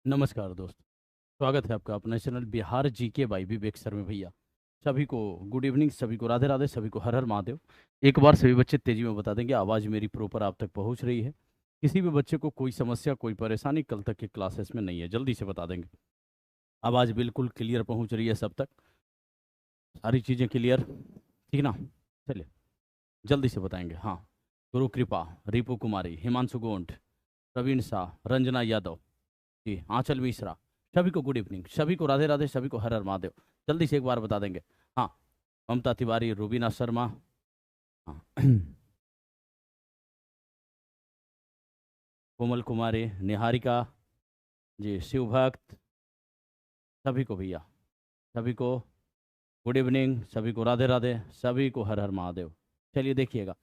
नमस्कार दोस्त। स्वागत है आपका अपना channel Bihar GK by Vivek sir में भैया। सभी को गुड इवनिंग, सभी को राधे राधे, सभी को हर हर महादेव। एक बार सभी बच्चे तेजी में बता देंगे आवाज़ मेरी प्रॉपर आप तक पहुंच रही है। किसी भी बच्चे को कोई समस्या कोई परेशानी कल तक के क्लासेस में नहीं है, जल्दी से बता देंगे। आवाज़ बिल्कुल क्लियर पहुंच रही है सब तक, सारी चीज़ें क्लियर, ठीक ना? चलिए जल्दी से बताएंगे। हाँ, गुरु कृपा, रिपु कुमारी, हिमांशु गोंड, प्रवीण शाह, रंजना यादव जी, आंचल मिश्रा, सभी को गुड इवनिंग, सभी को राधे राधे, सभी को हर हर महादेव। जल्दी से एक बार बता देंगे। हाँ, ममता तिवारी, रूबीना शर्मा, हाँ कोमल कुमारी, निहारिका जी, शिव भक्त, सभी को भैया, सभी को गुड इवनिंग, सभी को राधे राधे, सभी को हर हर महादेव। चलिए देखिएगा,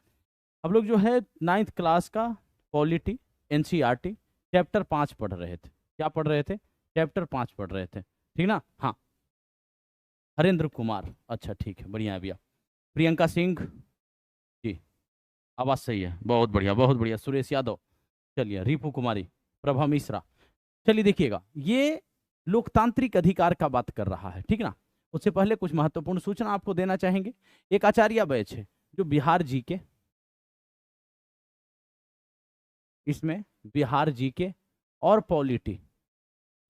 हम लोग जो है 9th क्लास का पॉलिटी एनसीईआरटी चैप्टर 5 पढ़ रहे थे। क्या पढ़ रहे थे? चैप्टर 5 पढ़ रहे थे, ठीक ना? हाँ, हरेंद्र कुमार, अच्छा ठीक है, बढ़िया है भैया। प्रियंका सिंह जी, आवाज़ सही है, बहुत बढ़िया बहुत बढ़िया। सुरेश यादव, चलिए। रिपु कुमारी, प्रभा मिश्रा। चलिए देखिएगा, ये लोकतांत्रिक अधिकार का बात कर रहा है, ठीक ना? उससे पहले कुछ महत्वपूर्ण सूचना आपको देना चाहेंगे। एक आचार्य बैच है जो बिहार जीके, इसमें बिहार जीके और पॉलिटी,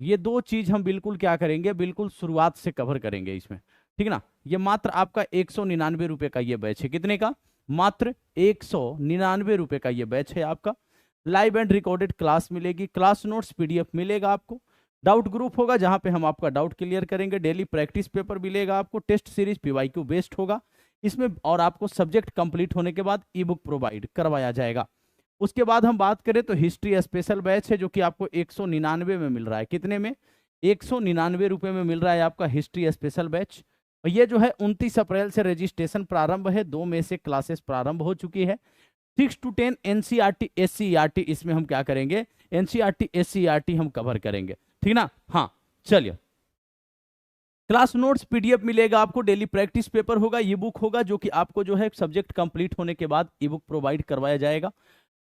ये दो चीज हम बिल्कुल क्या करेंगे, बिल्कुल शुरुआत से कवर करेंगे इसमें, ठीक ना? ये मात्र आपका 199 रुपए का ये बैच है। कितने का? मात्र 199 रुपए का ये बैच है आपका। लाइव एंड रिकॉर्डेड क्लास मिलेगी, क्लास नोट्स पीडीएफ मिलेगा आपको, डाउट ग्रुप होगा जहां पे हम आपका डाउट क्लियर करेंगे, डेली प्रैक्टिस पेपर मिलेगा आपको, टेस्ट सीरीज पीवाईक्यू बेस्ड होगा इसमें, और आपको सब्जेक्ट कंप्लीट होने के बाद ई बुक प्रोवाइड करवाया जाएगा। उसके बाद हम बात करें तो हिस्ट्री स्पेशल बैच है जो कि आपको 199 में मिल रहा है। कितने में? 199 रुपए में मिल रहा है आपका हिस्ट्री स्पेशल बैच। और ये जो है 29 अप्रैल से रजिस्ट्रेशन प्रारंभ है, 2 मई से क्लासेस प्रारंभ हो चुकी है। 6 to 10 एनसीईआरटी एससीईआरटी इसमें हम क्या करेंगे, एनसीईआरटी एससीईआरटी हम कवर करेंगे, ठीक ना? हाँ, चलिए। क्लास नोट्स पीडीएफ मिलेगा आपको, डेली प्रैक्टिस पेपर होगा, ई बुक होगा जो कि आपको जो है सब्जेक्ट कंप्लीट होने के बाद ई बुक प्रोवाइड करवाया जाएगा।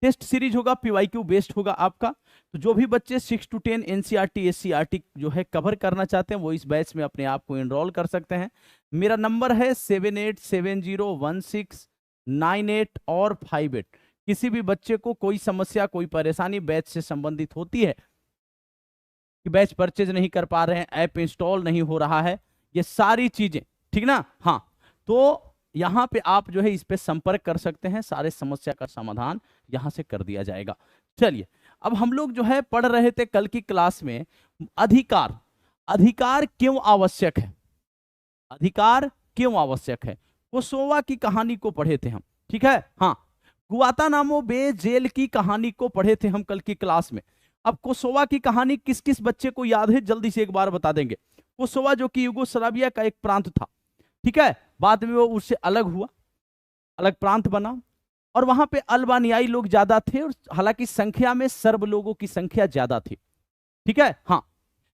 टेस्ट सीरीज होगा, पीवाईक्यू बेस्ड होगा आपका। तो जो भी बच्चे 6 to 10 एनसीईआरटी एससीईआरटी जो है कवर करना चाहते हैं वो इस बैच में अपने आप को एनरोल कर सकते हैं। मेरा नंबर है 78701698 और 58। किसी भी बच्चे को कोई समस्या कोई परेशानी बैच से संबंधित होती है कि बैच परचेज नहीं कर पा रहे हैं, ऐप इंस्टॉल नहीं हो रहा है, ये सारी चीजें, ठीक ना? हाँ, तो यहां पे आप जो है इस पे संपर्क कर सकते हैं, सारे समस्या का समाधान यहां से कर दिया जाएगा। चलिए, अब हम लोग जो है पढ़ रहे थे कल की क्लास में अधिकार। अधिकार क्यों आवश्यक है? अधिकार क्यों आवश्यक है? कोसोवा की कहानी को पढ़े थे हम, ठीक है? हाँ, गुआंतानामो बे जेल की कहानी को पढ़े थे हम कल की क्लास में। अब कोसोवा की कहानी किस किस बच्चे को याद है, जल्दी से एक बार बता देंगे। कोसोवा जो कि यूगोस्लाविया का एक प्रांत था, ठीक है? बाद में वो उससे अलग हुआ, अलग प्रांत बना, और वहां पे अल्बानियाई लोग ज्यादा थे, और हालांकि संख्या में सर्ब लोगों की संख्या ज्यादा थी, ठीक है? हाँ,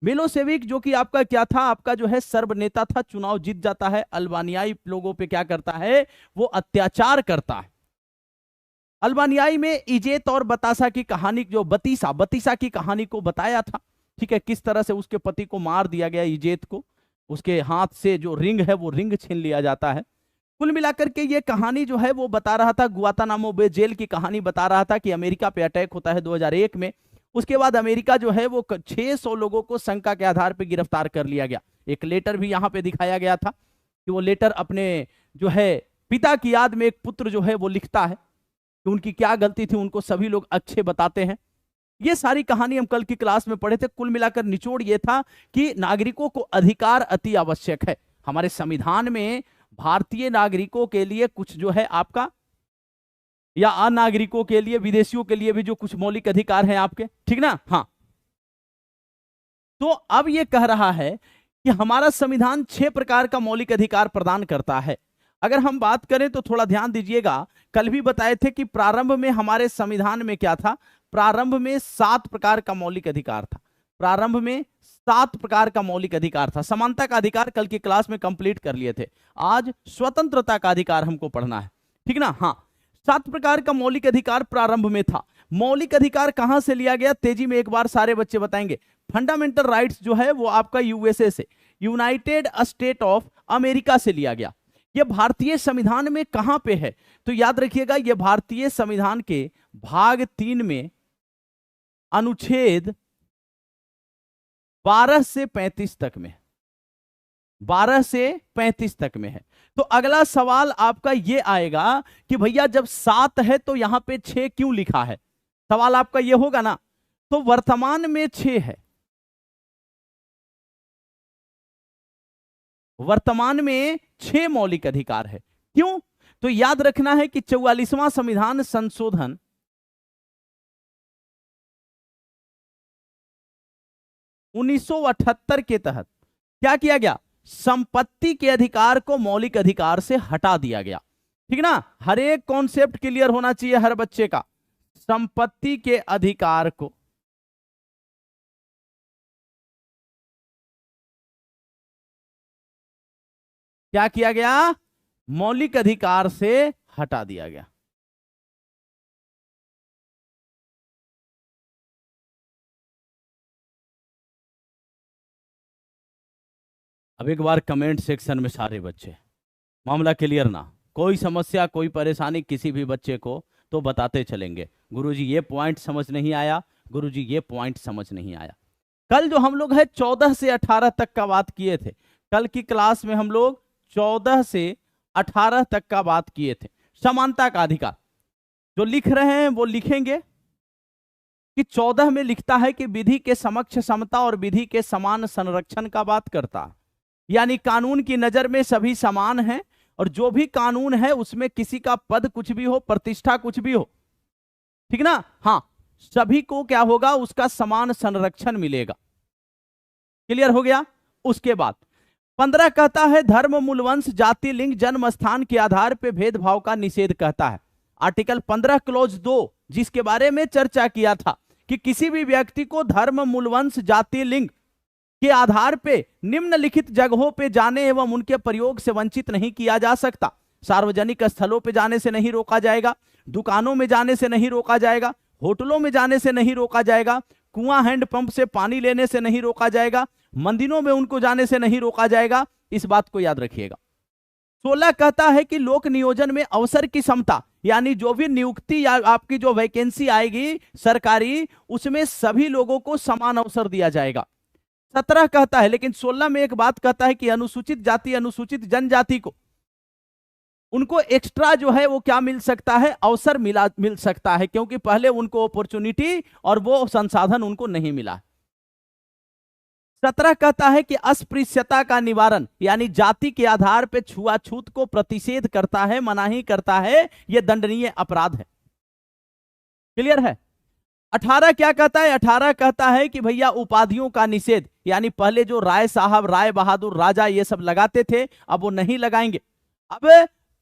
मिलोसेविक जो कि आपका क्या था, आपका जो है सर्ब नेता था, चुनाव जीत जाता है, अल्बानियाई लोगों पे क्या करता है, वो अत्याचार करता है। अल्बानियाई में इजेत और बतासा की कहानी, जो बतीसा बतीसा की कहानी को बताया था, ठीक है? किस तरह से उसके पति को मार दिया गया इजेत को, उसके हाथ से जो रिंग है वो रिंग छीन लिया जाता है। कुल मिलाकर के ये कहानी जो है वो बता रहा था, गुआंतानामो बे जेल की कहानी बता रहा था कि अमेरिका पे अटैक होता है 2001 में। उसके बाद अमेरिका जो है वो 600 लोगों को शंका के आधार पर गिरफ्तार कर लिया गया। एक लेटर भी यहाँ पे दिखाया गया था कि वो लेटर अपने जो है पिता की याद में एक पुत्र जो है वो लिखता है कि उनकी क्या गलती थी, उनको सभी लोग अच्छे बताते हैं। ये सारी कहानी हम कल की क्लास में पढ़े थे। कुल मिलाकर निचोड़ ये था कि नागरिकों को अधिकार अति आवश्यक है। हमारे संविधान में भारतीय नागरिकों के लिए कुछ जो है आपका, या अनागरिकों के लिए, विदेशियों के लिए भी जो कुछ मौलिक अधिकार हैं आपके, ठीक ना? हाँ, तो अब ये कह रहा है कि हमारा संविधान 6 प्रकार का मौलिक अधिकार प्रदान करता है। अगर हम बात करें तो थोड़ा ध्यान दीजिएगा, कल भी बताए थे कि प्रारंभ में हमारे संविधान में क्या था, प्रारंभ में 7 प्रकार का मौलिक अधिकार था। प्रारंभ में 7 प्रकार का मौलिक अधिकार था। समानता का अधिकार कल की क्लास में कंप्लीट कर लिए थे, आज स्वतंत्रता का अधिकार हमको पढ़ना है, ठीक ना? हाँ, 7 प्रकार का मौलिक अधिकार प्रारंभ में था। मौलिक अधिकार कहां से लिया गया, तेजी में एक बार सारे बच्चे बताएंगे। फंडामेंटल राइट्स जो है वो आपका यूएसए से, यूनाइटेड स्टेट ऑफ अमेरिका से लिया गया। ये भारतीय संविधान में कहां पे है, तो याद रखिएगा ये भारतीय संविधान के भाग 3 में अनुच्छेद 12 से 35 तक में, 12 से 35 तक में है। तो अगला सवाल आपका ये आएगा कि भैया जब 7 है तो यहां पे 6 क्यों लिखा है, सवाल आपका ये होगा ना। तो वर्तमान में 6 है, वर्तमान में 6 मौलिक अधिकार है। क्यों, तो याद रखना है कि 44वां संविधान संशोधन 1978 के तहत क्या किया गया, संपत्ति के अधिकार को मौलिक अधिकार से हटा दिया गया। ठीक ना, हर एक कॉन्सेप्ट क्लियर होना चाहिए हर बच्चे का। संपत्ति के अधिकार को क्या किया गया, मौलिक अधिकार से हटा दिया गया। अब एक बार कमेंट सेक्शन में सारे बच्चे, मामला क्लियर ना, कोई समस्या कोई परेशानी किसी भी बच्चे को तो बताते चलेंगे, गुरुजी ये पॉइंट समझ नहीं आया, गुरुजी ये पॉइंट समझ नहीं आया। कल जो हम लोग है 14 से 18 तक का बात किए थे, कल की क्लास में हम लोग 14 से 18 तक का बात किए थे। समानता का अधिकार जो लिख रहे हैं वो लिखेंगे कि 14 में लिखता है कि विधि के समक्ष समता और विधि के समान संरक्षण का बात करता है, यानी कानून की नजर में सभी समान हैं और जो भी कानून है उसमें किसी का पद कुछ भी हो, प्रतिष्ठा कुछ भी हो, ठीक ना, हाँ, सभी को क्या होगा, उसका समान संरक्षण मिलेगा। क्लियर हो गया। उसके बाद 15 कहता है धर्म, मूल वंश, जाति, लिंग, जन्म स्थान के आधार पर भेदभाव का निषेध कहता है। आर्टिकल 15 क्लॉज 2 जिसके बारे में चर्चा किया था कि किसी भी व्यक्ति को धर्म, मूल वंश, जाति, लिंग के आधार पे निम्नलिखित जगहों पे जाने एवं उनके प्रयोग से वंचित नहीं किया जा सकता। सार्वजनिक स्थलों पे जाने से नहीं रोका जाएगा, दुकानों में जाने से नहीं रोका जाएगा, होटलों में जाने से नहीं रोका जाएगा, कुआं हैंडपंप से पानी लेने से नहीं रोका जाएगा, मंदिरों में उनको जाने से नहीं रोका जाएगा। इस बात को याद रखिएगा। 16 कहता है कि लोक नियोजन में अवसर की समता, यानी जो भी नियुक्ति या आपकी जो वैकेंसी आएगी सरकारी, उसमें सभी लोगों को समान अवसर दिया जाएगा। 17 कहता है, लेकिन 16 में एक बात कहता है कि अनुसूचित जाति, अनुसूचित जनजाति को उनको एक्स्ट्रा जो है वो क्या मिल सकता है, अवसर मिल सकता है, क्योंकि पहले उनको अपॉर्चुनिटी और वो संसाधन उनको नहीं मिला। 17 कहता है कि अस्पृश्यता का निवारण, यानी जाति के आधार पर छुआछूत को प्रतिषेध करता है, मनाही करता है, यह दंडनीय अपराध है। क्लियर है। 18 क्या कहता है, 18 कहता है कि भैया उपाधियों का निषेध, यानी पहले जो राय साहब, राय बहादुर, राजा ये सब लगाते थे, अब वो नहीं लगाएंगे।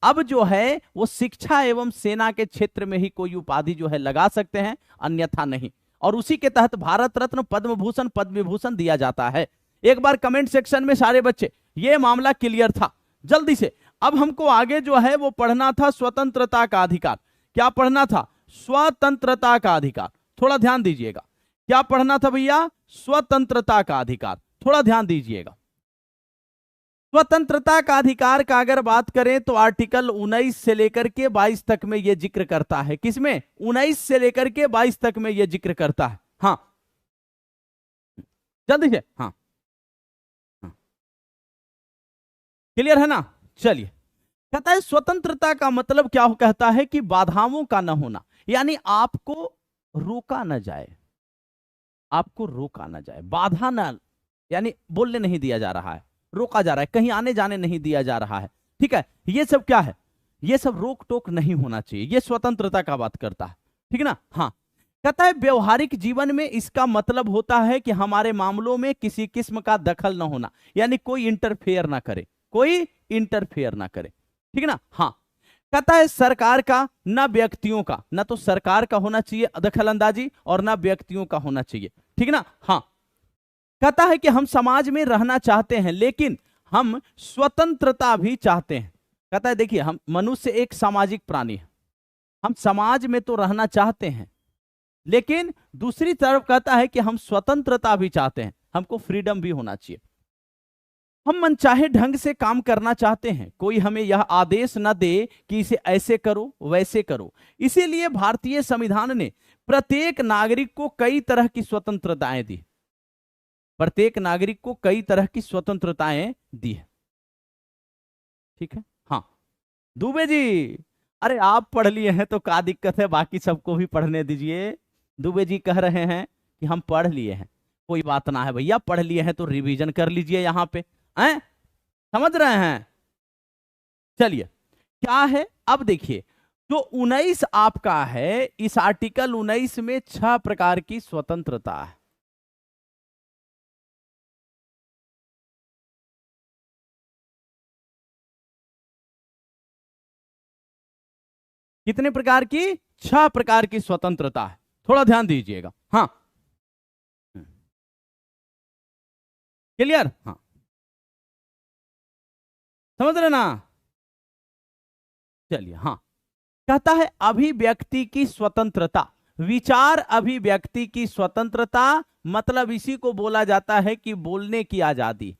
अब जो है वो शिक्षा एवं सेना के क्षेत्र में ही कोई उपाधि जो है लगा सकते हैं, अन्यथा नहीं। और उसी के तहत भारत रत्न, पद्म भूषण, पद्म विभूषण दिया जाता है। एक बार कमेंट सेक्शन में सारे बच्चे, ये मामला क्लियर था। जल्दी से अब हमको आगे जो है वो पढ़ना था स्वतंत्रता का अधिकार। क्या पढ़ना था, स्वतंत्रता का अधिकार। थोड़ा ध्यान दीजिएगा, क्या पढ़ना था भैया, स्वतंत्रता का अधिकार। थोड़ा ध्यान दीजिएगा। स्वतंत्रता का अधिकार का अगर बात करें तो आर्टिकल 19 से लेकर के 22 तक में यह जिक्र करता है। किसमें, 19 से लेकर के 22 तक में यह जिक्र करता है। हाँ जल्दी से, हाँ क्लियर है ना। चलिए, कहता है स्वतंत्रता का मतलब क्या कहता है कि बाधाओं का न होना, यानी आपको रोका न जाए, आपको रोका न जाए, बाधा न, यानी बोलने नहीं दिया जा रहा है, रोका जा रहा है, कहीं आने जाने नहीं दिया जा रहा है। ठीक है, ये सब क्या है, ये सब रोक टोक नहीं होना चाहिए, ये स्वतंत्रता का बात करता है। ठीक ना। हाँ, कहता है व्यवहारिक जीवन में इसका मतलब होता है कि हमारे मामलों में किसी किस्म का दखल न होना, यानी कोई इंटरफेयर ना करे, कोई इंटरफेयर ना करे। ठीक ना। हाँ, कहता है सरकार का, न व्यक्तियों का, न तो सरकार का होना चाहिए दखल अंदाजी और न व्यक्तियों का होना चाहिए। ठीक ना। हाँ, कहता है कि हम समाज में रहना चाहते हैं लेकिन हम स्वतंत्रता भी चाहते हैं। कहता है देखिए, हम मनुष्य एक सामाजिक प्राणी है, हम समाज में तो रहना चाहते हैं लेकिन दूसरी तरफ कहता है कि हम स्वतंत्रता भी चाहते हैं, हमको फ्रीडम भी होना चाहिए। हम मनचाहे ढंग से काम करना चाहते हैं, कोई हमें यह आदेश न दे कि इसे ऐसे करो वैसे करो। इसीलिए भारतीय संविधान ने प्रत्येक नागरिक को कई तरह की स्वतंत्रताएं दी, प्रत्येक नागरिक को कई तरह की स्वतंत्रताएं दी है। ठीक है, हाँ दुबे जी, अरे आप पढ़ लिए हैं तो क्या दिक्कत है, बाकी सबको भी पढ़ने दीजिए। दुबे जी कह रहे हैं कि हम पढ़ लिए हैं, कोई बात ना है भैया, पढ़ लिए हैं तो रिवीजन कर लीजिए यहां पे, हैं समझ रहे हैं। चलिए क्या है, अब देखिए जो 19 आपका है, इस आर्टिकल 19 में 6 प्रकार की स्वतंत्रता है। कितने प्रकार की? 6 प्रकार की स्वतंत्रता है, थोड़ा ध्यान दीजिएगा। हाँ क्लियर, हाँ समझ रहे ना। चलिए, हाँ कहता है अभिव्यक्ति की स्वतंत्रता, विचार अभिव्यक्ति की स्वतंत्रता, मतलब इसी को बोला जाता है कि बोलने की आजादी।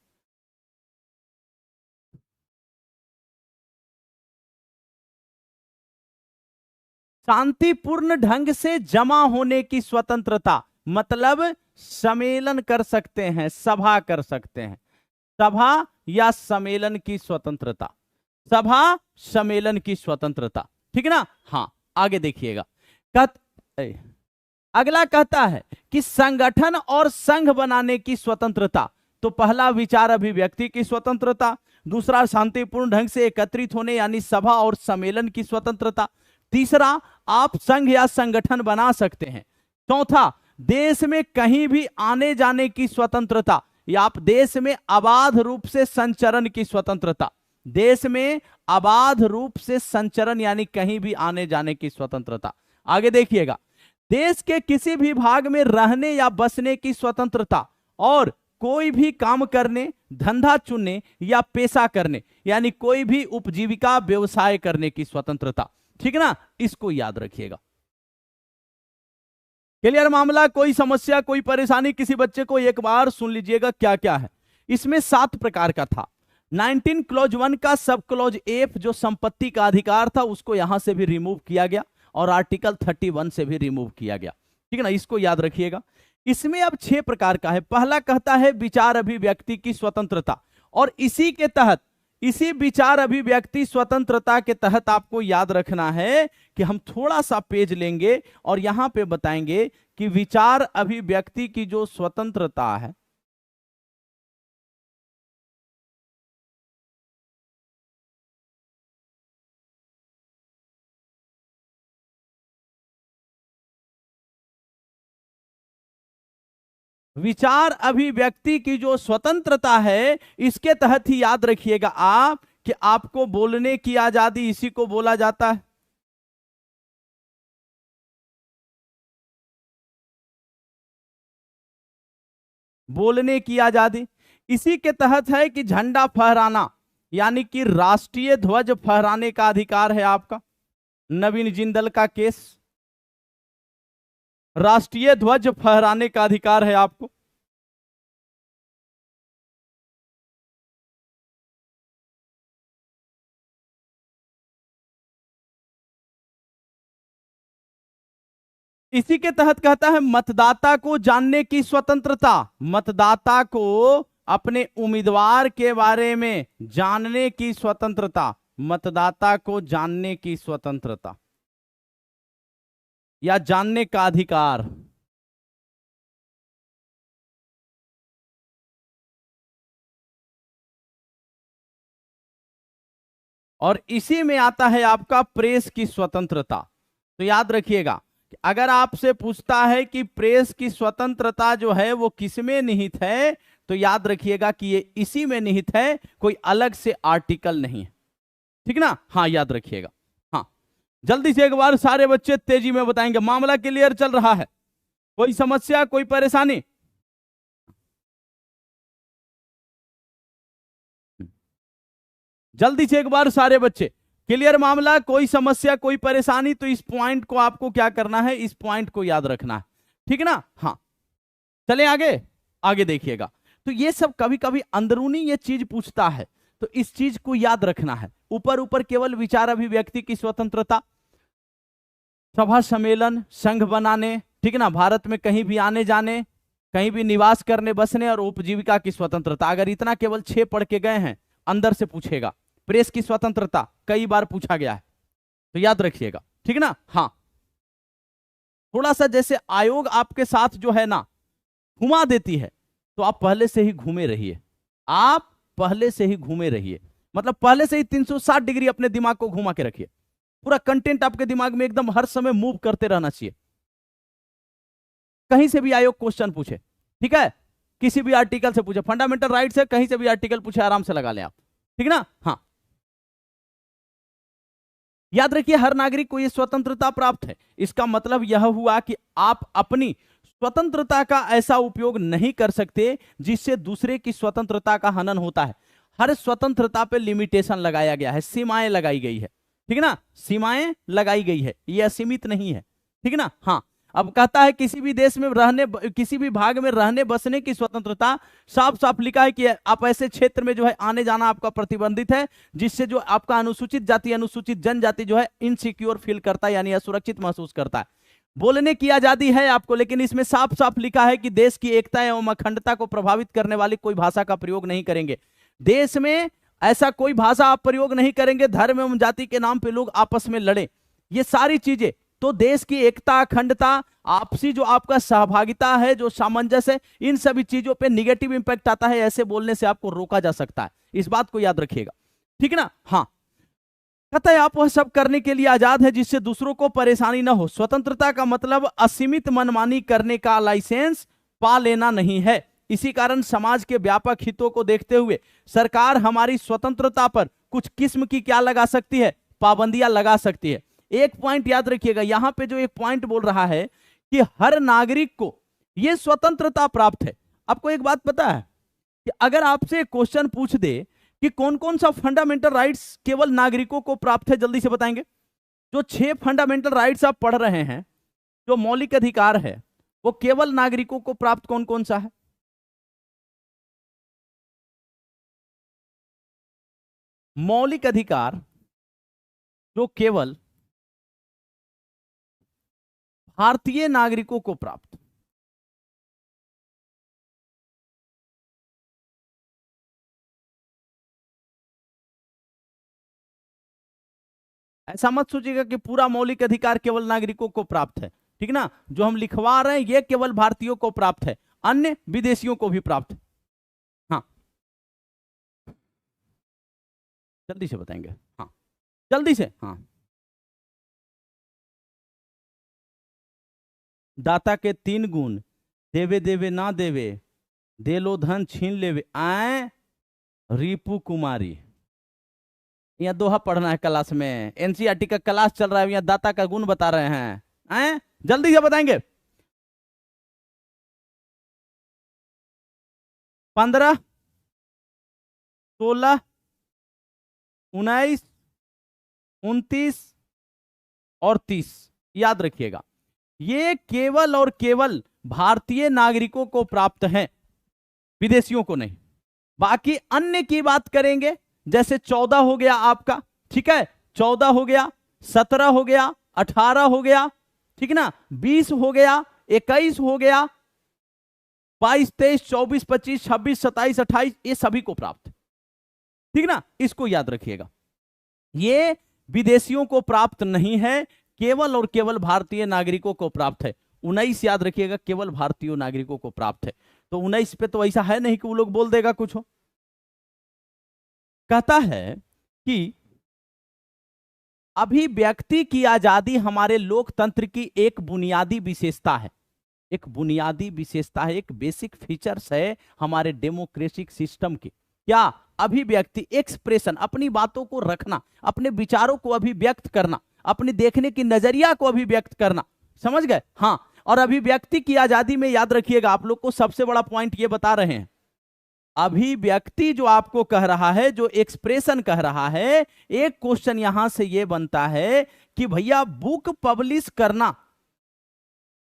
शांतिपूर्ण ढंग से जमा होने की स्वतंत्रता, मतलब सम्मेलन कर सकते हैं, सभा कर सकते हैं, सभा या सम्मेलन की स्वतंत्रता, सभा सम्मेलन की स्वतंत्रता, ठीक ना। हाँ आगे देखिएगा, अगला कहता है कि संगठन और संघ बनाने की स्वतंत्रता। तो पहला विचार अभिव्यक्ति की स्वतंत्रता, दूसरा शांतिपूर्ण ढंग से एकत्रित होने यानी सभा और सम्मेलन की स्वतंत्रता, तीसरा आप संघ या संगठन बना सकते हैं, चौथा देश में कहीं भी आने जाने की स्वतंत्रता, या आप देश में अबाध रूप से संचरण की स्वतंत्रता, देश में अबाध रूप से संचरण यानी कहीं भी आने जाने की स्वतंत्रता। आगे देखिएगा, देश के किसी भी भाग में रहने या बसने की स्वतंत्रता, और कोई भी काम करने, धंधा चुनने या पेशा करने यानी कोई भी उपजीविका व्यवसाय करने की स्वतंत्रता, ठीक ना, इसको याद रखिएगा। क्लियर मामला, कोई समस्या कोई परेशानी, किसी बच्चे को एक बार सुन लीजिएगा क्या क्या है। इसमें 7 प्रकार का था। 19 क्लॉज 1 का सब क्लॉज एफ जो संपत्ति का अधिकार था उसको यहां से भी रिमूव किया गया, और आर्टिकल 31 से भी रिमूव किया गया, ठीक है ना, इसको याद रखिएगा। इसमें अब 6 प्रकार का है। पहला कहता है विचार अभिव्यक्ति की स्वतंत्रता, और इसी के तहत, इसी विचार अभिव्यक्ति स्वतंत्रता के तहत आपको याद रखना है कि हम थोड़ा सा पेज लेंगे और यहां पे बताएंगे कि विचार अभिव्यक्ति की जो स्वतंत्रता है, विचार अभिव्यक्ति की जो स्वतंत्रता है, इसके तहत ही याद रखिएगा आप कि आपको बोलने की आजादी, इसी को बोला जाता है। बोलने की आजादी इसी के तहत है कि झंडा फहराना यानी कि राष्ट्रीय ध्वज फहराने का अधिकार है आपका। नवीन जिंदल का केस, राष्ट्रीय ध्वज फहराने का अधिकार है आपको। इसी के तहत कहता है मतदाता को जानने की स्वतंत्रता, मतदाता को अपने उम्मीदवार के बारे में जानने की स्वतंत्रता, मतदाता को जानने की स्वतंत्रता या जानने का अधिकार। और इसी में आता है आपका प्रेस की स्वतंत्रता। तो याद रखिएगा, अगर आपसे पूछता है कि प्रेस की स्वतंत्रता जो है वो किसमें निहित है, तो याद रखिएगा कि ये इसी में निहित है, कोई अलग से आर्टिकल नहीं है, ठीक ना। हाँ याद रखिएगा। हाँ जल्दी से एक बार सारे बच्चे तेजी में बताएंगे, मामला क्लियर चल रहा है, कोई समस्या कोई परेशानी? जल्दी से एक बार सारे बच्चे, क्लियर मामला, कोई समस्या कोई परेशानी, तो इस पॉइंट को आपको क्या करना है, इस पॉइंट को याद रखना है, ठीक है ना। हाँ चले आगे, आगे देखिएगा। तो ये सब कभी कभी अंदरूनी ये चीज पूछता है, तो इस चीज को याद रखना है। ऊपर ऊपर केवल विचार अभिव्यक्ति की स्वतंत्रता, सभा सम्मेलन संघ बनाने, ठीक है ना, भारत में कहीं भी आने जाने, कहीं भी निवास करने बसने और उपजीविका की स्वतंत्रता। अगर इतना केवल 6 पढ़ के गए हैं, अंदर से पूछेगा। प्रेस की स्वतंत्रता कई बार पूछा गया है, तो याद रखिएगा, ठीक है ना। हाँ थोड़ा सा जैसे आयोग आपके साथ जो है ना घुमा देती है, तो आप पहले से ही घूमे रहिए, आप पहले से ही घूमे रहिए, मतलब पहले से ही 360 डिग्री अपने दिमाग को घुमा के रखिए। पूरा कंटेंट आपके दिमाग में एकदम हर समय मूव करते रहना चाहिए। कहीं से भी आयोग क्वेश्चन पूछे, ठीक है, किसी भी आर्टिकल से पूछे, फंडामेंटल राइट्स है, कहीं से भी आर्टिकल पूछे आराम से लगा लें आप, ठीक ना। हाँ याद रखिए हर नागरिक को यह स्वतंत्रता प्राप्त है। इसका मतलब यह हुआ कि आप अपनी स्वतंत्रता का ऐसा उपयोग नहीं कर सकते जिससे दूसरे की स्वतंत्रता का हनन होता है। हर स्वतंत्रता पे लिमिटेशन लगाया गया है, सीमाएं लगाई गई है, ठीक है ना, सीमाएं लगाई गई है, ये असीमित नहीं है, ठीक है ना। हाँ अब कहता है किसी भी देश में रहने, किसी भी भाग में रहने बसने की स्वतंत्रता, साफ साफ लिखा है कि आप ऐसे क्षेत्र में जो है आने जाना आपका प्रतिबंधित है जिससे जो आपका अनुसूचित जाति अनुसूचित जनजाति जो है इनसिक्योर फील करता है, यानी असुरक्षित महसूस करता है। बोलने की आजादी है आपको, लेकिन इसमें साफ साफ लिखा है कि देश की एकता एवं अखंडता को प्रभावित करने वाली कोई भाषा का प्रयोग नहीं करेंगे। देश में ऐसा कोई भाषा आप प्रयोग नहीं करेंगे, धर्म एवं जाति के नाम पे लोग आपस में लड़े, ये सारी चीजें, तो देश की एकता अखंडता, आपसी जो आपका सहभागिता है, जो सामंजस्य है, इन सभी चीजों पे निगेटिव इंपैक्ट आता है। ऐसे बोलने से आपको रोका जा सकता है, इस बात को याद रखिएगा, ठीक है ना। हाँ कहता है आप वह सब करने के लिए आजाद है जिससे दूसरों को परेशानी ना हो। स्वतंत्रता का मतलब असीमित मनमानी करने का लाइसेंस पा लेना नहीं है। इसी कारण समाज के व्यापक हितों को देखते हुए सरकार हमारी स्वतंत्रता पर कुछ किस्म की क्या लगा सकती है, पाबंदियां लगा सकती है। एक पॉइंट याद रखिएगा, यहां पे जो एक पॉइंट बोल रहा है कि हर नागरिक को यह स्वतंत्रता प्राप्त है। आपको एक बात पता है कि अगर आपसे क्वेश्चन पूछ दे कि कौन कौन सा फंडामेंटल राइट्स केवल नागरिकों को प्राप्त है, जल्दी से बताएंगे। जो 6 फंडामेंटल राइट्स आप पढ़ रहे हैं, जो मौलिक अधिकार है, वो केवल नागरिकों को प्राप्त कौन कौन सा है? मौलिक अधिकार जो केवल भारतीय नागरिकों को प्राप्त, ऐसा मत सोचिएगा कि पूरा मौलिक अधिकार केवल नागरिकों को प्राप्त है, ठीक ना। जो हम लिखवा रहे हैं ये केवल भारतीयों को प्राप्त है, अन्य विदेशियों को भी प्राप्त है। हाँ जल्दी से बताएंगे, हाँ जल्दी से। हाँ दाता के 3 गुण, देवे देवे ना देवे, दे लो धन छीन लेवे, आए रिपु कुमारी। यहाँ दोहा पढ़ना है क्लास में, एनसीईआरटी का क्लास चल रहा है, यहाँ दाता का गुण बता रहे हैं, आए जल्दी से बताएंगे। 15, 16, 19, 29 और 30 याद रखिएगा। ये केवल और केवल भारतीय नागरिकों को प्राप्त है, विदेशियों को नहीं। बाकी अन्य की बात करेंगे, जैसे 14 हो गया आपका, ठीक है, 14 हो गया, 17 हो गया, 18 हो गया, ठीक ना, 20 हो गया, 21 हो गया, 22, 23, 24, 25, 26, 27, 28, ये सभी को प्राप्त, ठीक ना। इसको याद रखिएगा, ये विदेशियों को प्राप्त नहीं है, केवल और केवल भारतीय नागरिकों को प्राप्त है। 19 याद रखिएगा, केवल भारतीय नागरिकों को प्राप्त है। तो 19 पे तो ऐसा है नहीं कि वो लोग बोल देगा कुछ हो। कहता है कि अभिव्यक्ति की आजादी हमारे लोकतंत्र की एक बुनियादी विशेषता है, एक बुनियादी विशेषता है, एक बेसिक फीचर्स है हमारे डेमोक्रेटिक सिस्टम की। क्या? अभिव्यक्ति, एक्सप्रेशन, अपनी बातों को रखना, अपने विचारों को अभिव्यक्त करना, अपने देखने की नजरिया को अभिव्यक्त करना, समझ गए। हाँ, और अभिव्यक्ति की आजादी में याद रखिएगा, आप लोग को सबसे बड़ा पॉइंट ये बता रहे हैं अभिव्यक्ति जो आपको कह रहा है, जो एक्सप्रेशन कह रहा है, एक क्वेश्चन यहां से ये बनता है कि भैया बुक पब्लिश करना,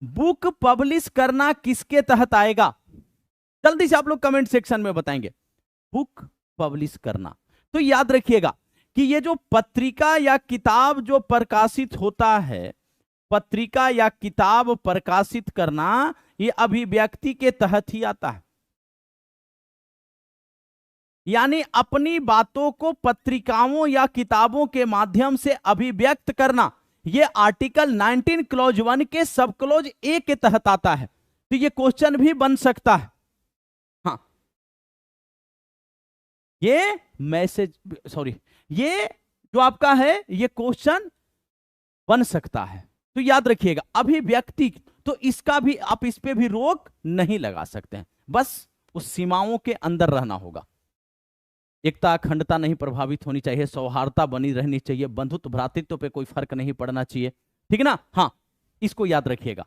बुक पब्लिश करना किसके तहत आएगा? जल्दी से आप लोग कमेंट सेक्शन में बताएंगे। बुक पब्लिश करना, तो याद रखिएगा कि ये जो पत्रिका या किताब जो प्रकाशित होता है, पत्रिका या किताब प्रकाशित करना, ये अभिव्यक्ति के तहत ही आता है। यानी अपनी बातों को पत्रिकाओं या किताबों के माध्यम से अभिव्यक्त करना, ये आर्टिकल 19 क्लॉज 1 के सब क्लॉज ए के तहत आता है। तो ये क्वेश्चन भी बन सकता है। हाँ, ये मैसेज, सॉरी, ये जो आपका है ये क्वेश्चन बन सकता है। तो याद रखिएगा अभिव्यक्ति, तो इसका भी आप इस पे भी रोक नहीं लगा सकते हैं, बस उस सीमाओं के अंदर रहना होगा। एकता अखंडता नहीं प्रभावित होनी चाहिए, सौहार्दता बनी रहनी चाहिए, बंधुत्व भ्रातृत्व पे कोई फर्क नहीं पड़ना चाहिए, ठीक है ना। हाँ, इसको याद रखिएगा।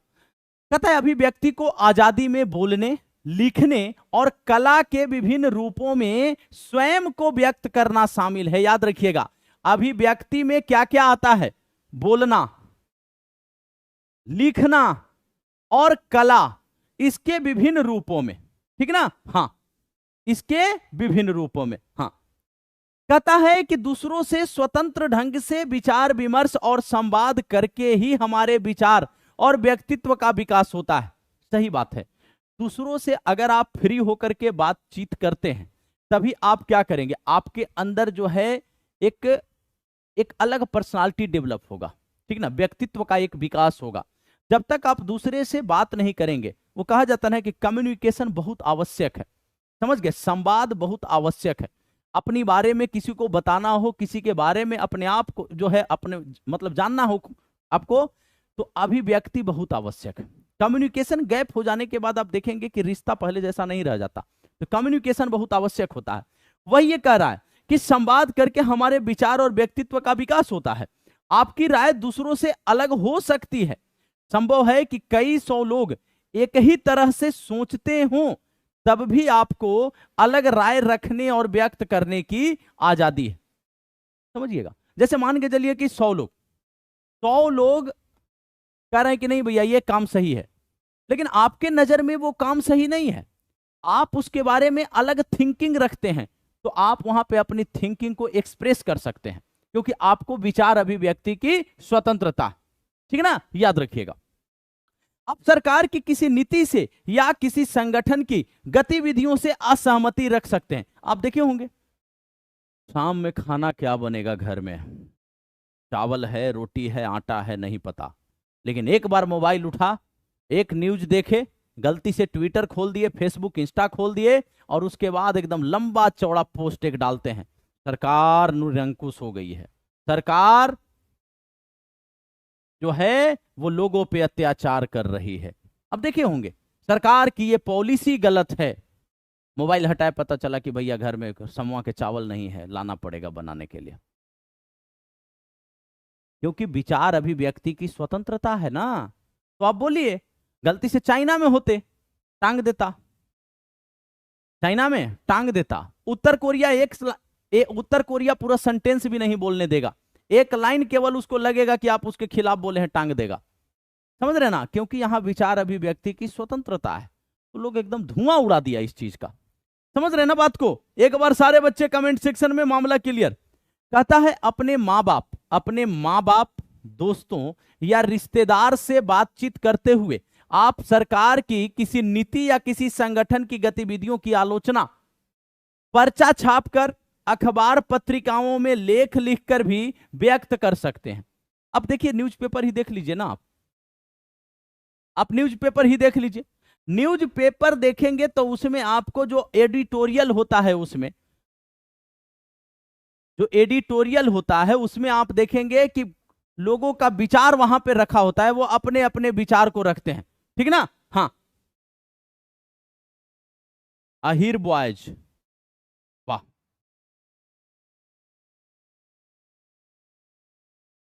कहता है अभिव्यक्ति को आजादी में बोलने, लिखने और कला के विभिन्न रूपों में स्वयं को व्यक्त करना शामिल है। याद रखिएगा अभिव्यक्ति में क्या क्या आता है? बोलना, लिखना और कला, इसके विभिन्न रूपों में, ठीक ना। हाँ, इसके विभिन्न रूपों में। हाँ, कहता है कि दूसरों से स्वतंत्र ढंग से विचार विमर्श और संवाद करके ही हमारे विचार और व्यक्तित्व का विकास होता है। सही बात है। दूसरों से अगर आप फ्री होकर के बातचीत करते हैं तभी आप क्या करेंगे, आपके अंदर जो है एक अलग पर्सनालिटी डेवलप होगा, ठीक ना, व्यक्तित्व का एक विकास होगा। जब तक आप दूसरे से बात नहीं करेंगे, वो कहा जाता है कि कम्युनिकेशन बहुत आवश्यक है, समझ गए, संवाद बहुत आवश्यक है। अपनी बारे में किसी को बताना हो, किसी के बारे में अपने आप को जो है अपने मतलब जानना हो आपको, तो अभिव्यक्ति बहुत आवश्यक है। कम्युनिकेशन गैप हो जाने के बाद आप देखेंगे कि रिश्ता पहले जैसा नहीं रह जाता, तो कम्युनिकेशन बहुत आवश्यक होता है। वही ये कह रहा है कि संवाद करके हमारे विचार और व्यक्तित्व का विकास होता है। आपकी राय दूसरों से अलग हो सकती है, संभव है कि कई सौ लोग एक ही तरह से सोचते हों, तब भी आपको अलग राय रखने और व्यक्त करने की आजादी है। समझिएगा, जैसे मान के चलिए कि 100 लोग कह रहे हैं कि नहीं भैया ये काम सही है, लेकिन आपके नजर में वो काम सही नहीं है, आप उसके बारे में अलग थिंकिंग रखते हैं, तो आप वहां पे अपनी थिंकिंग को एक्सप्रेस कर सकते हैं, क्योंकि आपको विचार अभिव्यक्ति की स्वतंत्रता, ठीक है ना, याद रखिएगा। आप सरकार की किसी नीति से या किसी संगठन की गतिविधियों से असहमति रख सकते हैं। आप देखे होंगे शाम में खाना क्या बनेगा घर में, चावल है, रोटी है, आटा है, नहीं पता, लेकिन एक बार मोबाइल उठा, एक न्यूज देखे, गलती से ट्विटर खोल दिए, फेसबुक इंस्टा खोल दिए, और उसके बाद एकदम लंबा चौड़ा पोस्ट एक डालते हैं, सरकार निरंकुश हो गई है, सरकार जो है वो लोगों पे अत्याचार कर रही है। अब देखे होंगे सरकार की ये पॉलिसी गलत है, मोबाइल हटाए, पता चला कि भैया घर में समवा के चावल नहीं है, लाना पड़ेगा बनाने के लिए, क्योंकि विचार अभिव्यक्ति की स्वतंत्रता है ना। तो आप बोलिए गलती से चाइना में होते, टांग देता, चाइना में टांग देता। उत्तर कोरिया पूरा सेंटेंस भी नहीं बोलने देगा, एक लाइन केवल उसको लगेगा कि आप उसके खिलाफ बोले हैं, टांग देगा। समझ रहे ना, क्योंकि यहां विचार अभिव्यक्ति की स्वतंत्रता है। तो लोग एकदम धुआं उड़ा दिया इस चीज का, समझ रहे ना बात को। एक बार सारे बच्चे कमेंट सेक्शन में मामला क्लियर। कहता है अपने माँ बाप, दोस्तों या रिश्तेदार से बातचीत करते हुए आप सरकार की किसी नीति या किसी संगठन की गतिविधियों की आलोचना पर्चा छापकर, अखबार पत्रिकाओं में लेख लिखकर भी व्यक्त कर सकते हैं। अब देखिए न्यूज़पेपर ही देख लीजिए ना, आप न्यूज़पेपर ही देख लीजिए। न्यूज़पेपर देखेंगे तो उसमें आपको जो एडिटोरियल होता है, उसमें जो एडिटोरियल होता है उसमें आप देखेंगे कि लोगों का विचार वहां पे रखा होता है, वो अपने अपने विचार को रखते हैं, ठीक ना। हाँ, अहिर बॉयज, वाह,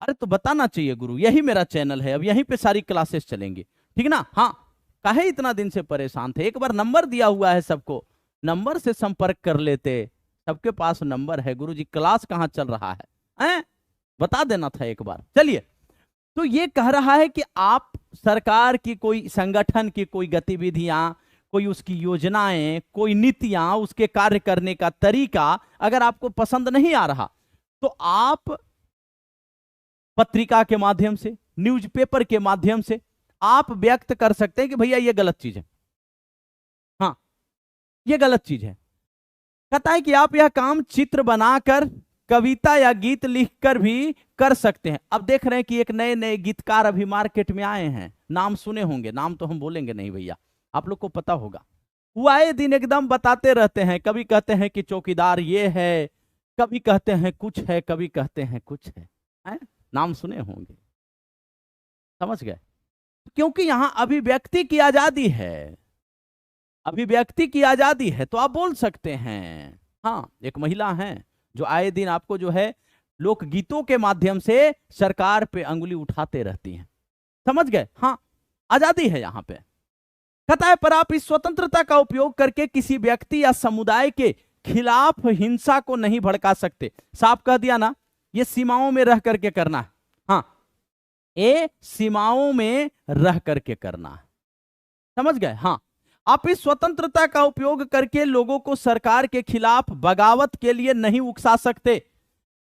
अरे तो बताना चाहिए गुरु, यही मेरा चैनल है, अब यहीं पे सारी क्लासेस चलेंगी, ठीक ना। हाँ, काहे इतना दिन से परेशान थे, एक बार नंबर दिया हुआ है सबको, नंबर से संपर्क कर लेते। सबके पास नंबर है गुरुजी, क्लास कहाँ चल रहा है? बता देना था एक बार। चलिए, तो ये कह रहा है कि आप सरकार की कोई संगठन की कोई गतिविधियां, कोई उसकी योजनाएं, कोई नीतियां, उसके कार्य करने का तरीका अगर आपको पसंद नहीं आ रहा तो आप पत्रिका के माध्यम से, न्यूज़पेपर के माध्यम से आप व्यक्त कर सकते हैं कि भैया ये गलत चीज है, हाँ ये गलत चीज है। कहता है कि आप यह काम चित्र बनाकर, कविता या गीत लिखकर भी कर सकते हैं। अब देख रहे हैं कि एक नए नए गीतकार अभी मार्केट में आए हैं, नाम सुने होंगे, नाम तो हम बोलेंगे नहीं भैया, आप लोग को पता होगा। वो आए दिन एकदम बताते रहते हैं, कभी कहते हैं कि चौकीदार ये है, कभी कहते हैं कुछ है, कभी कहते हैं कुछ है? नाम सुने होंगे, समझ गए? क्योंकि यहां अभिव्यक्ति की आजादी है, अभिव्यक्ति की आजादी है, तो आप बोल सकते हैं। हाँ, एक महिला है जो आए दिन आपको जो है लोकगीतों के माध्यम से सरकार पे अंगुली उठाते रहती हैं, समझ गए? हाँ, आजादी है यहां पे। कहता है पर आप इस स्वतंत्रता का उपयोग करके किसी व्यक्ति या समुदाय के खिलाफ हिंसा को नहीं भड़का सकते। साफ कह दिया ना, ये सीमाओं में रह करके करना है। हाँ, ये सीमाओं में रह करके करना है, समझ गए? हाँ, आप इस स्वतंत्रता का उपयोग करके लोगों को सरकार के खिलाफ बगावत के लिए नहीं उकसा सकते।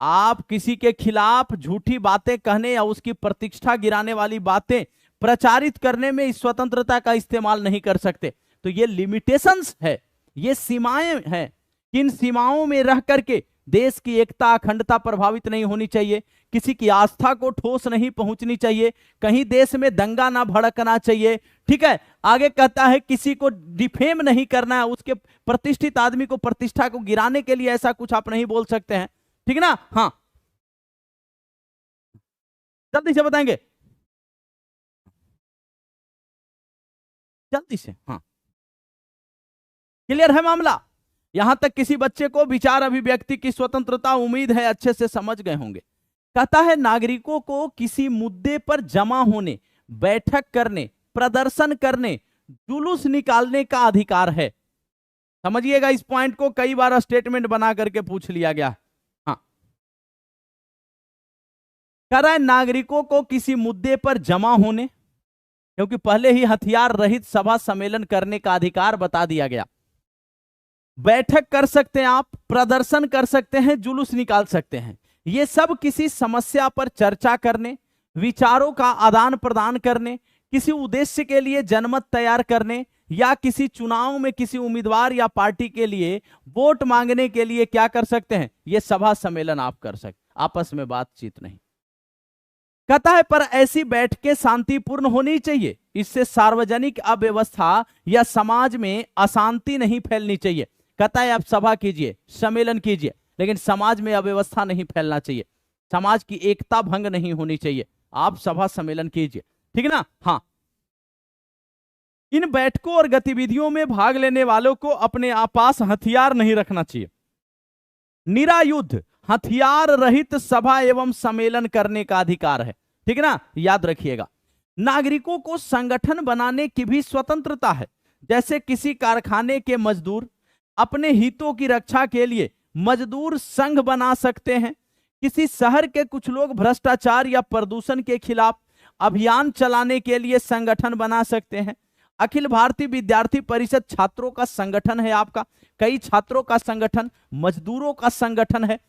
आप किसी के खिलाफ झूठी बातें कहने या उसकी प्रतिष्ठा गिराने वाली बातें प्रचारित करने में इस स्वतंत्रता का इस्तेमाल नहीं कर सकते। तो ये लिमिटेशंस है, ये सीमाएं हैं। इन सीमाओं में रह करके देश की एकता अखंडता प्रभावित नहीं होनी चाहिए, किसी की आस्था को ठोस नहीं पहुंचनी चाहिए, कहीं देश में दंगा ना भड़कना चाहिए। ठीक है, आगे कहता है किसी को डिफेम नहीं करना है, उसके प्रतिष्ठित आदमी को प्रतिष्ठा को गिराने के लिए ऐसा कुछ आप नहीं बोल सकते हैं। ठीक है ना? हाँ, जल्दी से बताएंगे, जल्दी से। हाँ, क्लियर है मामला? यहां तक किसी बच्चे को विचार अभिव्यक्ति की स्वतंत्रता उम्मीद है अच्छे से समझ गए होंगे। कहता है नागरिकों को किसी मुद्दे पर जमा होने, बैठक करने, प्रदर्शन करने, जुलूस निकालने का अधिकार है। समझिएगा, इस पॉइंट को कई बार स्टेटमेंट बना करके पूछ लिया गया। हाँ, कह रहा है नागरिकों को किसी मुद्दे पर जमा होने, क्योंकि पहले ही हथियार रहित सभा सम्मेलन करने का अधिकार बता दिया गया। बैठक कर सकते हैं आप, प्रदर्शन कर सकते हैं, जुलूस निकाल सकते हैं। ये सब किसी समस्या पर चर्चा करने, विचारों का आदान प्रदान करने, किसी उद्देश्य के लिए जनमत तैयार करने, या किसी चुनाव में किसी उम्मीदवार या पार्टी के लिए वोट मांगने के लिए क्या कर सकते हैं? ये सभा सम्मेलन आप कर सकते, आपस में बातचीत नहीं। कहता है पर ऐसी बैठकें शांतिपूर्ण होनी चाहिए, इससे सार्वजनिक अव्यवस्था या समाज में अशांति नहीं फैलनी चाहिए। कहता है आप सभा कीजिए, सम्मेलन कीजिए, लेकिन समाज में अव्यवस्था नहीं फैलना चाहिए, समाज की एकता भंग नहीं होनी चाहिए। आप सभा सम्मेलन कीजिए, ठीक है ना? हाँ, इन बैठकों और गतिविधियों में भाग लेने वालों को अपने पास हथियार नहीं रखना चाहिए। निरायुध हथियार रहित सभा एवं सम्मेलन करने का अधिकार है। ठीक है ना? याद रखिएगा। नागरिकों को संगठन बनाने की भी स्वतंत्रता है। जैसे किसी कारखाने के मजदूर अपने हितों की रक्षा के लिए मजदूर संघ बना सकते हैं। किसी शहर के कुछ लोग भ्रष्टाचार या प्रदूषण के खिलाफ अभियान चलाने के लिए संगठन बना सकते हैं। अखिल भारतीय विद्यार्थी परिषद छात्रों का संगठन है आपका, कई छात्रों का संगठन, मजदूरों का संगठन है,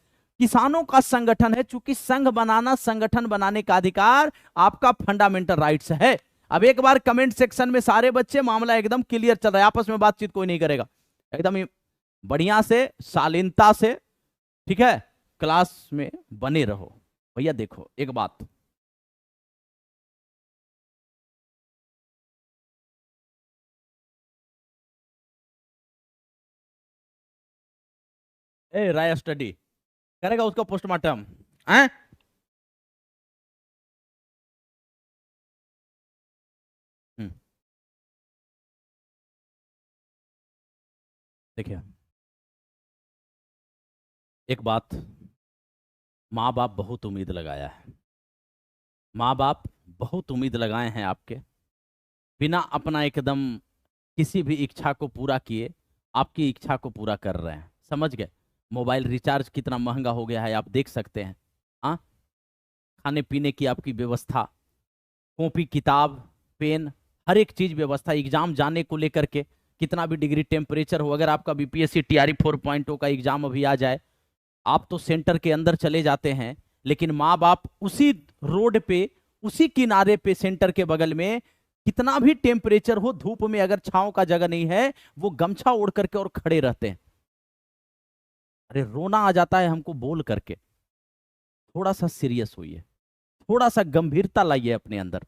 किसानों का संगठन है। चूंकि संघ बनाना, संगठन बनाने का अधिकार आपका फंडामेंटल राइट्स है। अब एक बार कमेंट सेक्शन में सारे बच्चे, मामला एकदम क्लियर चल रहा है, आपस में बातचीत कोई नहीं करेगा, एकदम बढ़िया से शालीनता से, ठीक है, क्लास में बने रहो। भैया देखो एक बात, ए राय स्टडी करेगा उसका पोस्टमार्टम है? देखिए एक बात, माँ बाप बहुत उम्मीद लगाया है, माँ बाप बहुत उम्मीद लगाए हैं आपके, बिना अपना एकदम किसी भी इच्छा को पूरा किए आपकी इच्छा को पूरा कर रहे हैं, समझ गए। मोबाइल रिचार्ज कितना महंगा हो गया है आप देख सकते हैं। हाँ, खाने पीने की आपकी व्यवस्था, कॉपी किताब पेन, हर एक चीज व्यवस्था, एग्जाम जाने को लेकर के कितना भी डिग्री टेम्परेचर हो, अगर आपका बीपीएससी टीआरई 4.0 का एग्जाम अभी आ जाए, आप तो सेंटर के अंदर चले जाते हैं, लेकिन माँ बाप उसी रोड पे, उसी किनारे पे, सेंटर के बगल में, कितना भी टेम्परेचर हो, धूप में अगर छांव का जगह नहीं है, वो गमछा ओढ़ करके और खड़े रहते हैं। अरे रोना आ जाता है हमको बोल करके। थोड़ा सा सीरियस होइए, थोड़ा सा गंभीरता लाइए अपने अंदर,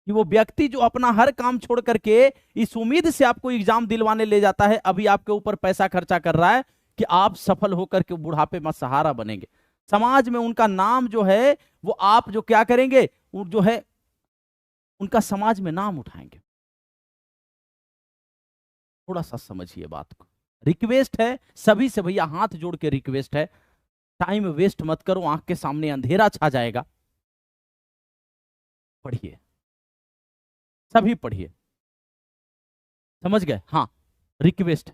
कि वो व्यक्ति जो अपना हर काम छोड़ करके इस उम्मीद से आपको एग्जाम दिलवाने ले जाता है, अभी आपके ऊपर पैसा खर्चा कर रहा है कि आप सफल होकर के बुढ़ापे में सहारा बनेंगे, समाज में उनका नाम जो है वो आप जो क्या करेंगे, वो जो है उनका समाज में नाम उठाएंगे। थोड़ा सा समझिए बात को, रिक्वेस्ट है सभी से भैया, हाथ जोड़ के रिक्वेस्ट है, टाइम वेस्ट मत करो, आंख के सामने अंधेरा छा जाएगा। पढ़िए, सभी पढ़िए, समझ गए। हाँ, रिक्वेस्ट,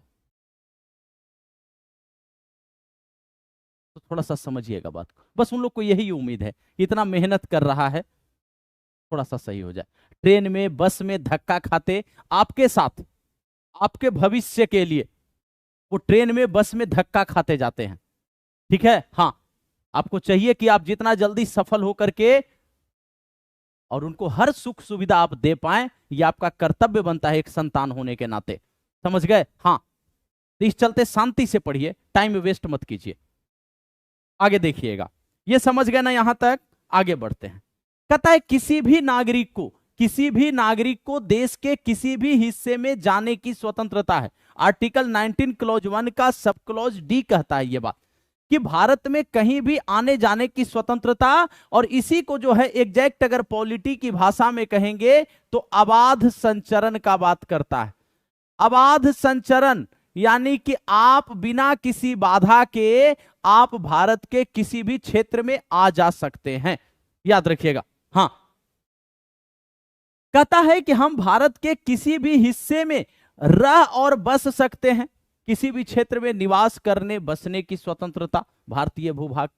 तो थोड़ा सा समझिएगा बात को, बस उन लोग को यही उम्मीद है, इतना मेहनत कर रहा है, थोड़ा सा सही हो जाए। ट्रेन में बस में धक्का खाते आपके साथ, आपके भविष्य के लिए वो ट्रेन में बस में धक्का खाते जाते हैं, ठीक है। हाँ, आपको चाहिए कि आप जितना जल्दी सफल होकर के और उनको हर सुख सुविधा आप दे पाए, ये आपका कर्तव्य बनता है एक संतान होने के नाते, समझ गए। हाँ, तो इस चलते शांति से पढ़िए, टाइम वेस्ट मत कीजिए। आगे देखिएगा, ये समझ गए ना यहां तक, आगे बढ़ते हैं। कहता है किसी भी नागरिक को, किसी भी नागरिक को देश के किसी भी हिस्से में जाने की स्वतंत्रता है। आर्टिकल 19 क्लॉज 1 का सब क्लॉज डी कहता है ये बात, कि भारत में कहीं भी आने जाने की स्वतंत्रता, और इसी को जो है एग्जैक्ट अगर पॉलिटी की भाषा में कहेंगे तो अबाध संचरण का बात करता है। अबाध संचरण यानी कि आप बिना किसी बाधा के आप भारत के किसी भी क्षेत्र में आ जा सकते हैं, याद रखिएगा। हाँ, कहता है कि हम भारत के किसी भी हिस्से में रह और बस सकते हैं, किसी भी क्षेत्र में निवास करने बसने की स्वतंत्रता भारतीय भूभाग।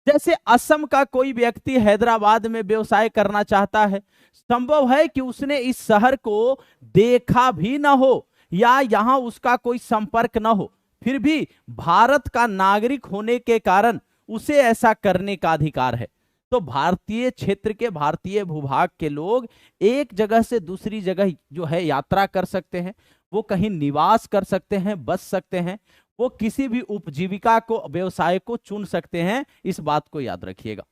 जैसे असम का कोई व्यक्ति हैदराबाद में व्यवसाय करना चाहता है, संभव है कि उसने इस शहर को देखा भी ना हो या यहां उसका कोई संपर्क ना हो, फिर भी भारत का नागरिक होने के कारण उसे ऐसा करने का अधिकार है। तो भारतीय क्षेत्र के, भारतीय भूभाग के लोग एक जगह से दूसरी जगह जो है यात्रा कर सकते हैं, वो कहीं निवास कर सकते हैं, बस सकते हैं, वो किसी भी उपजीविका को, व्यवसाय को चुन सकते हैं, इस बात को याद रखिएगा।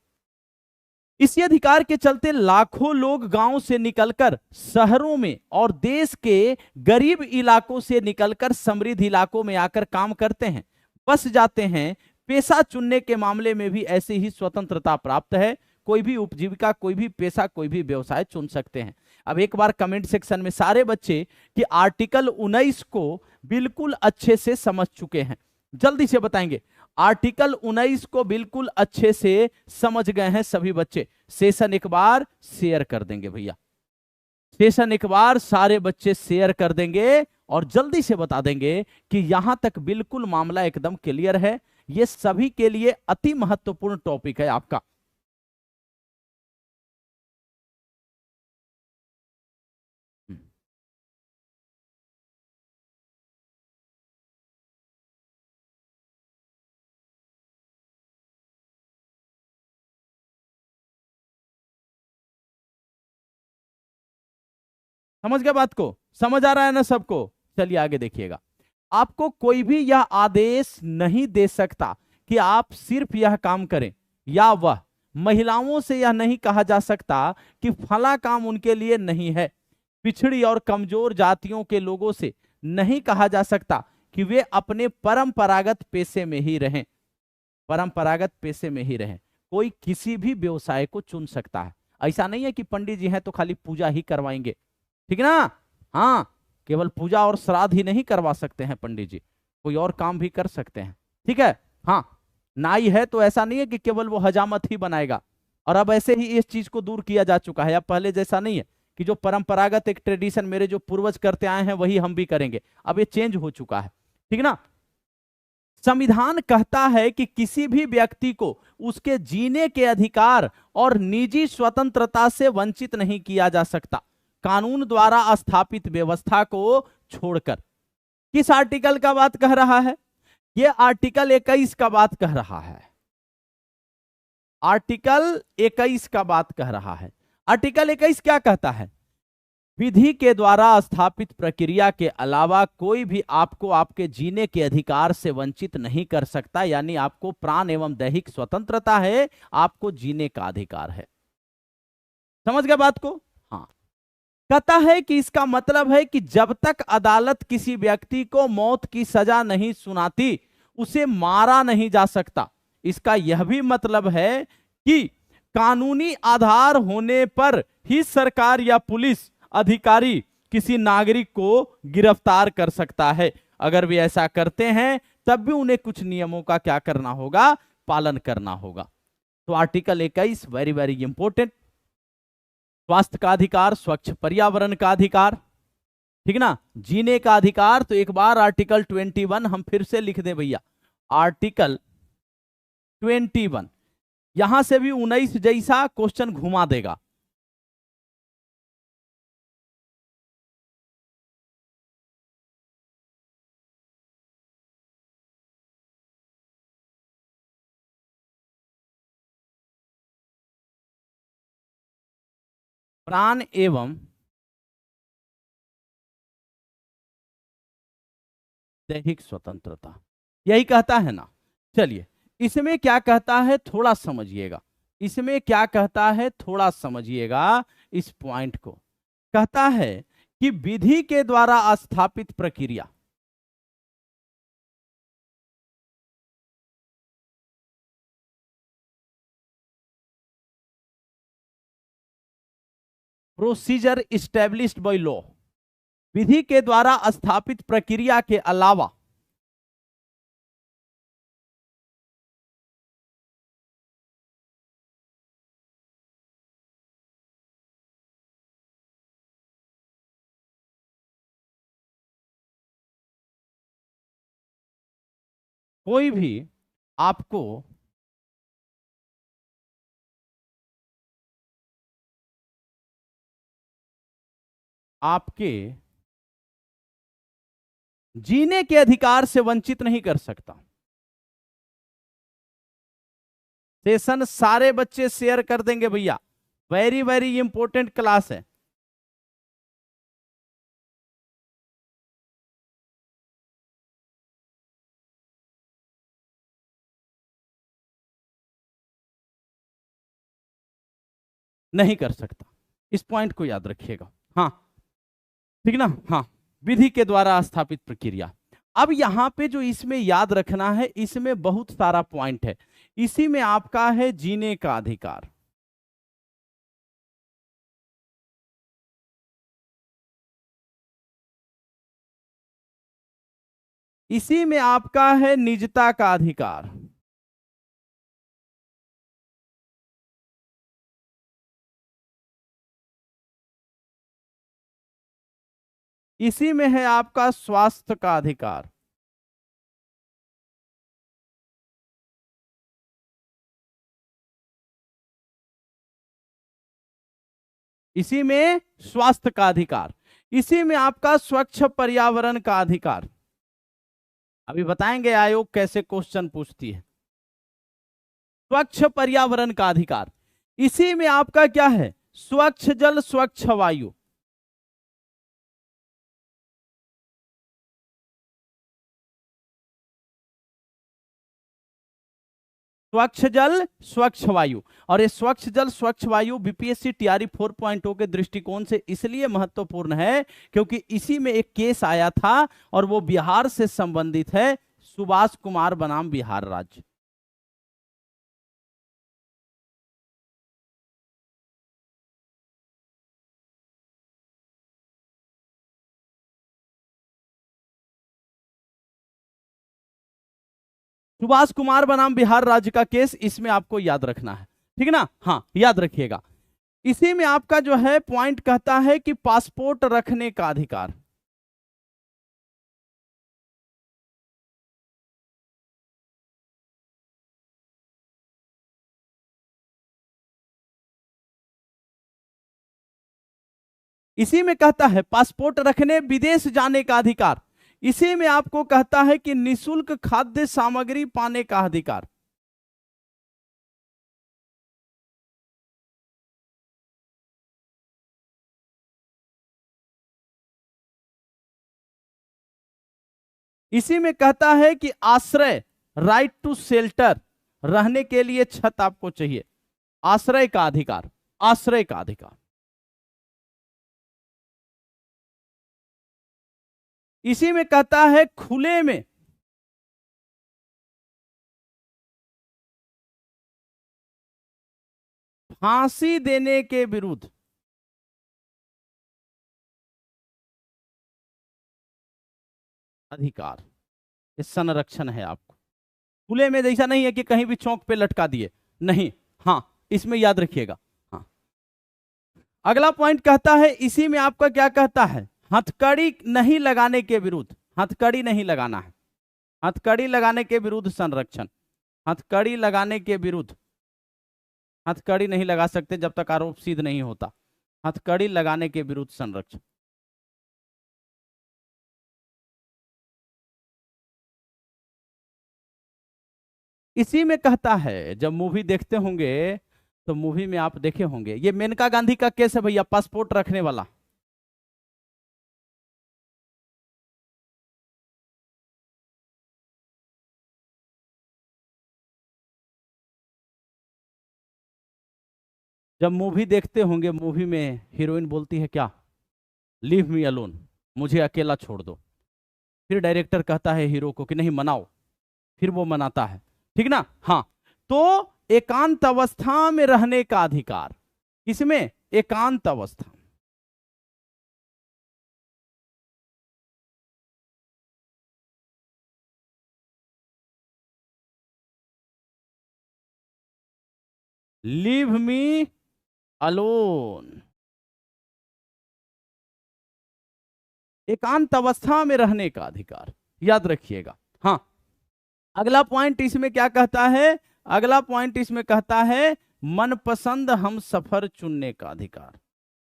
इसी अधिकार के चलते लाखों लोग गांव से निकलकर शहरों में और देश के गरीब इलाकों से निकलकर समृद्ध इलाकों में आकर काम करते हैं, बस जाते हैं। पेशा चुनने के मामले में भी ऐसी ही स्वतंत्रता प्राप्त है, कोई भी उपजीविका, कोई भी पेशा, कोई भी व्यवसाय चुन सकते हैं। अब एक बार कमेंट सेक्शन में सारे बच्चे कि आर्टिकल 19 को बिल्कुल अच्छे से समझ चुके हैं, जल्दी से बताएंगे। आर्टिकल 19 को बिल्कुल अच्छे से समझ गए हैं सभी बच्चे? सेशन एक बार शेयर कर देंगे भैया, सेशन एक बार सारे बच्चे शेयर कर देंगे और जल्दी से बता देंगे कि यहां तक बिल्कुल मामला एकदम क्लियर है। ये सभी के लिए अति महत्वपूर्ण टॉपिक है आपका। समझ गए बात को? समझ आ रहा है ना सबको? चलिए आगे देखिएगा। आपको कोई भी यह आदेश नहीं दे सकता कि आप सिर्फ यह काम करें या वह। महिलाओं से यह नहीं कहा जा सकता कि फला काम उनके लिए नहीं है। पिछड़ी और कमजोर जातियों के लोगों से नहीं कहा जा सकता कि वे अपने परंपरागत पेशे में ही रहें, परंपरागत पेशे में ही रहें। कोई किसी भी व्यवसाय को चुन सकता है। ऐसा नहीं है कि पंडित जी हैं तो खाली पूजा ही करवाएंगे, ठीक है ना? हाँ, केवल पूजा और श्राद्ध ही नहीं करवा सकते हैं पंडित जी, कोई और काम भी कर सकते हैं, ठीक है। हाँ, नाई है तो ऐसा नहीं है कि केवल वो हजामत ही बनाएगा, और अब ऐसे ही इस चीज को दूर किया जा चुका है, अब पहले जैसा नहीं है कि जो परंपरागत एक ट्रेडिशन मेरे जो पूर्वज करते आए हैं वही हम भी करेंगे। अब ये चेंज हो चुका है, ठीक ना। संविधान कहता है कि किसी भी व्यक्ति को उसके जीने के अधिकार और निजी स्वतंत्रता से वंचित नहीं किया जा सकता, कानून द्वारा स्थापित व्यवस्था को छोड़कर। किस आर्टिकल का बात कह रहा है? यह आर्टिकल 21 का बात कह रहा है। आर्टिकल 21 का बात कह रहा है। आर्टिकल 21 क्या कहता है? विधि के द्वारा स्थापित प्रक्रिया के अलावा कोई भी आपको आपके जीने के अधिकार से वंचित नहीं कर सकता, यानी आपको प्राण एवं दैहिक स्वतंत्रता है, आपको जीने का अधिकार है। समझ गए बात को? हाँ। कहता है कि इसका मतलब है कि जब तक अदालत किसी व्यक्ति को मौत की सजा नहीं सुनाती, उसे मारा नहीं जा सकता। इसका यह भी मतलब है कि कानूनी आधार होने पर ही सरकार या पुलिस अधिकारी किसी नागरिक को गिरफ्तार कर सकता है। अगर वे ऐसा करते हैं तब भी उन्हें कुछ नियमों का क्या करना होगा? पालन करना होगा। तो आर्टिकल 21 वेरी वेरी इंपॉर्टेंट। स्वास्थ्य का अधिकार, स्वच्छ पर्यावरण का अधिकार, ठीक ना, जीने का अधिकार। तो एक बार आर्टिकल 21 हम फिर से लिख दें भैया, आर्टिकल 21। यहां से भी 19 जैसा क्वेश्चन घुमा देगा। प्राण एवं दैहिक स्वतंत्रता, यही कहता है ना। चलिए, इसमें क्या कहता है थोड़ा समझिएगा। इसमें क्या कहता है थोड़ा समझिएगा इस पॉइंट को। कहता है कि विधि के द्वारा स्थापित प्रक्रिया, प्रोसीजर इस्टेब्लिश्ड बाय लॉ, विधि के द्वारा स्थापित प्रक्रिया के अलावा कोई भी आपको आपके जीने के अधिकार से वंचित नहीं कर सकता। सेशन सारे बच्चे शेयर कर देंगे भैया, वेरी वेरी इंपॉर्टेंट क्लास है। नहीं कर सकता, इस पॉइंट को याद रखिएगा। हाँ, ठीक ना। हाँ, विधि के द्वारा स्थापित प्रक्रिया। अब यहां पे जो इसमें याद रखना है, इसमें बहुत सारा पॉइंट है। इसी में आपका है जीने का अधिकार, इसी में आपका है निजता का अधिकार, इसी में है आपका स्वास्थ्य का अधिकार, इसी में स्वास्थ्य का अधिकार, इसी में आपका स्वच्छ पर्यावरण का अधिकार। अभी बताएंगे आयोग कैसे क्वेश्चन पूछती है। स्वच्छ पर्यावरण का अधिकार, इसी में आपका क्या है? स्वच्छ जल, स्वच्छ वायु, स्वच्छ जल स्वच्छ वायु। और ये स्वच्छ जल स्वच्छ वायु बीपीएससी टीआरई 4.0 के दृष्टिकोण से इसलिए महत्वपूर्ण है क्योंकि इसी में एक केस आया था और वो बिहार से संबंधित है, सुभाष कुमार बनाम बिहार राज्य। सुभाष कुमार बनाम बिहार राज्य का केस, इसमें आपको याद रखना है, ठीक है ना। हाँ, याद रखिएगा। इसी में आपका जो है पॉइंट कहता है कि पासपोर्ट रखने का अधिकार। इसी में कहता है पासपोर्ट रखने विदेश जाने का अधिकार। इसी में आपको कहता है कि निशुल्क खाद्य सामग्री पाने का अधिकार। इसी में कहता है कि आश्रय, राइट टू शेल्टर, रहने के लिए छत आपको चाहिए, आश्रय का अधिकार, आश्रय का अधिकार। इसी में कहता है खुले में फांसी देने के विरुद्ध अधिकार। ये संरक्षण है आपको। खुले में ऐसा नहीं है कि कहीं भी चौक पे लटका दिए, नहीं। हाँ, इसमें याद रखिएगा। हाँ, अगला पॉइंट कहता है, इसी में आपका क्या कहता है, हथकड़ी नहीं लगाने के विरुद्ध, हथकड़ी नहीं लगाना है, हथकड़ी लगाने के विरुद्ध संरक्षण, हथकड़ी लगाने के विरुद्ध, हथकड़ी नहीं लगा सकते जब तक आरोप सिद्ध नहीं होता, हथकड़ी लगाने के विरुद्ध संरक्षण। इसी में कहता है, जब मूवी देखते होंगे तो मूवी में आप देखे होंगे, ये मेनका गांधी का केस है भैया, पासपोर्ट रखने वाला। जब मूवी देखते होंगे, मूवी में हीरोइन बोलती है क्या, लीव मी अलोन, मुझे अकेला छोड़ दो। फिर डायरेक्टर कहता है हीरो को कि नहीं मनाओ, फिर वो मनाता है, ठीक ना। हाँ, तो एकांत अवस्था में रहने का अधिकार, किसमें, एकांत अवस्था। लीव मी अलोन, एकांत अवस्था में रहने का अधिकार, याद रखिएगा। हाँ, अगला पॉइंट इसमें क्या कहता है, अगला पॉइंट इसमें कहता है मनपसंद हम सफर चुनने का अधिकार,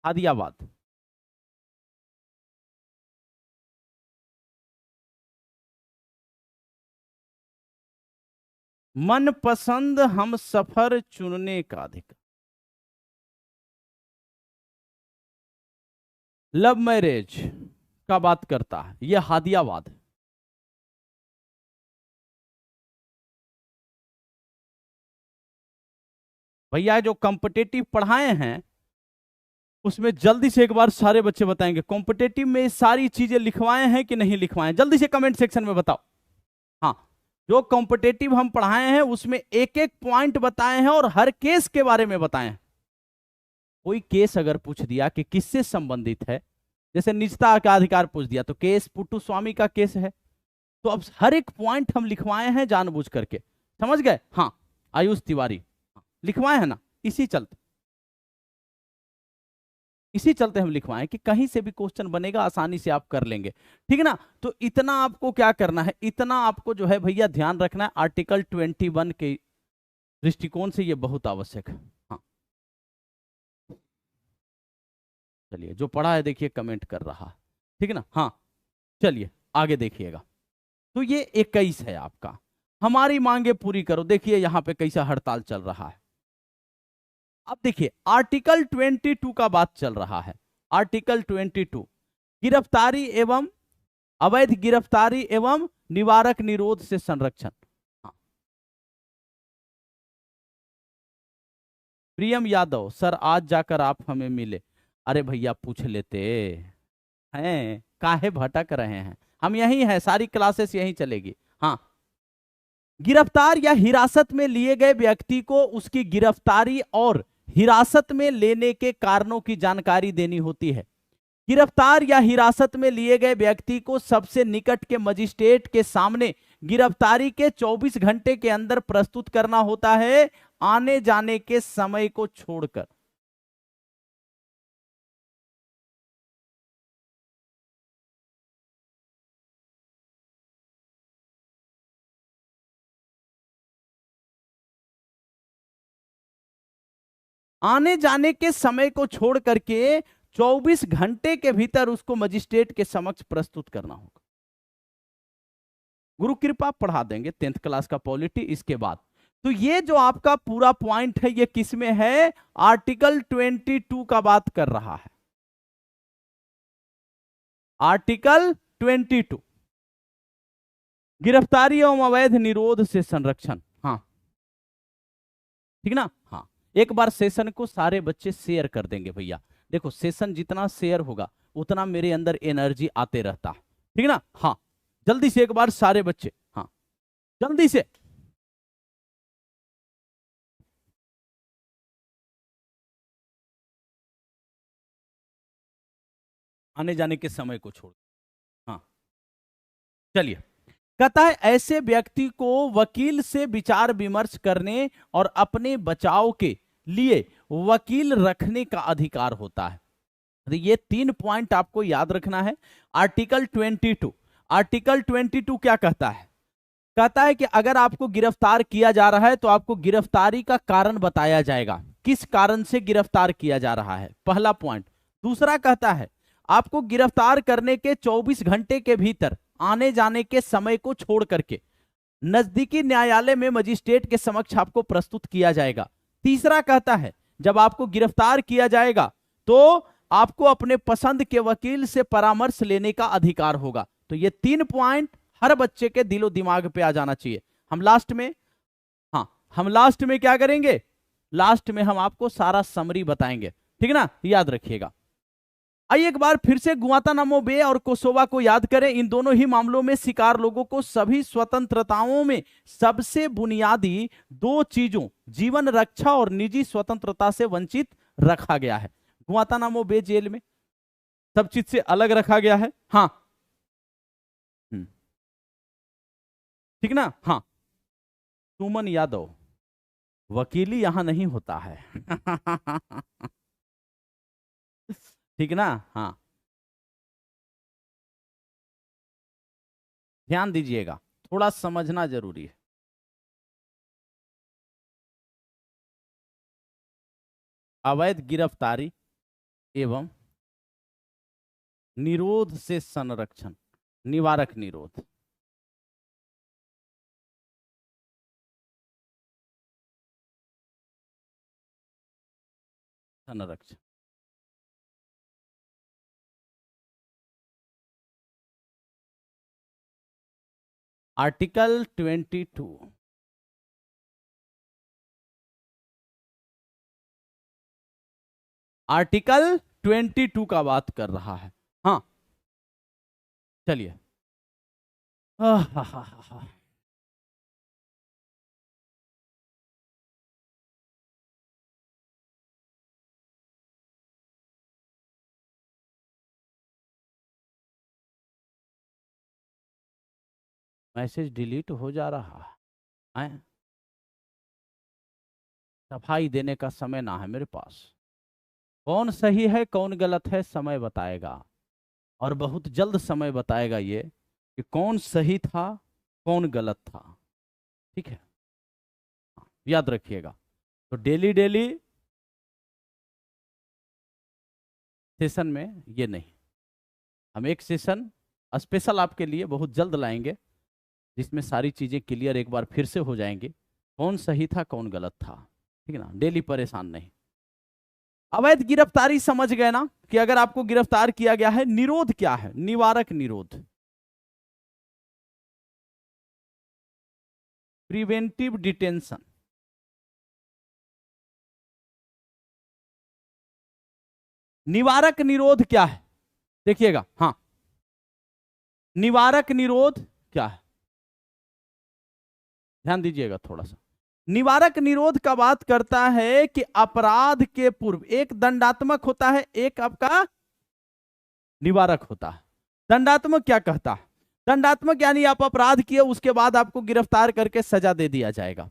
हादियाबाद। मनपसंद हम सफर चुनने का अधिकार। लव मैरिज का बात करता है, यह हादियाबाद है। भैया जो कॉम्पिटेटिव पढ़ाए हैं उसमें जल्दी से एक बार सारे बच्चे बताएंगे, कॉम्पिटेटिव में सारी चीजें लिखवाए हैं कि नहीं लिखवाए, जल्दी से कमेंट सेक्शन में बताओ। हाँ, जो कॉम्पिटेटिव हम पढ़ाए हैं उसमें एक एक पॉइंट बताए हैं और हर केस के बारे में बताए हैं। कोई केस अगर पूछ दिया कि किससे संबंधित है, जैसे निजता का अधिकार पूछ दिया तो केस पुट्टू स्वामी का केस है, तो अब हर एक पॉइंट हम लिखवाए हैं जानबूझ करके, समझ गए। हाँ, आयुष तिवारी लिखवाए हैं ना, इसी चलते, इसी चलते हम लिखवाएं कि कहीं से भी क्वेश्चन बनेगा आसानी से आप कर लेंगे, ठीक है ना। तो इतना आपको क्या करना है, इतना आपको जो है भैया ध्यान रखना है, आर्टिकल 21 के दृष्टिकोण से ये बहुत आवश्यक है। हाँ, चलिए, जो पढ़ा है देखिए कमेंट कर रहा है, ठीक है ना। हाँ, चलिए आगे देखिएगा। तो ये 21 है आपका, हमारी मांगे पूरी करो। देखिए यहां पे कैसा हड़ताल चल रहा है। अब देखिए आर्टिकल 22 का बात चल रहा है, आर्टिकल 22 गिरफ्तारी एवं अवैध गिरफ्तारी एवं निवारक निरोध से संरक्षण। हाँ, प्रियम यादव सर, आज जाकर आप हमें मिले। अरे भैया पूछ लेते हैं, काहे भटक रहे हैं, हम यही हैं, सारी क्लासेस यही चलेगी। हाँ, गिरफ्तार या हिरासत में लिए गए व्यक्ति को उसकी गिरफ्तारी और हिरासत में लेने के कारणों की जानकारी देनी होती है। गिरफ्तार या हिरासत में लिए गए व्यक्ति को सबसे निकट के मजिस्ट्रेट के सामने गिरफ्तारी के 24 घंटे के अंदर प्रस्तुत करना होता है, आने जाने के समय को छोड़कर। आने जाने के समय को छोड़ करके 24 घंटे के भीतर उसको मजिस्ट्रेट के समक्ष प्रस्तुत करना होगा। गुरु कृपा पढ़ा देंगे 10th क्लास का पॉलिटी इसके बाद। तो ये जो आपका पूरा पॉइंट है ये किसमें है? आर्टिकल 22 का बात कर रहा है। आर्टिकल 22 गिरफ्तारी एवं अवैध निरोध से संरक्षण। हाँ ठीक ना। हाँ एक बार सेशन को सारे बच्चे शेयर कर देंगे भैया। देखो सेशन जितना शेयर होगा उतना मेरे अंदर एनर्जी आते रहता, ठीक ना। हाँ जल्दी से एक बार सारे बच्चे, हाँ जल्दी से। आने जाने के समय को छोड़, हाँ चलिए। कहता है ऐसे व्यक्ति को वकील से विचार विमर्श करने और अपने बचाव के लिए वकील रखने का अधिकार होता है। ये 3 पॉइंट आपको याद रखना है। आर्टिकल 22, आर्टिकल 22 क्या कहता है? कहता है कि अगर आपको गिरफ्तार किया जा रहा है तो आपको गिरफ्तारी का कारण बताया जाएगा, किस कारण से गिरफ्तार किया जा रहा है, पहला पॉइंट। दूसरा कहता है आपको गिरफ्तार करने के 24 घंटे के भीतर आने जाने के समय को छोड़ करके नजदीकी न्यायालय में मजिस्ट्रेट के समक्ष आपको प्रस्तुत किया जाएगा। तीसरा कहता है जब आपको गिरफ्तार किया जाएगा तो आपको अपने पसंद के वकील से परामर्श लेने का अधिकार होगा। तो ये 3 पॉइंट हर बच्चे के दिलो दिमाग पे आ जाना चाहिए। हम लास्ट में, हाँ हम लास्ट में क्या करेंगे? लास्ट में हम आपको सारा समरी बताएंगे, ठीक ना, याद रखिएगा। आइए एक बार फिर से गुआंतानामो बे और कोसोवा को याद करें। इन दोनों ही मामलों में शिकार लोगों को सभी स्वतंत्रताओं में सबसे बुनियादी 2 चीजों, जीवन रक्षा और निजी स्वतंत्रता से वंचित रखा गया है। गुआंतानामो बे जेल में सब चीज से अलग रखा गया है। हाँ ठीक ना। हाँ सुमन यादव, वकीली यहां नहीं होता है ठीक ना। हाँ ध्यान दीजिएगा, थोड़ा समझना जरूरी है। अवैध गिरफ्तारी एवं निरोध से संरक्षण, निवारक निरोध। संरक्षण आर्टिकल 22 आर्टिकल 22 का बात कर रहा है। हाँ चलिए। मैसेज डिलीट हो जा रहा है। सफाई देने का समय ना है मेरे पास। कौन सही है कौन गलत है समय बताएगा, और बहुत जल्द समय बताएगा ये कि कौन सही था कौन गलत था, ठीक है, याद रखिएगा। तो डेली डेली सेशन में ये नहीं, हम एक सेशन स्पेशल आपके लिए बहुत जल्द लाएंगे जिसमें सारी चीजें क्लियर एक बार फिर से हो जाएंगी, कौन सही था कौन गलत था, ठीक है ना। डेली परेशान नहीं। अवैध गिरफ्तारी समझ गए ना कि अगर आपको गिरफ्तार किया गया है, निरोध क्या है? निवारक निरोध, प्रिवेंटिव डिटेंशन। निवारक निरोध क्या है देखिएगा। हाँ निवारक निरोध क्या है ध्यान दीजिएगा थोड़ा सा। निवारक निरोध का बात करता है कि अपराध के पूर्व एक दंडात्मक होता है, एक आपका निवारक होता है। दंडात्मक क्या कहता है? दंडात्मक यानी आप अपराध किए उसके बाद आपको गिरफ्तार करके सजा दे दिया जाएगा,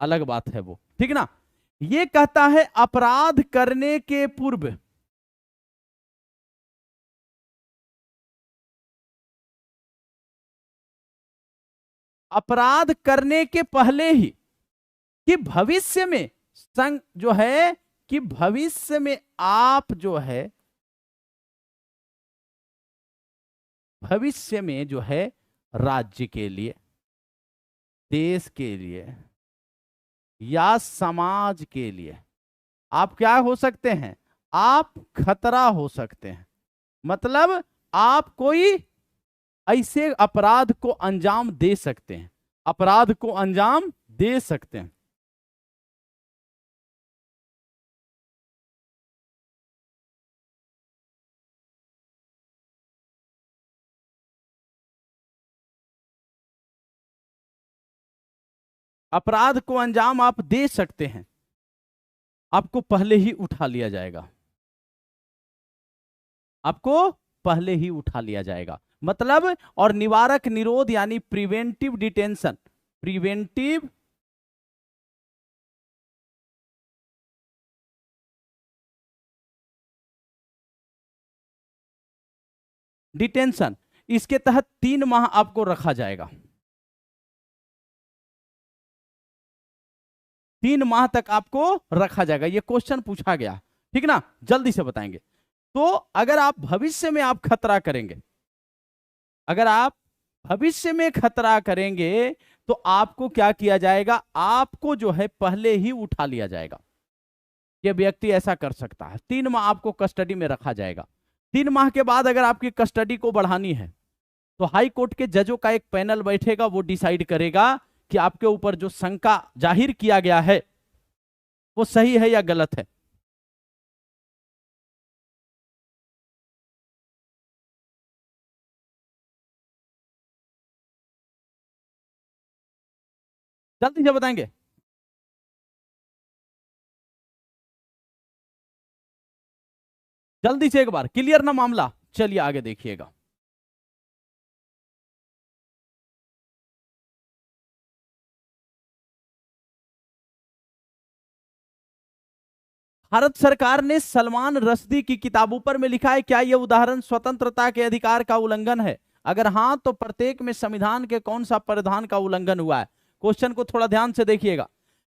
अलग बात है वो, ठीक ना। ये कहता है अपराध करने के पूर्व अपराध करने के पहले ही कि भविष्य में संग जो है कि भविष्य में आप जो है, भविष्य में जो है राज्य के लिए, देश के लिए या समाज के लिए आप क्या हो सकते हैं, आप खतरा हो सकते हैं। मतलब आप कोई ऐसे अपराध को अंजाम दे सकते हैं, अपराध को अंजाम दे सकते हैं। अपराध को अंजाम आप दे सकते हैं, आपको पहले ही उठा लिया जाएगा, आपको पहले ही उठा लिया जाएगा। मतलब और निवारक निरोध यानी प्रिवेंटिव डिटेंशन, प्रिवेंटिव डिटेंशन, इसके तहत 3 माह आपको रखा जाएगा, 3 माह तक आपको रखा जाएगा। ये क्वेश्चन पूछा गया, ठीक ना, जल्दी से बताएंगे। तो अगर आप भविष्य में आप खतरा करेंगे, अगर आप भविष्य में खतरा करेंगे तो आपको क्या किया जाएगा, आपको जो है पहले ही उठा लिया जाएगा। ये व्यक्ति ऐसा कर सकता है। 3 माह आपको कस्टडी में रखा जाएगा। 3 माह के बाद अगर आपकी कस्टडी को बढ़ानी है तो हाई कोर्ट के जजों का एक पैनल बैठेगा, वो डिसाइड करेगा कि आपके ऊपर जो शंका जाहिर किया गया है वो सही है या गलत है। जल्दी से बताएंगे। जल्दी से एक बार क्लियर ना मामला। चलिए आगे देखिएगा। भारत सरकार ने सलमान रश्दी की किताबों पर में लिखा है, क्या यह उदाहरण स्वतंत्रता के अधिकार का उल्लंघन है? अगर हां तो प्रत्येक में संविधान के कौन सा प्रावधान का उल्लंघन हुआ है? क्वेश्चन को थोड़ा ध्यान से देखिएगा।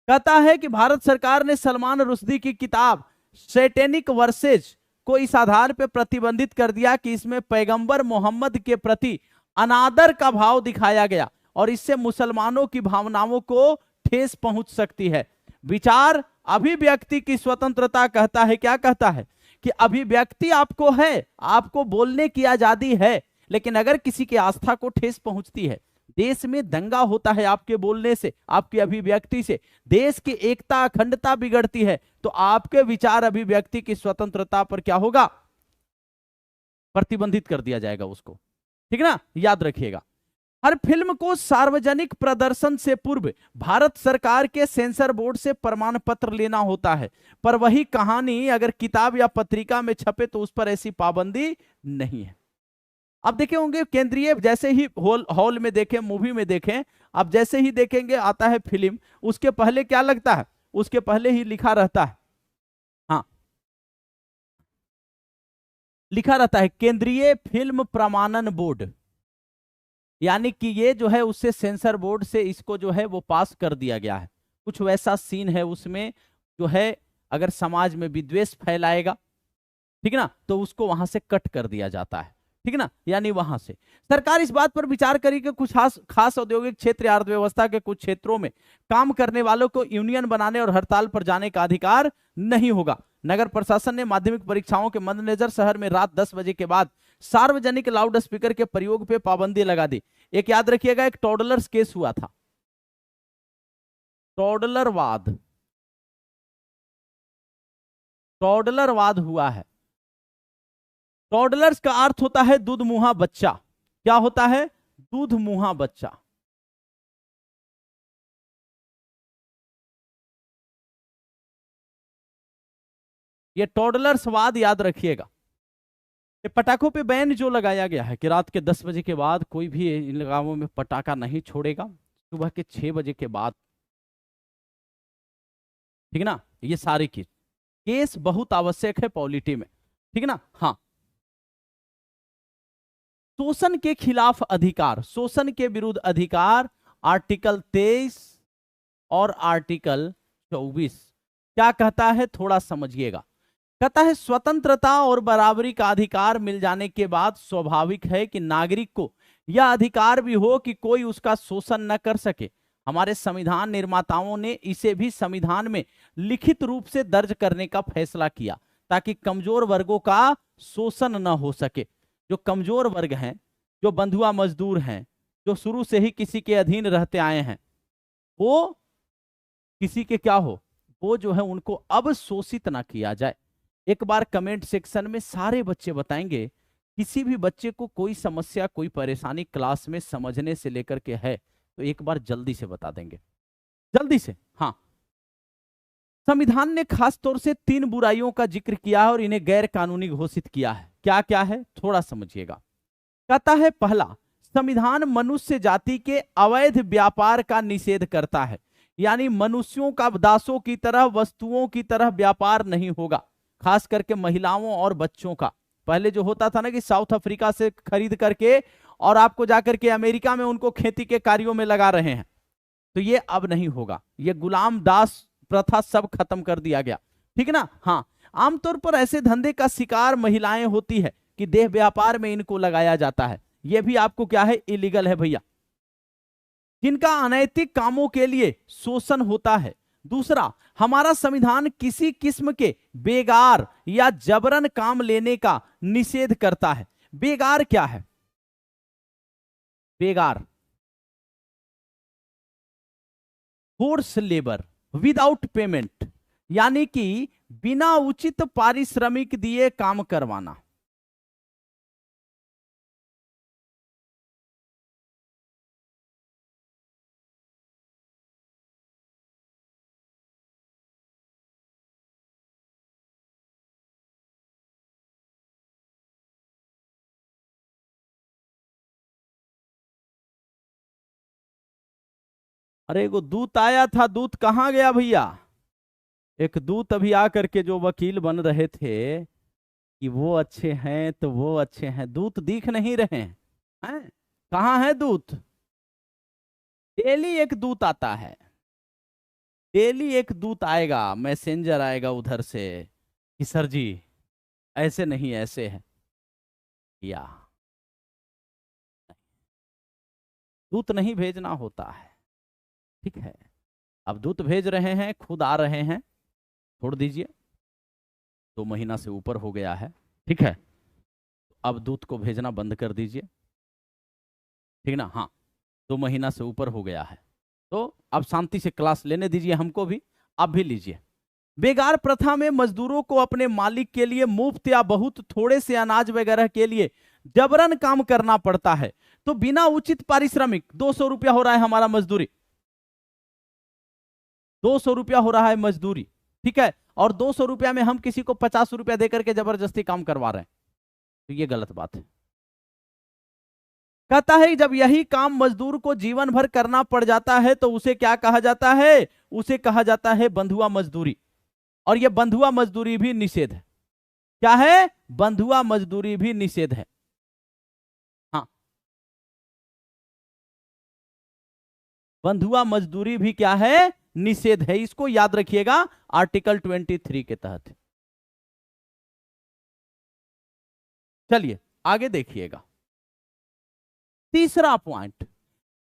कहता है कि भारत सरकार ने सलमान रुश्दी की किताब सैटेनिक वर्सेज को इस आधार पर प्रतिबंधित कर दिया कि इसमें पैगंबर मोहम्मद के प्रति अनादर का भाव दिखाया गया और इससे मुसलमानों की भावनाओं को ठेस पहुंच सकती है। विचार अभिव्यक्ति की स्वतंत्रता कहता है, क्या कहता है कि अभिव्यक्ति आपको है, आपको बोलने की आजादी है, लेकिन अगर किसी की आस्था को ठेस पहुंचती है, देश में दंगा होता है आपके बोलने से, आपकी अभिव्यक्ति से, देश की एकता अखंडता बिगड़ती है, तो आपके विचार अभिव्यक्ति की स्वतंत्रता पर क्या होगा, प्रतिबंधित कर दिया जाएगा उसको। ठीक ना, याद रखिएगा। हर फिल्म को सार्वजनिक प्रदर्शन से पूर्व भारत सरकार के सेंसर बोर्ड से प्रमाण पत्र लेना होता है, पर वही कहानी अगर किताब या पत्रिका में छपे तो उस पर ऐसी पाबंदी नहीं है। अब देखे होंगे केंद्रीय, जैसे ही हॉल में देखें, मूवी में देखें, अब जैसे ही देखेंगे आता है फिल्म, उसके पहले क्या लगता है, उसके पहले ही लिखा रहता है, हाँ लिखा रहता है केंद्रीय फिल्म प्रमाणन बोर्ड, यानी कि ये जो है उससे सेंसर बोर्ड से इसको जो है वो पास कर दिया गया है। कुछ वैसा सीन है उसमें जो है अगर समाज में विद्वेष फैलाएगा, ठीक ना, तो उसको वहां से कट कर दिया जाता है, ठीक ना, यानी वहां से सरकार इस बात पर विचार करी कि कुछ खास औद्योगिक क्षेत्र या अर्थव्यवस्था के कुछ क्षेत्रों में काम करने वालों को यूनियन बनाने और हड़ताल पर जाने का अधिकार नहीं होगा। नगर प्रशासन ने माध्यमिक परीक्षाओं के मद्देनजर शहर में रात 10 बजे के बाद सार्वजनिक लाउड स्पीकर के प्रयोग पे पाबंदी लगा दी। एक याद रखिएगा, एक टॉडलर्स केस हुआ था, टॉडलरवाद, टॉडलरवाद हुआ है। टॉडलर्स का अर्थ होता है दूध मुहा बच्चा। क्या होता है? दूध मुहा बच्चा। ये टॉडलर्सवाद याद रखिएगा। ये पटाखों पे बैन जो लगाया गया है कि रात के 10 बजे के बाद कोई भी इन गांवों में पटाखा नहीं छोड़ेगा, सुबह के 6 बजे के बाद, ठीक ना, ये सारे केस बहुत आवश्यक है पॉलिटी में, ठीक ना। हाँ, शोषण के खिलाफ अधिकार, शोषण के विरुद्ध अधिकार, आर्टिकल 23 और आर्टिकल 24। क्या कहता है, थोड़ा समझिएगा। कहता है स्वतंत्रता और बराबरी का अधिकार मिल जाने के बाद स्वाभाविक है कि नागरिक को यह अधिकार भी हो कि कोई उसका शोषण न कर सके। हमारे संविधान निर्माताओं ने इसे भी संविधान में लिखित रूप से दर्ज करने का फैसला किया ताकि कमजोर वर्गों का शोषण न हो सके। जो कमजोर वर्ग हैं, जो बंधुआ मजदूर हैं, जो शुरू से ही किसी के अधीन रहते आए हैं, वो किसी के क्या हो, वो जो है उनको अब शोषित ना किया जाए। एक बार कमेंट सेक्शन में सारे बच्चे बताएंगे, किसी भी बच्चे को कोई समस्या कोई परेशानी क्लास में समझने से लेकर के है तो एक बार जल्दी से बता देंगे, जल्दी से। हाँ, संविधान ने खास तौर से 3 बुराइयों का जिक्र किया है और इन्हें गैर कानूनी घोषित किया है। क्या क्या है, थोड़ा समझिएगा। कहता है पहला, संविधान मनुष्य जाति के अवैध व्यापार का निषेध करता है, यानी मनुष्यों का दासों की तरह, वस्तुओं की तरह व्यापार नहीं होगा, खास करके महिलाओं और बच्चों का। पहले जो होता था ना कि साउथ अफ्रीका से खरीद करके और आपको जाकर के अमेरिका में उनको खेती के कार्यों में लगा रहे हैं, तो ये अब नहीं होगा। ये गुलाम दास प्रथा सब खत्म कर दिया गया, ठीक ना। हाँ, आमतौर पर ऐसे धंधे का शिकार महिलाएं होती है कि देह व्यापार में इनको लगाया जाता है। ये भी आपको क्या है, इलीगल है भैया, जिनका अनैतिक कामों के लिए शोषण होता है। दूसरा, हमारा संविधान किसी किस्म के बेगार या जबरन काम लेने का निषेध करता है। बेगार क्या है, बेगार फोर्स लेबर विदाउट पेमेंट, यानी कि बिना उचित पारिश्रमिक दिए काम करवाना। अरे एगो दूत आया था, दूत कहां गया भैया? एक दूत अभी आकर के जो वकील बन रहे थे कि वो अच्छे हैं तो वो अच्छे हैं, दूत दिख नहीं रहे हैं। कहाँ है दूत? डेली एक दूत आता है, डेली एक दूत आएगा, मैसेंजर आएगा उधर से कि सर जी ऐसे नहीं ऐसे है, या दूत नहीं भेजना होता है, ठीक है। अब दूत भेज रहे हैं, खुद आ रहे हैं, छोड़ दीजिए, 2 महीना से ऊपर हो गया है, ठीक है। अब दूत को भेजना बंद कर दीजिए, ठीक ना। हाँ, 2 महीना से ऊपर हो गया है, तो अब शांति से क्लास लेने दीजिए, हमको भी, आप भी लीजिए। बेगार प्रथा में मजदूरों को अपने मालिक के लिए मुफ्त या बहुत थोड़े से अनाज वगैरह के लिए जबरन काम करना पड़ता है, तो बिना उचित पारिश्रमिक, 200 रुपया हो रहा है हमारा मजदूरी, 200 रुपया हो रहा है मजदूरी, ठीक है, और 200 रुपया में हम किसी को 50 रुपया देकर के जबरदस्ती काम करवा रहे हैं, तो ये गलत बात है। कहता है जब यही काम मजदूर को जीवन भर करना पड़ जाता है तो उसे क्या कहा जाता है, उसे कहा जाता है बंधुआ मजदूरी, और यह बंधुआ मजदूरी भी निषेध है। क्या है, बंधुआ मजदूरी भी निषेध है। हाँ, बंधुआ मजदूरी भी क्या है, निषेध है, इसको याद रखिएगा आर्टिकल 23 के तहत। चलिए आगे देखिएगा, तीसरा पॉइंट,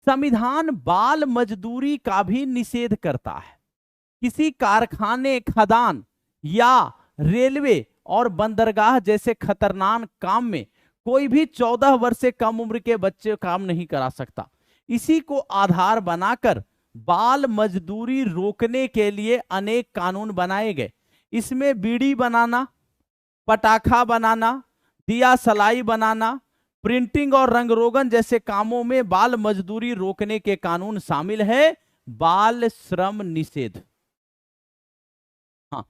संविधान बाल मजदूरी का भी निषेध करता है। किसी कारखाने, खदान या रेलवे और बंदरगाह जैसे खतरनाक काम में कोई भी 14 वर्ष से कम उम्र के बच्चे काम नहीं करा सकता। इसी को आधार बनाकर बाल मजदूरी रोकने के लिए अनेक कानून बनाए गए। इसमें बीड़ी बनाना, पटाखा बनाना, दिया सलाई बनाना, प्रिंटिंग और रंगरोगन जैसे कामों में बाल मजदूरी रोकने के कानून शामिल है। बाल श्रम निषेध। हाँ,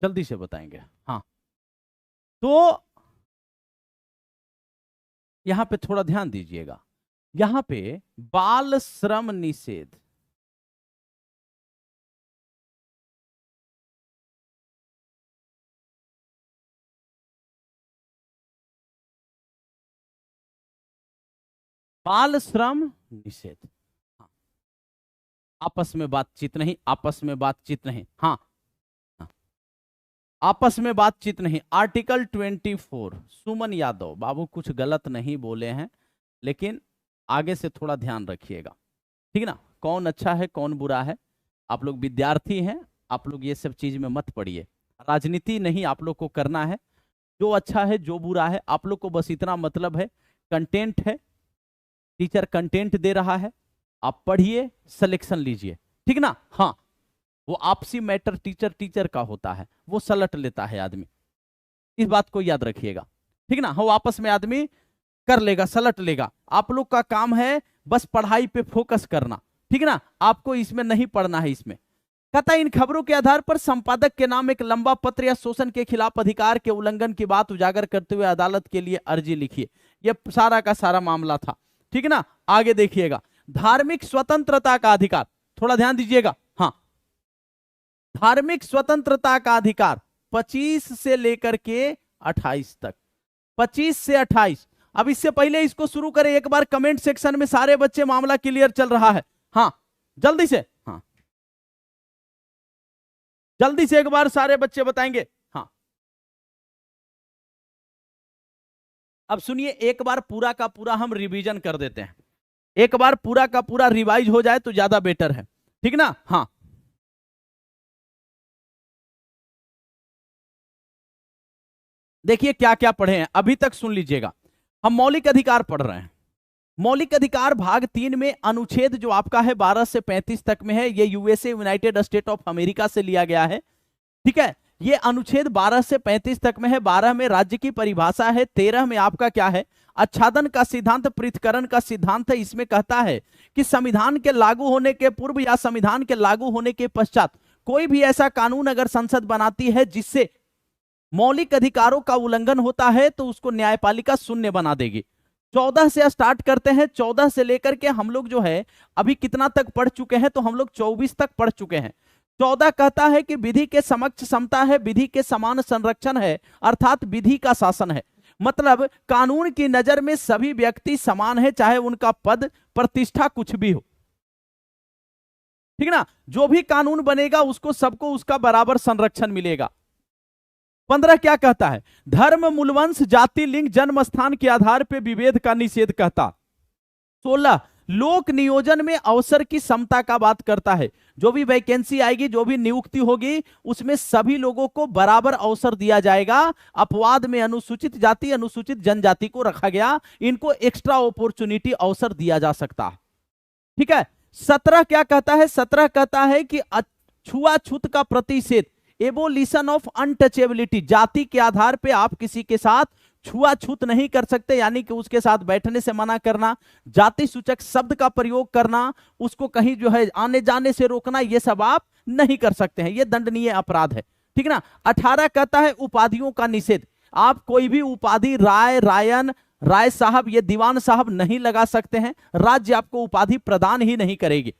जल्दी से बताएंगे। हाँ, तो यहां पे थोड़ा ध्यान दीजिएगा, यहां पे बाल श्रम निषेध, बाल श्रम निषेध, हाँ। आपस में बातचीत नहीं, आपस में बातचीत नहीं, हाँ, हाँ। आपस में बातचीत नहीं। आर्टिकल 24, सुमन यादव बाबू कुछ गलत नहीं बोले हैं, लेकिन आगे से थोड़ा ध्यान रखिएगा, ठीक ना। कौन अच्छा है कौन बुरा है, आप लोग विद्यार्थी हैं, आप लोग ये सब चीज में मत पड़िए। राजनीति नहीं आप लोग को करना है, जो अच्छा है जो बुरा है आप लोग को बस इतना मतलब है। कंटेंट है, टीचर कंटेंट दे रहा है, आप पढ़िए, सिलेक्शन लीजिए, ठीक ना। हाँ, वो आपसी मैटर टीचर टीचर का होता है, वो सलट लेता है आदमी, इस बात को याद रखिएगा, ठीक ना। वो आपस में आदमी कर लेगा, सलट लेगा। आप लोग का काम है बस पढ़ाई पे फोकस करना, ठीक ना। आपको इसमें नहीं पढ़ना है। इसमें कहता है इन खबरों के आधार पर संपादक के नाम एक लंबा पत्र या शोषण के खिलाफ अधिकार के उल्लंघन की बात उजागर करते हुए अदालत के लिए अर्जी लिखिए। यह सारा का सारा मामला था, ठीक ना। आगे देखिएगा, धार्मिक स्वतंत्रता का अधिकार, थोड़ा ध्यान दीजिएगा। हाँ, धार्मिक स्वतंत्रता का अधिकार 25 से लेकर के 28 तक, 25 से 28। अब इससे पहले इसको शुरू करें, एक बार कमेंट सेक्शन में सारे बच्चे मामला क्लियर चल रहा है, हाँ जल्दी से, हाँ जल्दी से एक बार सारे बच्चे बताएंगे। हाँ, अब सुनिए, एक बार पूरा का पूरा हम रिवीजन कर देते हैं, एक बार पूरा का पूरा रिवाइज हो जाए तो ज्यादा बेटर है, ठीक ना। हाँ, देखिए क्या क्या पढ़े हैं अभी तक, सुन लीजिएगा। हम मौलिक अधिकार पढ़ रहे हैं। मौलिक अधिकार भाग 3 में अनुच्छेद जो आपका है 12 से 35 तक में है, ये USA United state of America से लिया गया है, ठीक है। ये अनुच्छेद 12 से 35 तक में है। 12 में राज्य की परिभाषा है, 13 में आपका क्या है, आच्छादन का सिद्धांत, पृथक्करण का सिद्धांत है। इसमें कहता है कि संविधान के लागू होने के पूर्व या संविधान के लागू होने के पश्चात कोई भी ऐसा कानून अगर संसद बनाती है जिससे मौलिक अधिकारों का उल्लंघन होता है तो उसको न्यायपालिका शून्य बना देगी। 14 से स्टार्ट करते हैं, 14 से लेकर के हम लोग जो है अभी कितना तक पढ़ चुके हैं, तो हम लोग 24 तक पढ़ चुके हैं। 14 कहता है कि विधि के समक्ष समता है, विधि के समान संरक्षण है, अर्थात विधि का शासन है। मतलब कानून की नजर में सभी व्यक्ति समान है, चाहे उनका पद प्रतिष्ठा कुछ भी हो, ठीक ना। जो भी कानून बनेगा उसको सबको उसका बराबर संरक्षण मिलेगा। 15 क्या कहता है, धर्म, मूलवंश, जाति, लिंग, जन्म स्थान के आधार पर विभेद का निषेध कहता। 16 लोक नियोजन में अवसर की समता का बात करता है। जो भी वैकेंसी आएगी, जो भी नियुक्ति होगी, उसमें सभी लोगों को बराबर अवसर दिया जाएगा। अपवाद में अनुसूचित जाति, अनुसूचित जनजाति को रखा गया, इनको एक्स्ट्रा अपॉर्चुनिटी अवसर दिया जा सकता, ठीक है। 17 क्या कहता है, 17 कहता है कि छुआछूत का प्रतिषेध, एबोलिशन ऑफ अनटचेबिलिटी, जाति के आधार पे आप किसी के साथ छुआछूत नहीं कर सकते, यानी कि उसके साथ बैठने से मना करना, जाति सूचक शब्द का प्रयोग करना, उसको कहीं जो है आने जाने से रोकना, ये सब आप नहीं कर सकते हैं, ये दंडनीय अपराध है, ठीक ना। 18 कहता है उपाधियों का निषेध, आप कोई भी उपाधि राय, रायन, राय साहब, ये दीवान साहब नहीं लगा सकते हैं, राज्य आपको उपाधि प्रदान ही नहीं करेगी,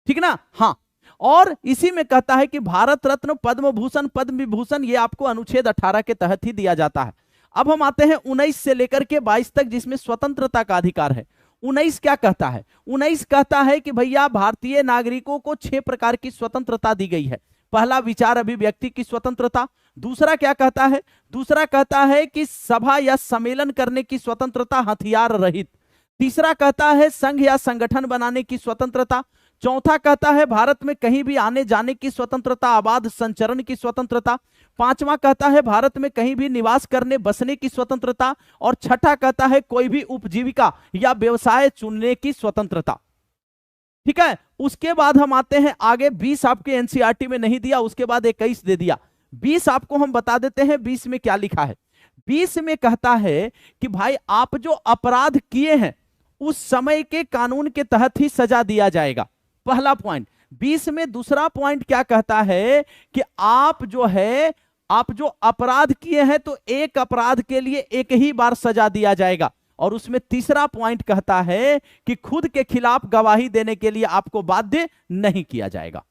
ठीक ना। हाँ, और इसी में कहता है कि भारत रत्न, पद्म भूषण, पद्म विभूषण, ये आपको अनुच्छेद 18 के तहत ही दिया जाता है। अब हम आते हैं 19 से लेकर के 22 तक, जिसमें स्वतंत्रता का अधिकार है। 19 क्या कहता है, 19 कहता है कि भैया भारतीय नागरिकों को 6 प्रकार की स्वतंत्रता दी गई है। पहला, विचार अभिव्यक्ति की स्वतंत्रता। दूसरा क्या कहता है, दूसरा कहता है कि सभा या सम्मेलन करने की स्वतंत्रता हथियार रहित। तीसरा कहता है संघ या संगठन बनाने की स्वतंत्रता। चौथा कहता है भारत में कहीं भी आने जाने की स्वतंत्रता, आबाद संचरण की स्वतंत्रता। पांचवा कहता है भारत में कहीं भी निवास करने बसने की स्वतंत्रता। और छठा कहता है कोई भी उपजीविका या व्यवसाय चुनने की स्वतंत्रता, ठीक है। उसके बाद हम आते हैं आगे, 20 आपके एनसीईआरटी में नहीं दिया, उसके बाद 21 दे दिया। 20 आपको हम बता देते हैं 20 में क्या लिखा है। 20 में कहता है कि भाई आप जो अपराध किए हैं उस समय के कानून के तहत ही सजा दिया जाएगा, पहला पॉइंट। 20 में दूसरा पॉइंट क्या कहता है कि आप जो अपराध किए हैं तो एक अपराध के लिए एक ही बार सजा दिया जाएगा, और उसमें तीसरा पॉइंट कहता है कि खुद के खिलाफ गवाही देने के लिए आपको बाध्य नहीं किया जाएगा।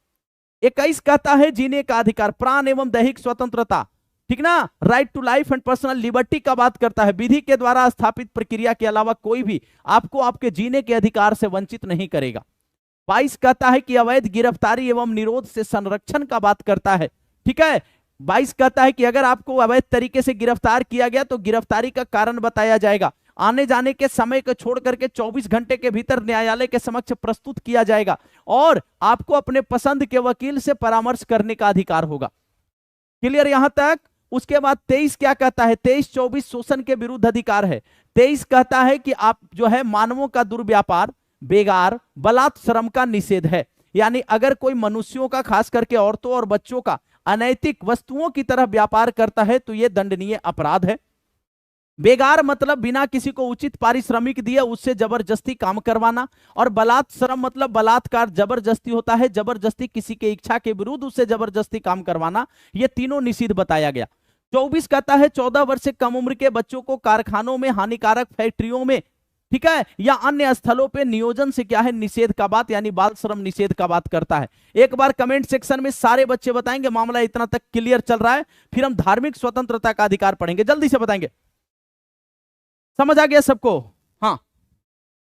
21 कहता है जीने का अधिकार, प्राण एवं दैहिक स्वतंत्रता, ठीक ना, right to life and personal liberty का बात करता है। विधि के द्वारा स्थापित प्रक्रिया के अलावा कोई भी आपको आपके जीने के अधिकार से वंचित नहीं करेगा। 22 कहता है कि अवैध गिरफ्तारी एवं निरोध से संरक्षण का बात करता है, ठीक है। 22 कहता है कि अगर आपको अवैध तरीके से गिरफ्तार किया गया तो गिरफ्तारी का कारण बताया जाएगा, आने जाने के समय को छोड़ करके 24 घंटे के भीतर न्यायालय के समक्ष प्रस्तुत किया जाएगा और आपको अपने पसंद के वकील से परामर्श करने का अधिकार होगा। क्लियर यहां तक। उसके बाद 23 क्या कहता है, 23-24 शोषण के विरुद्ध अधिकार है। 23 कहता है कि आप जो है मानवों का दुर्व्यापार, बेगार, बलात् श्रम का निषेध है। यानी अगर कोई मनुष्यों का, खास करके औरतों और बच्चों का अनैतिक वस्तुओं की तरह व्यापार करता है तो यह दंडनीय अपराध है। बेगार मतलब बिना किसी को उचित पारिश्रमिक दिए उससे जबरदस्ती काम करवाना, और बलात् श्रम मतलब बलात्कार, जबरदस्ती होता है, जबरदस्ती किसी के इच्छा के विरुद्ध उससे जबरदस्ती काम करवाना, ये तीनों निषिद्ध बताया गया। 24 कहता है 14 वर्ष से कम उम्र के बच्चों को कारखानों में, हानिकारक फैक्ट्रियों में, ठीक है, या अन्य स्थलों पे नियोजन से क्या है, निषेध का बात, यानी बाल श्रम निषेध का बात करता है। एक बार कमेंट सेक्शन में सारे बच्चे बताएंगे मामला इतना तक क्लियर चल रहा है, फिर हम धार्मिक स्वतंत्रता का अधिकार पढ़ेंगे, जल्दी से बताएंगे। समझ आ गया सबको? हाँ,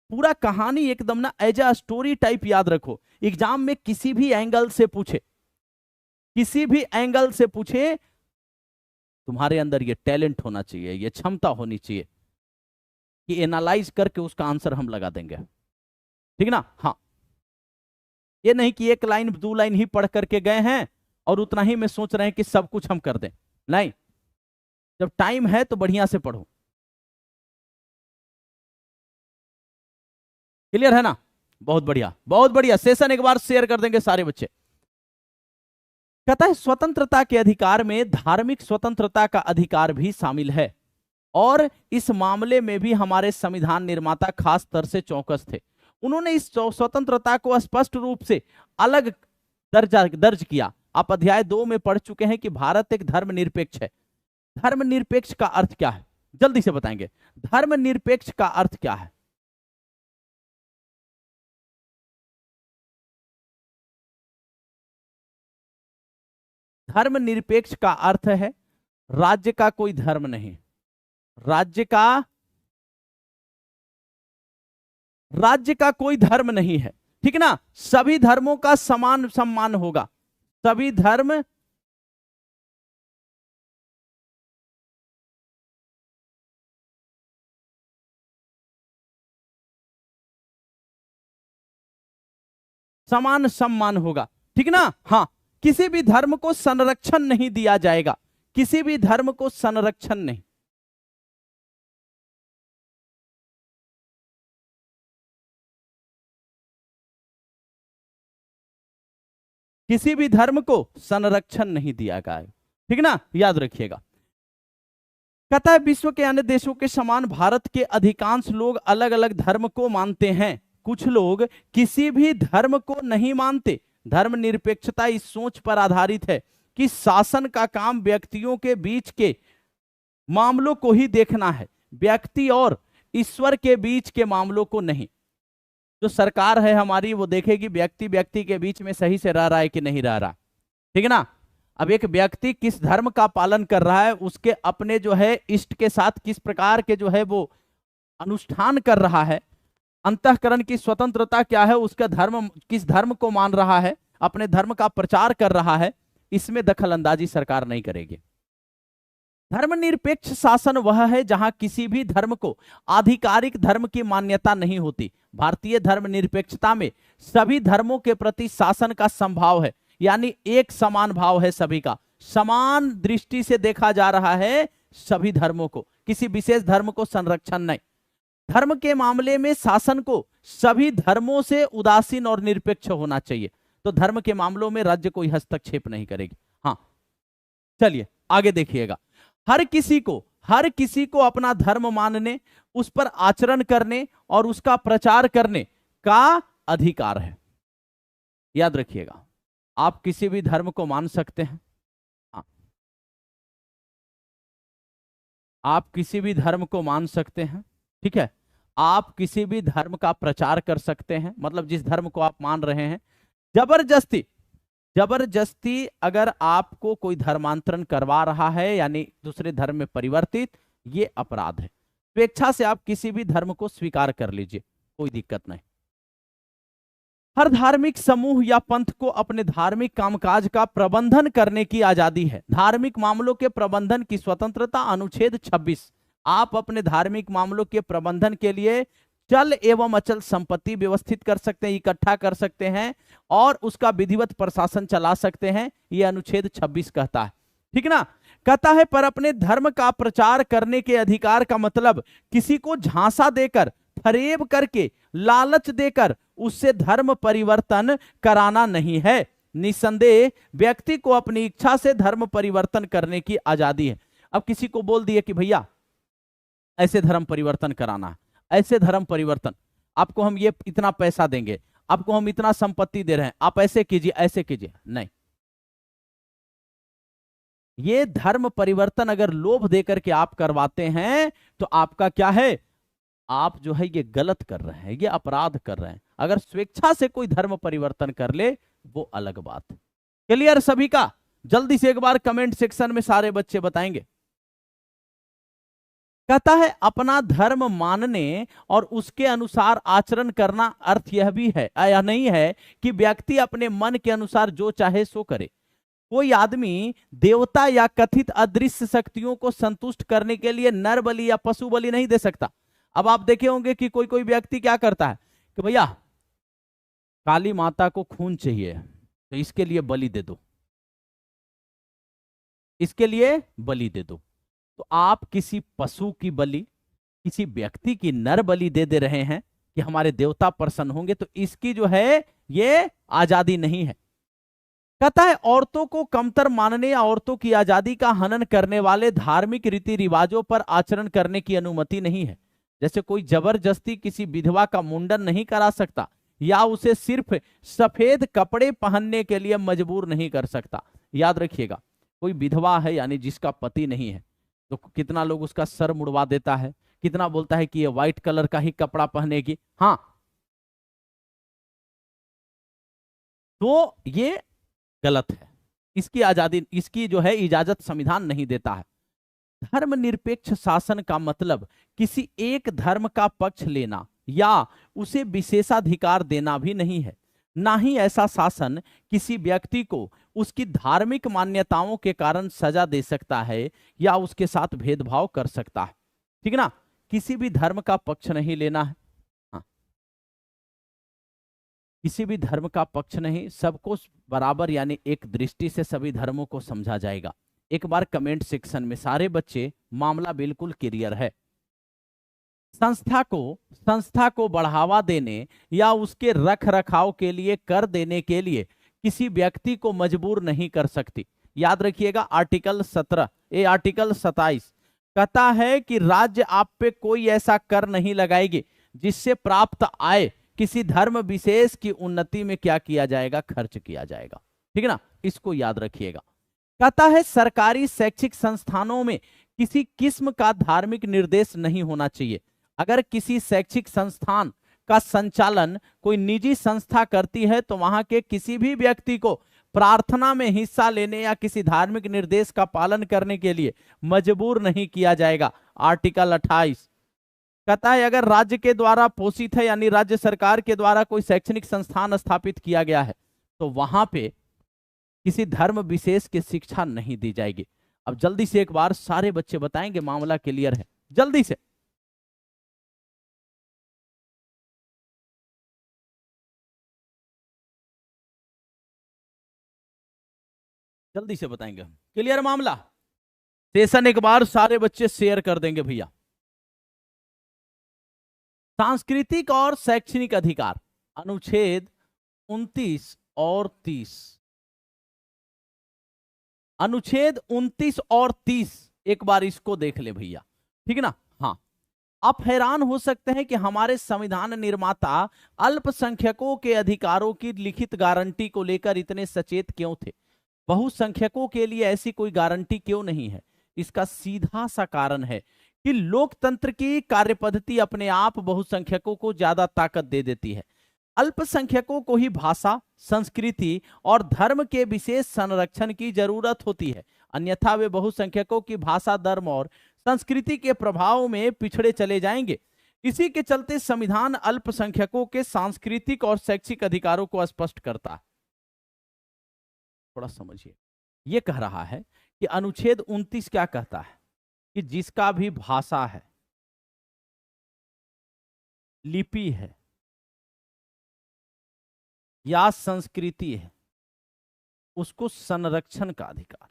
पूरा कहानी एकदम ना एज अ स्टोरी टाइप याद रखो। एग्जाम में किसी भी एंगल से पूछे, किसी भी एंगल से पूछे, तुम्हारे अंदर ये टैलेंट होना चाहिए, ये क्षमता होनी चाहिए कि एनालाइज करके उसका आंसर हम लगा देंगे, ठीक ना। हाँ, ये नहीं कि एक लाइन 2 लाइन ही पढ़ करके गए हैं और उतना ही में सोच रहे हैं कि सब कुछ हम कर दें, नहीं। जब टाइम है तो बढ़िया से पढ़ो। क्लियर है ना? बहुत बढ़िया, बहुत बढ़िया। सेशन एक बार शेयर कर देंगे सारे बच्चे। कहता है स्वतंत्रता के अधिकार में धार्मिक स्वतंत्रता का अधिकार भी शामिल है, और इस मामले में भी हमारे संविधान निर्माता खास तरह से चौकस थे। उन्होंने इस स्वतंत्रता को स्पष्ट रूप से अलग दर्ज किया। आप अध्याय 2 में पढ़ चुके हैं कि भारत एक धर्मनिरपेक्ष है। धर्मनिरपेक्ष का अर्थ क्या है, जल्दी से बताएंगे। धर्मनिरपेक्ष का अर्थ क्या है? धर्मनिरपेक्ष का अर्थ है राज्य का कोई धर्म नहीं, राज्य का कोई धर्म नहीं है, ठीक ना। सभी धर्मों का समान सम्मान होगा, सभी धर्म समान सम्मान होगा, ठीक ना। हाँ, किसी भी धर्म को संरक्षण नहीं दिया जाएगा, किसी भी धर्म को संरक्षण नहीं। किसी भी धर्म को संरक्षण नहीं दिया गया है, ठीक ना, याद रखिएगा। कहता है विश्व के अन्य देशों के समान भारत के अधिकांश लोग अलग अलग धर्म को मानते हैं, कुछ लोग किसी भी धर्म को नहीं मानते। धर्मनिरपेक्षता इस सोच पर आधारित है कि शासन का काम व्यक्तियों के बीच के मामलों को ही देखना है, व्यक्ति और ईश्वर के बीच के मामलों को नहीं। जो सरकार है हमारी वो देखेगी व्यक्ति व्यक्ति के बीच में सही से रह रहा है कि नहीं रह रहा, ठीक है ना। अब एक व्यक्ति किस धर्म का पालन कर रहा है, उसके अपने जो है इष्ट के साथ किस प्रकार के जो है वो अनुष्ठान कर रहा है, अंतःकरण की स्वतंत्रता क्या है, उसका धर्म किस धर्म को मान रहा है, अपने धर्म का प्रचार कर रहा है, इसमें दखल अंदाजी सरकार नहीं करेगी। धर्मनिरपेक्ष शासन वह है जहां किसी भी धर्म को आधिकारिक धर्म की मान्यता नहीं होती। भारतीय धर्मनिरपेक्षता में सभी धर्मों के प्रति शासन का संभाव है, यानी एक समान भाव है, सभी का समान दृष्टि से देखा जा रहा है सभी धर्मों को, किसी विशेष धर्म को संरक्षण नहीं। धर्म के मामले में शासन को सभी धर्मों से उदासीन और निरपेक्ष होना चाहिए, तो धर्म के मामलों में राज्य कोई हस्तक्षेप नहीं करेगी। हाँ, चलिए आगे देखिएगा। हर किसी को अपना धर्म मानने, उस पर आचरण करने और उसका प्रचार करने का अधिकार है। याद रखिएगा, आप किसी भी धर्म को मान सकते हैं, आप किसी भी धर्म को मान सकते हैं, ठीक है, आप किसी भी धर्म का प्रचार कर सकते हैं, मतलब जिस धर्म को आप मान रहे हैं। जबरदस्ती जबरदस्ती अगर आपको कोई धर्मांतरण करवा रहा है यानी दूसरे धर्म में परिवर्तित, ये अपराध है। स्वेच्छा से आप किसी भी धर्म को स्वीकार कर लीजिए, कोई दिक्कत नहीं। हर धार्मिक समूह या पंथ को अपने धार्मिक कामकाज का प्रबंधन करने की आजादी है। धार्मिक मामलों के प्रबंधन की स्वतंत्रता, अनुच्छेद 26। आप अपने धार्मिक मामलों के प्रबंधन के लिए चल एवं अचल संपत्ति व्यवस्थित कर सकते हैं, इकट्ठा कर सकते हैं और उसका विधिवत प्रशासन चला सकते हैं, यह अनुच्छेद 26 कहता है। ठीक ना, कहता है पर अपने धर्म का प्रचार करने के अधिकार का मतलब किसी को झांसा देकर, फरेब करके, लालच देकर उससे धर्म परिवर्तन कराना नहीं है। निसंदेह व्यक्ति को अपनी इच्छा से धर्म परिवर्तन करने की आजादी है। अब किसी को बोल दिए कि भैया ऐसे धर्म परिवर्तन कराना है, ऐसे धर्म परिवर्तन, आपको हम ये इतना पैसा देंगे, आपको हम इतना संपत्ति दे रहे हैं, आप ऐसे कीजिए ऐसे कीजिए, नहीं। ये धर्म परिवर्तन अगर लोभ देकर के आप करवाते हैं तो आपका क्या है, आप जो है ये गलत कर रहे हैं, ये अपराध कर रहे हैं। अगर स्वेच्छा से कोई धर्म परिवर्तन कर ले वो अलग बात है। क्लियर सभी का? जल्दी से एक बार कमेंट सेक्शन में सारे बच्चे बताएंगे। कहता है अपना धर्म मानने और उसके अनुसार आचरण करना अर्थ यह भी है या नहीं है कि व्यक्ति अपने मन के अनुसार जो चाहे सो करे। कोई आदमी देवता या कथित अदृश्य शक्तियों को संतुष्ट करने के लिए नर बलि या पशु बलि नहीं दे सकता। अब आप देखे होंगे कि कोई कोई व्यक्ति क्या करता है कि भैया काली माता को खून चाहिए तो इसके लिए बलि दे दो, इसके लिए बलि दे दो। तो आप किसी पशु की बलि, किसी व्यक्ति की नर बलि दे रहे हैं कि हमारे देवता प्रसन्न होंगे, तो इसकी जो है ये आजादी नहीं है। कहता है औरतों को कमतर मानने या औरतों की आजादी का हनन करने वाले धार्मिक रीति रिवाजों पर आचरण करने की अनुमति नहीं है। जैसे कोई जबरदस्ती किसी विधवा का मुंडन नहीं करा सकता या उसे सिर्फ सफेद कपड़े पहनने के लिए मजबूर नहीं कर सकता। याद रखिएगा, कोई विधवा है यानी जिसका पति नहीं है तो कितना लोग उसका सर मुड़वा देता है, कितना बोलता है कि ये व्हाइट कलर का ही कपड़ा पहनेगी। हाँ, तो ये गलत है, इसकी आजादी, इसकी जो है इजाजत संविधान नहीं देता है। धर्मनिरपेक्ष शासन का मतलब किसी एक धर्म का पक्ष लेना या उसे विशेषाधिकार देना भी नहीं है। ना ही ऐसा शासन किसी व्यक्ति को उसकी धार्मिक मान्यताओं के कारण सजा दे सकता है या उसके साथ भेदभाव कर सकता है। ठीक ना, किसी भी धर्म का पक्ष नहीं लेना है। हाँ, किसी भी धर्म का पक्ष नहीं, सबको बराबर यानी एक दृष्टि से सभी धर्मों को समझा जाएगा। एक बार कमेंट सेक्शन में सारे बच्चे, मामला बिल्कुल क्लियर है। संस्था को बढ़ावा देने या उसके रख रखाव के लिए कर देने के लिए किसी व्यक्ति को मजबूर नहीं कर सकती। याद रखिएगा आर्टिकल 17 आर्टिकल 27 कहता है कि राज्य आप पे कोई ऐसा कर नहीं लगाएगी जिससे प्राप्त आय किसी धर्म विशेष की उन्नति में क्या किया जाएगा, खर्च किया जाएगा। ठीक है ना, इसको याद रखिएगा। कहता है सरकारी शैक्षिक संस्थानों में किसी किस्म का धार्मिक निर्देश नहीं होना चाहिए। अगर किसी शैक्षिक संस्थान का संचालन कोई निजी संस्था करती है तो वहां के किसी भी व्यक्ति को प्रार्थना में हिस्सा लेने या किसी धार्मिक निर्देश का पालन करने के लिए मजबूर नहीं किया जाएगा। आर्टिकल 28 कहता है अगर राज्य के द्वारा पोषित है यानी राज्य सरकार के द्वारा कोई शैक्षणिक संस्थान स्थापित किया गया है तो वहां पे किसी धर्म विशेष की शिक्षा नहीं दी जाएगी। अब जल्दी से एक बार सारे बच्चे बताएंगे, मामला क्लियर है, जल्दी से। जल्दी से बताएंगे, क्लियर मामला। सेशन एक बार सारे बच्चे शेयर कर देंगे भैया। सांस्कृतिक और शैक्षणिक अधिकार, अनुच्छेद 29 और 30। अनुच्छेद 29 और 30 एक बार इसको देख ले भैया, ठीक है ना। हाँ, आप हैरान हो सकते हैं कि हमारे संविधान निर्माता अल्पसंख्यकों के अधिकारों की लिखित गारंटी को लेकर इतने सचेत क्यों थे। बहुसंख्यकों के लिए ऐसी कोई गारंटी क्यों नहीं है। इसका सीधा सा कारण है कि लोकतंत्र की कार्यपद्धति अपने आप बहुसंख्यकों को ज्यादा ताकत दे देती है। अल्पसंख्यकों को ही भाषा, संस्कृति और धर्म के विशेष संरक्षण की जरूरत होती है, अन्यथा वे बहुसंख्यकों की भाषा, धर्म और संस्कृति के प्रभाव में पिछड़े चले जाएंगे। इसी के चलते संविधान अल्पसंख्यकों के सांस्कृतिक और शैक्षिक अधिकारों को स्पष्ट करता है। थोड़ा समझिए, यह कह रहा है कि अनुच्छेद 29 क्या कहता है कि जिसका भी भाषा है, लिपि है या संस्कृति है, उसको संरक्षण का अधिकार,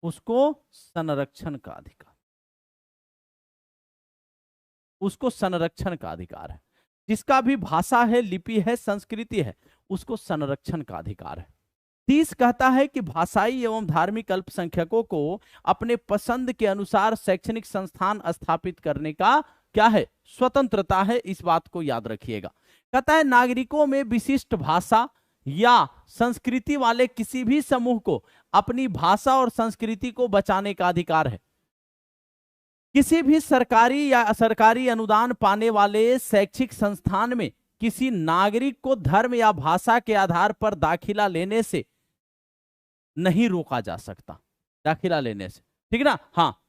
उसको संरक्षण का अधिकार, उसको संरक्षण का अधिकार है। जिसका भी भाषा है, लिपि है, संस्कृति है, उसको संरक्षण का अधिकार है। 30 कहता है कि भाषाई एवं धार्मिक अल्पसंख्यकों को अपने पसंद के अनुसार शैक्षणिक संस्थान स्थापित करने का क्या है, स्वतंत्रता है। इस बात को याद रखिएगा। कहता है नागरिकों में विशिष्ट भाषा या संस्कृति वाले किसी भी समूह को अपनी भाषा और संस्कृति को बचाने का अधिकार है। किसी भी सरकारी या असरकारी अनुदान पाने वाले शैक्षिक संस्थान में किसी नागरिक को धर्म या भाषा के आधार पर दाखिला लेने से नहीं रोका जा सकता, दाखिला लेने से, ठीक ना। हाँ,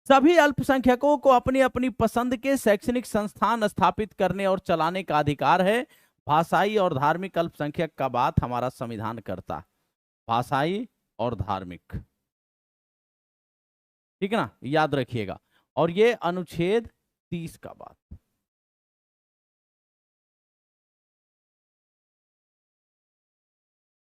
सभी अल्पसंख्यकों को अपनी अपनी पसंद के शैक्षणिक संस्थान स्थापित करने और चलाने का अधिकार है। भाषाई और धार्मिक अल्पसंख्यक का बात हमारा संविधान करता है, भाषाई और धार्मिक, ठीक है ना, याद रखिएगा। और ये अनुच्छेद 30 का बात।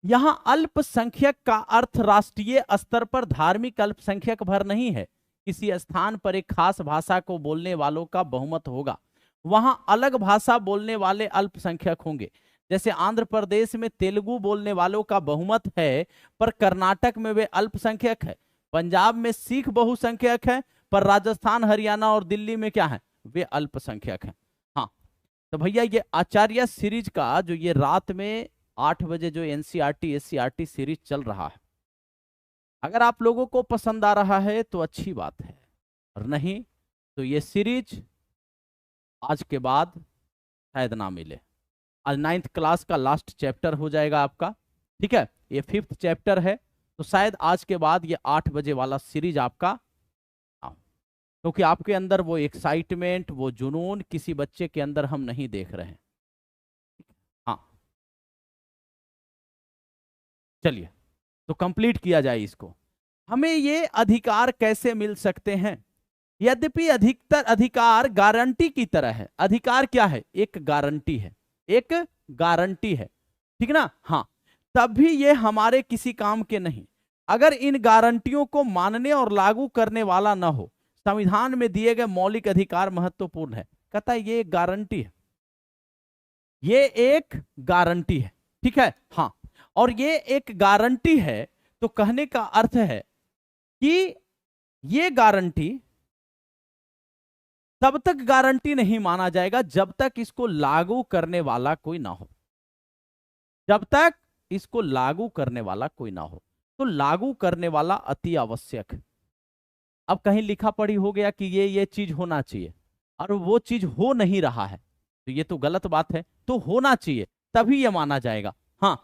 यहां अल्पसंख्यक का अर्थ राष्ट्रीय स्तर पर धार्मिक अल्पसंख्यक भर नहीं है। किसी स्थान पर एक खास भाषा को बोलने वालों का बहुमत होगा, वहां अलग भाषा बोलने वाले अल्पसंख्यक होंगे। जैसे आंध्र प्रदेश में तेलुगु बोलने वालों का बहुमत है, पर कर्नाटक में वे अल्पसंख्यक है। पंजाब में सिख बहुसंख्यक है, पर राजस्थान, हरियाणा और दिल्ली में क्या है, वे अल्पसंख्यक हैं। हाँ, तो भैया ये आचार्य सीरीज का जो ये रात में 8 बजे जो एनसीईआरटी एससीईआरटी सीरीज चल रहा है, अगर आप लोगों को पसंद आ रहा है तो अच्छी बात है, और नहीं तो ये सीरीज आज के बाद शायद ना मिले। आज 9th क्लास का लास्ट चैप्टर हो जाएगा आपका, ठीक है, ये 5th चैप्टर है, तो शायद आज के बाद ये 8 बजे वाला सीरीज आपका, क्योंकि आपके अंदर वो एक्साइटमेंट, वो जुनून किसी बच्चे के अंदर हम नहीं देख रहे हैं। हाँ, चलिए तो कंप्लीट किया जाए इसको। हमें ये अधिकार कैसे मिल सकते हैं? यद्यपि अधिकतर अधिकार गारंटी की तरह है। अधिकार क्या है? एक गारंटी है, एक गारंटी है, ठीक ना। हाँ, तब भी ये हमारे किसी काम के नहीं अगर इन गारंटियों को मानने और लागू करने वाला ना हो। संविधान में दिए गए मौलिक अधिकार महत्वपूर्ण है। कहता है ये एक गारंटी है, ये एक गारंटी है, ठीक है। हाँ, और ये एक गारंटी है, तो कहने का अर्थ है कि ये गारंटी तब तक गारंटी नहीं माना जाएगा जब तक इसको लागू करने वाला कोई ना हो, जब तक इसको लागू करने वाला कोई ना हो। तो लागू करने वाला अति आवश्यक है। अब कहीं लिखा पढ़ी हो गया कि ये चीज होना चाहिए और वो चीज हो नहीं रहा है, तो ये तो गलत बात है। तो होना चाहिए तभी ये माना जाएगा। हाँ,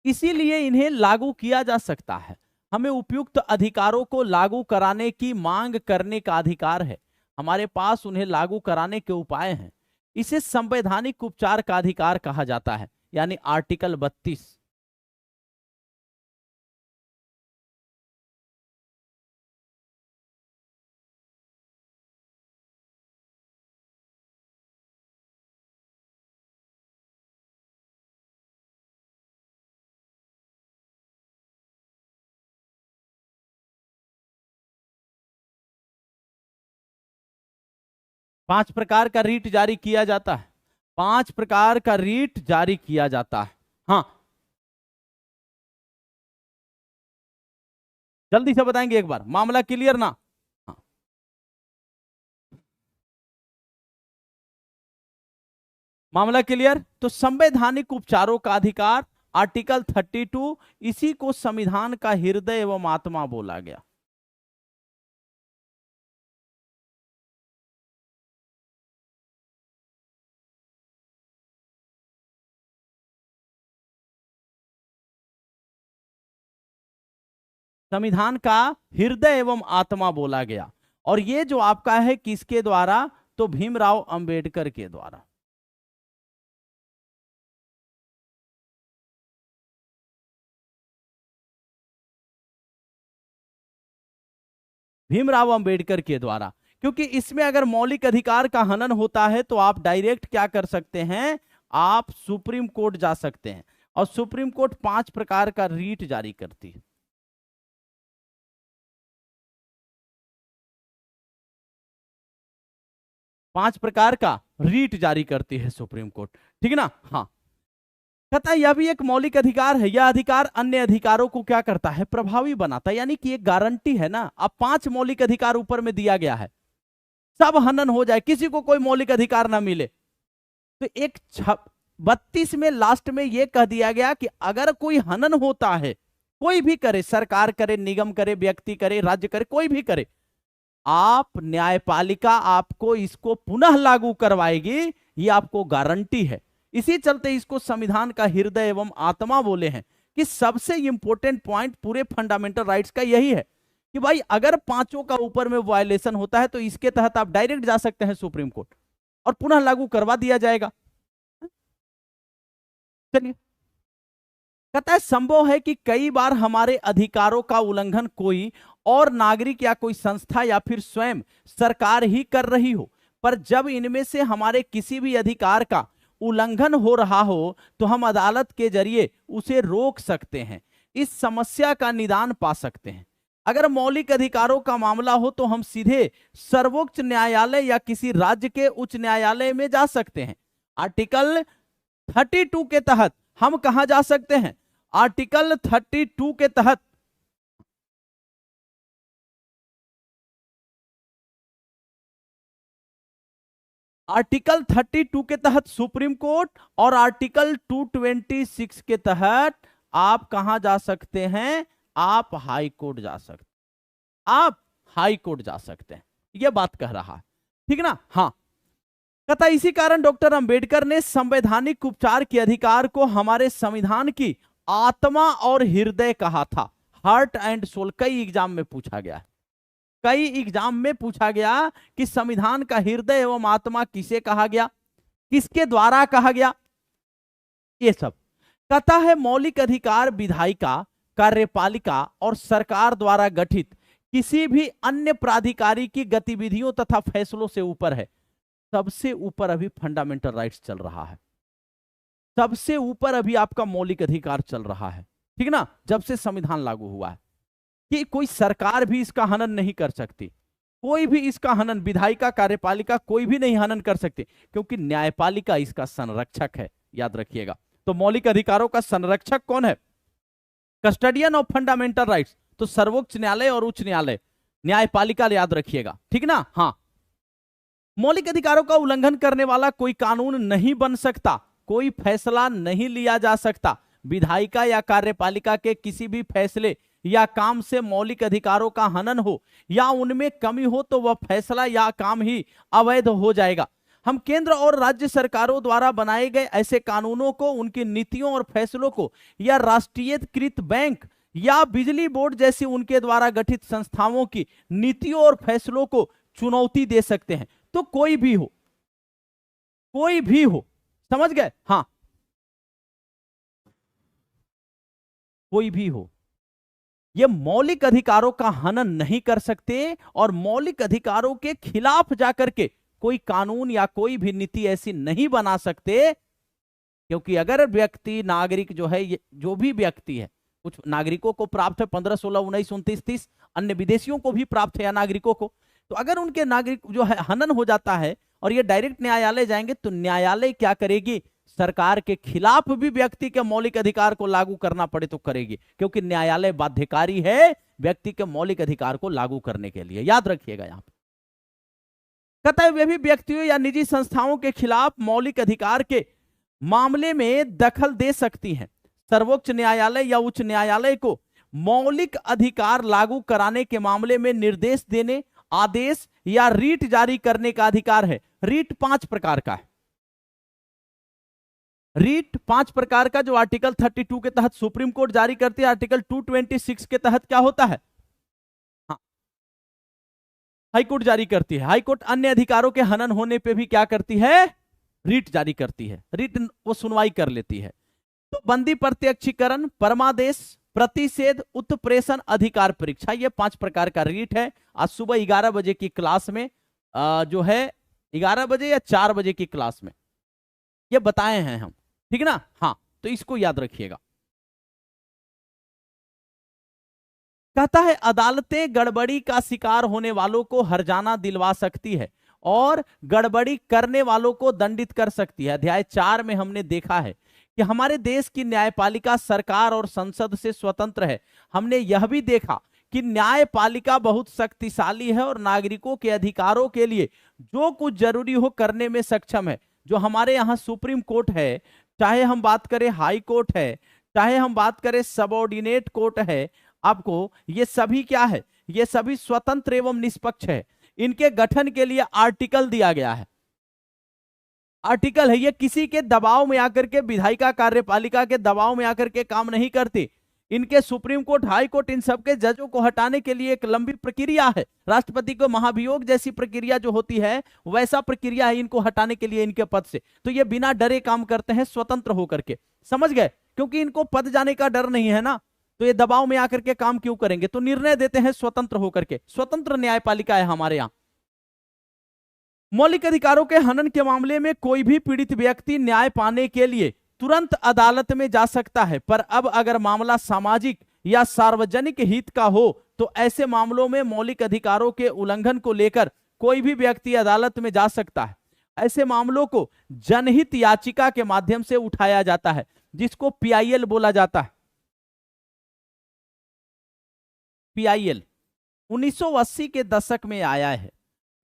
इसीलिए इन्हें लागू किया जा सकता है। हमें उपयुक्त अधिकारों को लागू कराने की मांग करने का अधिकार है। हमारे पास उन्हें लागू कराने के उपाय हैं। इसे संवैधानिक उपचार का अधिकार कहा जाता है, यानी आर्टिकल 32। पांच प्रकार का रीट जारी किया जाता है, 5 प्रकार का रीट जारी किया जाता है। हाँ, जल्दी से बताएंगे एक बार, मामला क्लियर ना। हाँ, मामला क्लियर। तो संवैधानिक उपचारों का अधिकार आर्टिकल 32, इसी को संविधान का हृदय एवं आत्मा बोला गया। संविधान का हृदय एवं आत्मा बोला गया। और ये जो आपका है किसके द्वारा, तो भीमराव अंबेडकर के द्वारा। भीमराव अंबेडकर के द्वारा, क्योंकि इसमें अगर मौलिक अधिकार का हनन होता है तो आप डायरेक्ट क्या कर सकते हैं, आप सुप्रीम कोर्ट जा सकते हैं। और सुप्रीम कोर्ट 5 प्रकार का रीट जारी करती है। पांच प्रकार का रीट जारी करती है सुप्रीम कोर्ट, ठीक है ना। हाँ, कहता है यह भी एक मौलिक अधिकार है, यह अधिकार अन्य अधिकारों को क्या करता है, प्रभावी बनाता है। यानी कि एक गारंटी है ना, अब 5 मौलिक अधिकार ऊपर में दिया गया है, सब हनन हो जाए, किसी को कोई मौलिक अधिकार ना मिले, तो एक 32 में लास्ट में यह कह दिया गया कि अगर कोई हनन होता है, कोई भी करे, सरकार करे, निगम करे, व्यक्ति करे, राज्य करे, कोई भी करे, आप न्यायपालिका आपको इसको पुनः लागू करवाएगी, ये आपको गारंटी है। इसी चलते इसको संविधान का हृदय एवं आत्मा बोले हैं कि सबसे इंपॉर्टेंट पॉइंट पूरे फंडामेंटल राइट्स का यही है कि भाई अगर 5 का ऊपर में वायलेशन होता है तो इसके तहत आप डायरेक्ट जा सकते हैं सुप्रीम कोर्ट और पुनः लागू करवा दिया जाएगा। चलिए, कहता है संभव है कि कई बार हमारे अधिकारों का उल्लंघन कोई और नागरिक या कोई संस्था या फिर स्वयं सरकार ही कर रही हो, पर जब इनमें से हमारे किसी भी अधिकार का उल्लंघन हो रहा हो तो हम अदालत के जरिए उसे रोक सकते हैं, इस समस्या का निदान पा सकते हैं। अगर मौलिक अधिकारों का मामला हो तो हम सीधे सर्वोच्च न्यायालय या किसी राज्य के उच्च न्यायालय में जा सकते हैं। आर्टिकल 32 के तहत हम कहां जा सकते हैं, आर्टिकल 32 के तहत आर्टिकल 32 के तहत सुप्रीम कोर्ट और आर्टिकल 226 के तहत आप कहां जा सकते हैं, आप हाई कोर्ट जा सकते हैं, आप हाई कोर्ट जा सकते हैं, यह बात कह रहा है, ठीक है ना। हाँ, कहता इसी कारण डॉक्टर अंबेडकर ने संवैधानिक उपचार के अधिकार को हमारे संविधान की आत्मा और हृदय कहा था। हार्ट एंड सोल कई एग्जाम में पूछा गया है, कई एग्जाम में पूछा गया कि संविधान का हृदय एवं आत्मा किसे कहा गया, किसके द्वारा कहा गया, ये सब कहता है। मौलिक अधिकार विधायिका, कार्यपालिका और सरकार द्वारा गठित किसी भी अन्य प्राधिकारी की गतिविधियों तथा फैसलों से ऊपर है। सबसे ऊपर अभी फंडामेंटल राइट्स चल रहा है, सबसे ऊपर अभी आपका मौलिक अधिकार चल रहा है, ठीक ना। जब से संविधान लागू हुआ है कि कोई सरकार भी इसका हनन नहीं कर सकती, कोई भी इसका हनन, विधायिका, कार्यपालिका कोई भी नहीं हनन कर सकती, क्योंकि न्यायपालिका इसका संरक्षक है, याद रखिएगा। तो मौलिक अधिकारों का संरक्षक कौन है, कस्टडियन ऑफ फंडामेंटल राइट्स, तो सर्वोच्च न्यायालय और उच्च न्यायालय, न्यायपालिका याद रखिएगा, ठीक ना। हाँ, मौलिक अधिकारों का उल्लंघन करने वाला कोई कानून नहीं बन सकता, कोई फैसला नहीं लिया जा सकता। विधायिका या कार्यपालिका के किसी भी फैसले या काम से मौलिक अधिकारों का हनन हो या उनमें कमी हो तो वह फैसला या काम ही अवैध हो जाएगा। हम केंद्र और राज्य सरकारों द्वारा बनाए गए ऐसे कानूनों को, उनकी नीतियों और फैसलों को या राष्ट्रीयकृत बैंक या बिजली बोर्ड जैसी उनके द्वारा गठित संस्थाओं की नीतियों और फैसलों को चुनौती दे सकते हैं। तो कोई भी हो, कोई भी हो, समझ गए। हाँ, कोई भी हो, ये मौलिक अधिकारों का हनन नहीं कर सकते और मौलिक अधिकारों के खिलाफ जाकर के कोई कानून या कोई भी नीति ऐसी नहीं बना सकते, क्योंकि अगर व्यक्ति, नागरिक जो है, जो भी व्यक्ति है, कुछ नागरिकों को प्राप्त है 15, 16, 19, 29, 30, अन्य विदेशियों को भी प्राप्त है या नागरिकों को, तो अगर उनके नागरिक जो है हनन हो जाता है और ये डायरेक्ट न्यायालय जाएंगे तो न्यायालय क्या करेगी, सरकार के खिलाफ भी व्यक्ति के मौलिक अधिकार को लागू करना पड़े तो करेगी, क्योंकि न्यायालय बाध्यकारी है व्यक्ति के मौलिक अधिकार को लागू करने के लिए, याद रखिएगा। यहां पर कहता है वे भी व्यक्तियों या निजी संस्थाओं के खिलाफ मौलिक अधिकार के मामले में दखल दे सकती हैं। सर्वोच्च न्यायालय या उच्च न्यायालय को मौलिक अधिकार लागू कराने के मामले में निर्देश देने, आदेश या रीट जारी करने का अधिकार है। रीट 5 प्रकार का है। रीट 5 प्रकार का जो आर्टिकल 32 के तहत सुप्रीम कोर्ट जारी करती है, आर्टिकल 226 के तहत क्या होता है, हाँ, हाईकोर्ट जारी करती है। हाईकोर्ट अन्य अधिकारों के हनन होने पे भी क्या करती है, रीट जारी करती है। रीट वो सुनवाई कर लेती है। तो बंदी प्रत्यक्षीकरण, परमादेश, प्रतिषेध, उत्प्रेषण, अधिकार परीक्षा, ये 5 प्रकार का रीट है। आज सुबह 11 बजे की क्लास में जो है 11 बजे या 4 बजे की क्लास में ये बताए हैं हम, ठीक है ना। हाँ, तो इसको याद रखिएगा। कहता है अदालतें गड़बड़ी का शिकार होने वालों को हर्जाना दिलवा सकती है और गड़बड़ी करने वालों को दंडित कर सकती है। अध्याय 4 में हमने देखा है कि हमारे देश की न्यायपालिका सरकार और संसद से स्वतंत्र है। हमने यह भी देखा कि न्यायपालिका बहुत शक्तिशाली है और नागरिकों के अधिकारों के लिए जो कुछ जरूरी हो करने में सक्षम है। जो हमारे यहाँ सुप्रीम कोर्ट है, चाहे हम बात करें हाई कोर्ट है, चाहे हम बात करें सबऑर्डिनेट कोर्ट है, आपको ये सभी क्या है, ये सभी स्वतंत्र एवं निष्पक्ष है। इनके गठन के लिए आर्टिकल दिया गया है। आर्टिकल है, ये किसी के दबाव में आकर के, विधायिका कार्यपालिका के दबाव में आकर के काम नहीं करती। इनके सुप्रीम कोर्ट, हाई कोर्ट, इन सबके जजों को हटाने के लिए एक लंबी प्रक्रिया है। राष्ट्रपति को महाभियोग जैसी प्रक्रिया जो होती है, वैसा प्रक्रिया है इनको हटाने के लिए इनके पद से। तो ये बिना डरे काम करते हैं, स्वतंत्र होकर के, समझ गए, क्योंकि इनको पद जाने का डर नहीं है ना, तो ये दबाव में आकर के काम क्यों करेंगे। तो निर्णय देते हैं स्वतंत्र होकर के, स्वतंत्र न्यायपालिका है हमारे यहां। मौलिक अधिकारों के हनन के मामले में कोई भी पीड़ित व्यक्ति न्याय पाने के लिए तुरंत अदालत में जा सकता है, पर अब अगर मामला सामाजिक या सार्वजनिक हित का हो तो ऐसे मामलों में मौलिक अधिकारों के उल्लंघन को लेकर कोई भी व्यक्ति अदालत में जा सकता है। ऐसे मामलों को जनहित याचिका के माध्यम से उठाया जाता है, जिसको पीआईएल बोला जाता है। पीआईएल 1980 के दशक में आया है,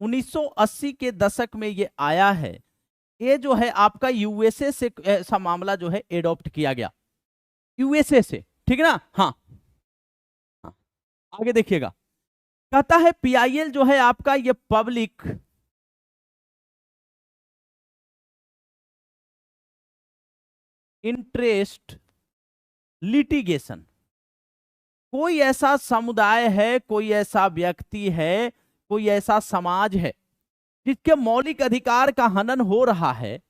1980 के दशक में ये आया है। ये जो है आपका यूएसए से ऐसा मामला जो है एडॉप्ट किया गया, यूएसए से, ठीक है ना। हाँ, हाँ, आगे देखिएगा। कहता है पीआईएल जो है आपका ये पब्लिक इंटरेस्ट लिटिगेशन। कोई ऐसा समुदाय है, कोई ऐसा व्यक्ति है, कोई ऐसा समाज है जिसके मौलिक अधिकार का हनन हो रहा है,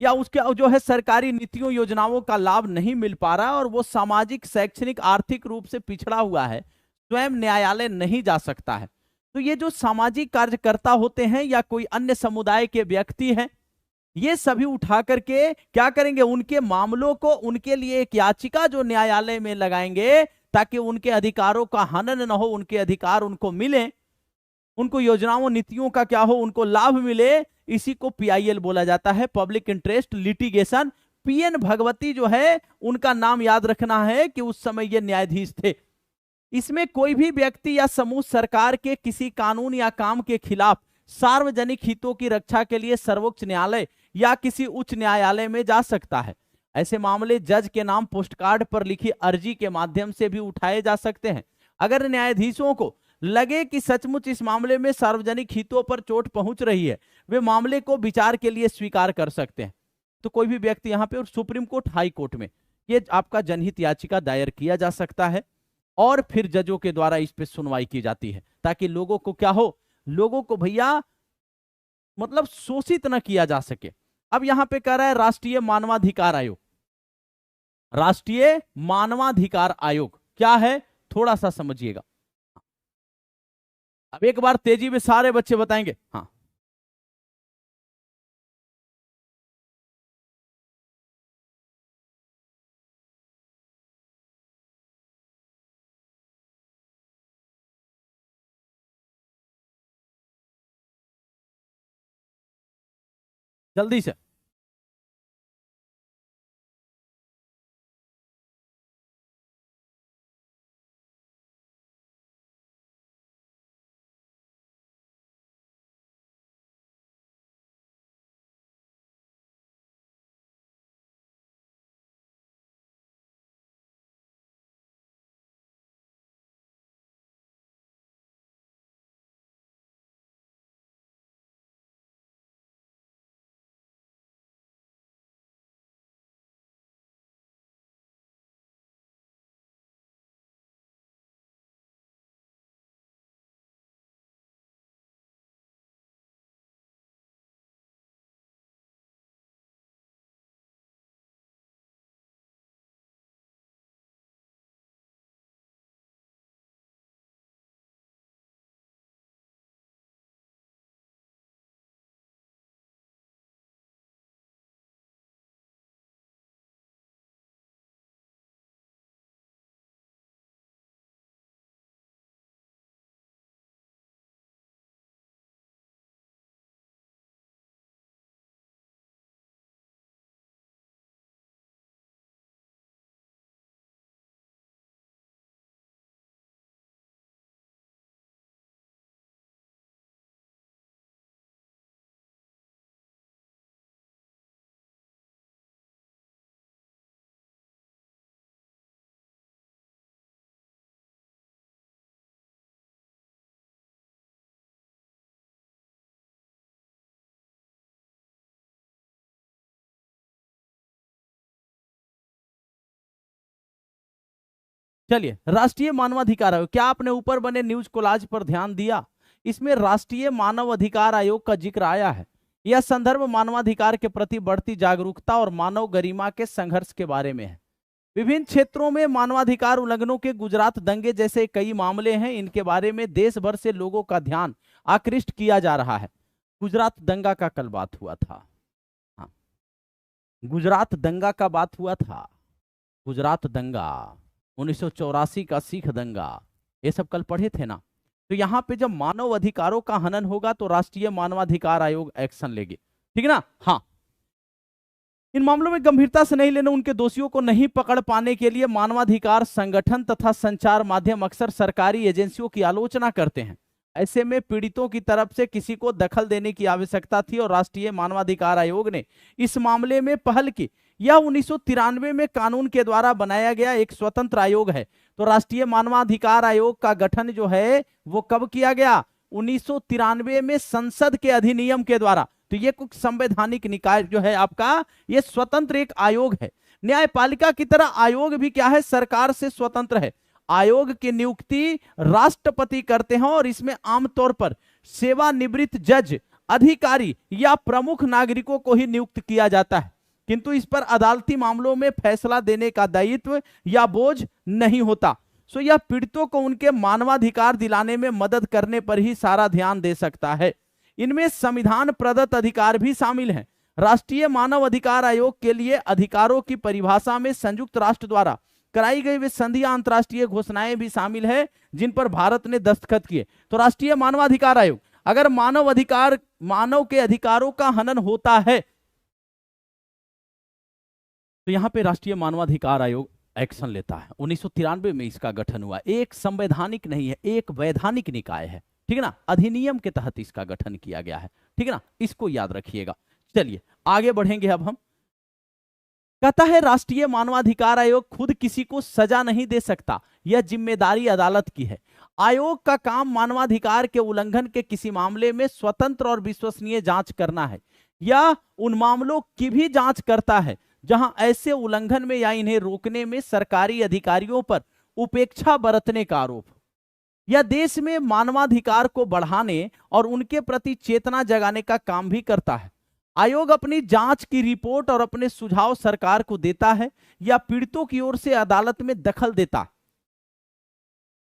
या उसके जो है सरकारी नीतियों योजनाओं का लाभ नहीं मिल पा रहा है और वो सामाजिक, शैक्षणिक, आर्थिक रूप से पिछड़ा हुआ है, स्वयं न्यायालय नहीं जा सकता है। तो ये जो सामाजिक कार्यकर्ता होते हैं या कोई अन्य समुदाय के व्यक्ति हैं, ये सभी उठा करके क्या करेंगे, उनके मामलों को, उनके लिए एक याचिका जो न्यायालय में लगाएंगे ताकि उनके अधिकारों का हनन न हो, उनके अधिकार उनको मिले, उनको योजनाओं नीतियों का क्या हो, उनको लाभ मिले। इसी को पीआईएल बोला जाता है, public interest litigation. PN Bhagwati जो है उनका नाम याद रखना है कि उस समय ये न्यायाधीश थे। इसमें कोई भी व्यक्ति या समूह सरकार के किसी कानून या काम के खिलाफ सार्वजनिक हितों की रक्षा के लिए सर्वोच्च न्यायालय या किसी उच्च न्यायालय में जा सकता है। ऐसे मामले जज के नाम पोस्टकार्ड पर लिखी अर्जी के माध्यम से भी उठाए जा सकते हैं। अगर न्यायाधीशों को लगे कि सचमुच इस मामले में सार्वजनिक हितों पर चोट पहुंच रही है, वे मामले को विचार के लिए स्वीकार कर सकते हैं। तो कोई भी व्यक्ति यहाँ पे, और सुप्रीम कोर्ट, हाई कोर्ट में ये आपका जनहित याचिका दायर किया जा सकता है और फिर जजों के द्वारा इस पे सुनवाई की जाती है, ताकि लोगों को क्या हो, लोगों को भैया मतलब शोषित न किया जा सके। अब यहां पे कह रहा है राष्ट्रीय मानवाधिकार आयोग। राष्ट्रीय मानवाधिकार आयोग क्या है, थोड़ा सा समझिएगा। अब एक बार तेजी में सारे बच्चे बताएंगे। हाँ, जल्दी से। चलिए, राष्ट्रीय मानवाधिकार आयोग, क्या आपने ऊपर बने न्यूज कोलाज पर ध्यान दिया? इसमें राष्ट्रीय मानव अधिकार आयोग का जिक्र आया है। यह संदर्भ मानवाधिकार के प्रति बढ़ती जागरूकता और मानव गरिमा के संघर्ष के बारे में है। विभिन्न क्षेत्रों में मानवाधिकार उल्लंघनों के गुजरात दंगे जैसे कई मामले हैं, इनके बारे में देश भर से लोगों का ध्यान आकृष्ट किया जा रहा है। गुजरात दंगा का कल बात हुआ था। हाँ, गुजरात दंगा का बात हुआ था। गुजरात दंगा, 1984 का सिख दंगा, ये सब कल पढ़े थे ना। तो यहाँ पे जब मानव अधिकारों का हनन होगा तो राष्ट्रीय मानवाधिकार आयोग एक्शन लेगी, ठीक है ना। हाँ, इन मामलों में गंभीरता से नहीं लेना, उनके दोषियों को नहीं पकड़ पाने के लिए मानवाधिकार संगठन तथा संचार माध्यम अक्सर सरकारी एजेंसियों की आलोचना करते हैं। ऐसे में पीड़ितों की तरफ से किसी को दखल देने की आवश्यकता थी और राष्ट्रीय मानवाधिकार आयोग ने इस मामले में पहल की। यह 1993 में कानून के द्वारा बनाया गया एक स्वतंत्र आयोग है। तो राष्ट्रीय मानवाधिकार आयोग का गठन जो है वो कब किया गया? 1993 में संसद के अधिनियम के द्वारा। तो ये कुछ संवैधानिक निकाय जो है आपका, ये स्वतंत्र एक आयोग है। न्यायपालिका की तरह आयोग भी क्या है? सरकार से स्वतंत्र है। आयोग की नियुक्ति राष्ट्रपति करते हैं और इसमें आमतौर पर सेवानिवृत्त जज, अधिकारी या प्रमुख नागरिकों को ही नियुक्त किया जाता है, किंतु इस पर अदालती मामलों में फैसला देने का दायित्व या बोझ नहीं होता। सो यह पीड़ितों को उनके मानवाधिकार दिलाने में मदद करने पर ही सारा ध्यान दे सकता है। इनमें संविधान प्रदत्त अधिकार भी शामिल हैं। राष्ट्रीय मानव अधिकार आयोग के लिए अधिकारों की परिभाषा में संयुक्त राष्ट्र द्वारा कराई गई वे संधि अंतरराष्ट्रीय घोषणाएं भी शामिल है जिन पर भारत ने दस्तखत किए। तो राष्ट्रीय मानवाधिकार आयोग, अगर मानव के अधिकारों का हनन होता है तो यहां पे राष्ट्रीय मानवाधिकार आयोग एक्शन लेता है। 1993 में इसका गठन हुआ। एक संवैधानिक नहीं है, एक वैधानिक निकाय है, ठीक है ना। अधिनियम के तहत इसका गठन किया गया है, ठीक है ना, इसको याद रखिएगा। चलिए आगे बढ़ेंगे। अब हम कहता है राष्ट्रीय मानवाधिकार आयोग खुद किसी को सजा नहीं दे सकता, यह जिम्मेदारी अदालत की है। आयोग का काम मानवाधिकार के उल्लंघन के किसी मामले में स्वतंत्र और विश्वसनीय जांच करना है, या उन मामलों की भी जांच करता है जहां ऐसे उल्लंघन में या इन्हें रोकने में सरकारी अधिकारियों पर उपेक्षा बरतने का आरोप, या देश में मानवाधिकार को बढ़ाने और उनके प्रति चेतना जगाने का काम भी करता है। आयोग अपनी जांच की रिपोर्ट और अपने सुझाव सरकार को देता है या पीड़ितों की ओर से अदालत में दखल देता है।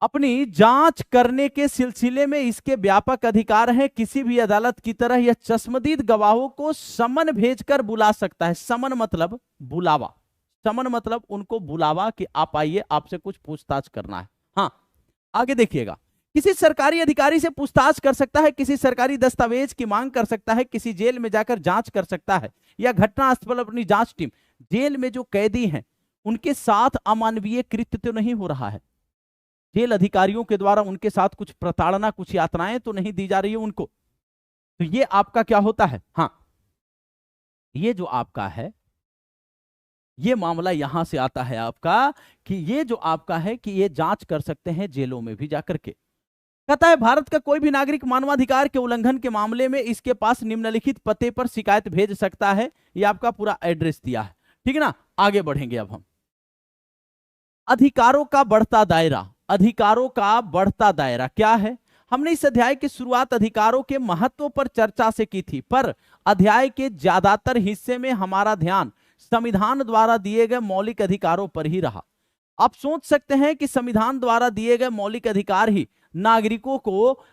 अपनी जांच करने के सिलसिले में इसके व्यापक अधिकार हैं। किसी भी अदालत की तरह यह चश्मदीद गवाहों को समन भेजकर बुला सकता है। समन मतलब बुलावा, समन मतलब उनको बुलावा कि आप आइए, आपसे कुछ पूछताछ करना है। हाँ, आगे देखिएगा। किसी सरकारी अधिकारी से पूछताछ कर सकता है, किसी सरकारी दस्तावेज की मांग कर सकता है, किसी जेल में जाकर जांच कर सकता है, या घटनास्थल पर अपनी जांच टीम, जेल में जो कैदी हैं उनके साथ अमानवीय कृत्य तो नहीं हो रहा है, जेल अधिकारियों के द्वारा उनके साथ कुछ प्रताड़ना, कुछ यातनाएं तो नहीं दी जा रही है उनको। तो ये आपका क्या होता है? हाँ, ये जो आपका है, ये मामला यहां से आता है आपका कि ये जो आपका है कि ये जांच कर सकते हैं जेलों में भी जाकर के। कहता है भारत का कोई भी नागरिक मानवाधिकार के उल्लंघन के मामले में इसके पास निम्नलिखित पते पर शिकायत भेज सकता है। ये आपका पूरा एड्रेस दिया है, ठीक है ना। आगे बढ़ेंगे अब हम। अधिकारों का बढ़ता दायरा। अधिकारों का बढ़ता दायरा क्या है? हमने इस अध्याय की शुरुआत अधिकारों के महत्व पर चर्चा से की थी, पर अध्याय के ज्यादातर हिस्से में हमारा ध्यान संविधान द्वारा दिए गए मौलिक अधिकारों पर ही रहा। आप सोच सकते हैं कि संविधान द्वारा दिए गए मौलिक अधिकार ही नागरिकों को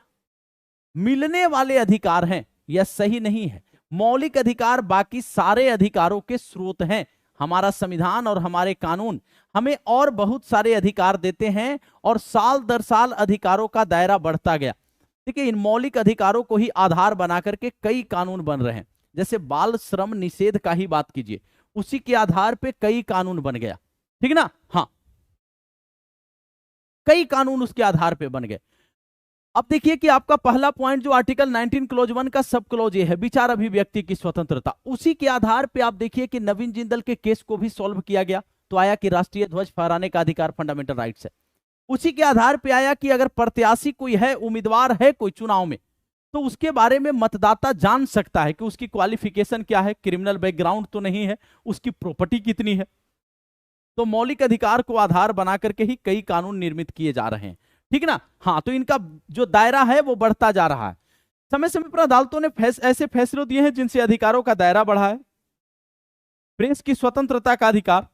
मिलने वाले अधिकार हैं, यह सही नहीं है। मौलिक अधिकार बाकी सारे अधिकारों के स्रोत हैं। हमारा संविधान और हमारे कानून हमें और बहुत सारे अधिकार देते हैं और साल दर साल अधिकारों का दायरा बढ़ता गया। देखिए, इन मौलिक अधिकारों को ही आधार बना करके कई कानून बन रहे हैं। जैसे बाल श्रम निषेध का ही बात कीजिए, उसी के आधार पे कई कानून बन गया, ठीक है ना। हाँ, कई कानून उसके आधार पे बन गए। अब देखिए कि आपका पहला पॉइंट जो आर्टिकल 19 क्लोज 1 का सब क्लोज ये है, विचार अभिव्यक्ति की स्वतंत्रता। उसी के आधार पे आप देखिए कि नवीन जिंदल के केस को भी सॉल्व किया गया, तो आया कि राष्ट्रीय ध्वज फहराने का अधिकार फंडामेंटल राइट्स है। उसी के आधार पे आया कि अगर प्रत्याशी कोई है, उम्मीदवार है कोई चुनाव में, तो उसके बारे में मतदाता जान सकता है कि उसकी क्वालिफिकेशन क्या है, क्रिमिनल बैकग्राउंड तो नहीं है, उसकी प्रॉपर्टी कितनी है, तो मौलिक अधिकार को आधार बना करके ही कई कानून निर्मित किए जा रहे हैं, ठीक ना। हाँ, तो इनका जो दायरा है वो बढ़ता जा रहा है। समय समय पर अदालतों ने ऐसे फैसले दिए हैं जिनसे अधिकारों का दायरा बढ़ा है। प्रेस की स्वतंत्रता का अधिकार,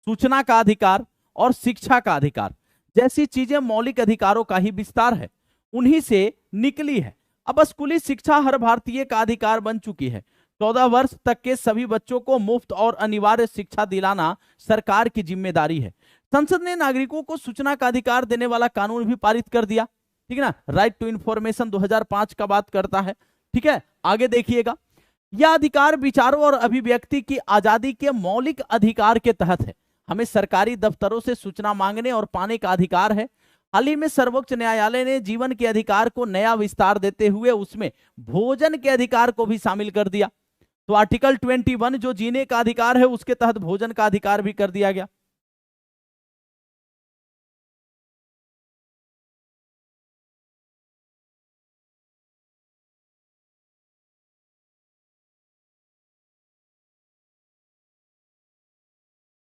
सूचना का अधिकार और शिक्षा का अधिकार जैसी चीजें मौलिक अधिकारों का ही विस्तार है, उन्हीं से निकली है। अब स्कूली शिक्षा हर भारतीय का अधिकार बन चुकी है। 14 वर्ष तक के सभी बच्चों को मुफ्त और अनिवार्य शिक्षा दिलाना सरकार की जिम्मेदारी है। संसद ने नागरिकों को सूचना का अधिकार देने वाला कानून भी पारित कर दिया, ठीक है ना। राइट टू इंफॉर्मेशन 2005 का बात करता है, ठीक है। आगे देखिएगा, यह अधिकार विचारों और अभिव्यक्ति की आजादी के मौलिक अधिकार के तहत है। हमें सरकारी दफ्तरों से सूचना मांगने और पाने का अधिकार है। हाल ही में सर्वोच्च न्यायालय ने जीवन के अधिकार को नया विस्तार देते हुए उसमें भोजन के अधिकार को भी शामिल कर दिया। तो आर्टिकल 21 जो जीने का अधिकार है उसके तहत भोजन का अधिकार भी कर दिया गया।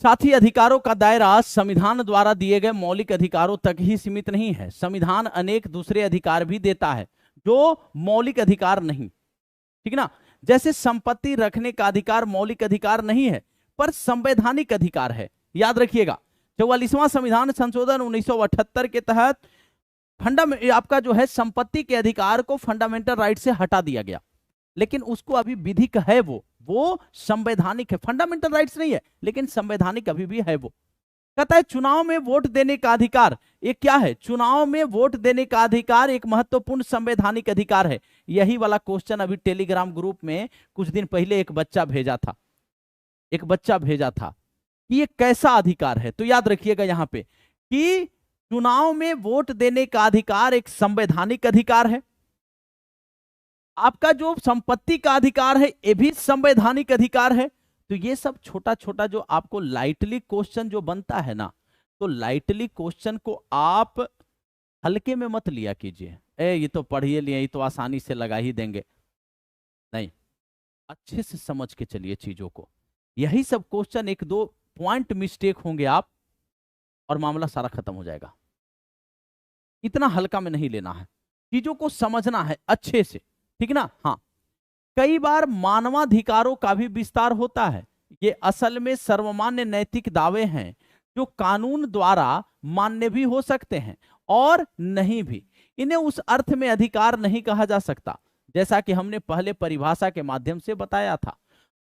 साथ ही अधिकारों का दायरा संविधान द्वारा दिए गए मौलिक अधिकारों तक ही सीमित नहीं है। संविधान अनेक दूसरे अधिकार भी देता है जो मौलिक अधिकार नहीं, ठीक ना। जैसे संपत्ति रखने का अधिकार मौलिक अधिकार नहीं है पर संवैधानिक अधिकार है। याद रखिएगा, 44वां संविधान संशोधन 1978 के तहत आपका जो है संपत्ति के अधिकार को फंडामेंटल राइट से हटा दिया गया, लेकिन उसको अभी विधिक है, वो संवैधानिक है। फंडामेंटल राइट्स नहीं है लेकिन संवैधानिक अभी भी है। वो कहता है चुनाव में वोट देने का अधिकार, ये क्या है? चुनाव में वोट देने का अधिकार एक महत्वपूर्ण संवैधानिक अधिकार है। यही वाला क्वेश्चन अभी टेलीग्राम ग्रुप में कुछ दिन पहले एक बच्चा भेजा था कि ये कैसा अधिकार है। तो याद रखिएगा यहां पे कि चुनाव में वोट देने का अधिकार एक संवैधानिक अधिकार है। आपका जो संपत्ति का अधिकार है ये भी संवैधानिक अधिकार है। तो ये सब छोटा छोटा जो आपको लाइटली क्वेश्चन जो बनता है ना, तो लाइटली क्वेश्चन को आप हल्के में मत लिया कीजिए, ये तो पढ़िए लिए, ये तो आसानी से लगा ही देंगे, नहीं, अच्छे से समझ के चलिए चीजों को। यही सब क्वेश्चन एक दो पॉइंट मिस्टेक होंगे आप और मामला सारा खत्म हो जाएगा। इतना हल्का में नहीं लेना है, चीजों को समझना है अच्छे से, ठीक ना। हाँ, कई बार मानवाधिकारों का भी विस्तार होता है। ये असल में सर्वमान्य नैतिक दावे हैं जो कानून द्वारा मान्य भी हो सकते हैं और नहीं भी। इन्हें उस अर्थ में अधिकार नहीं कहा जा सकता जैसा कि हमने पहले परिभाषा के माध्यम से बताया था।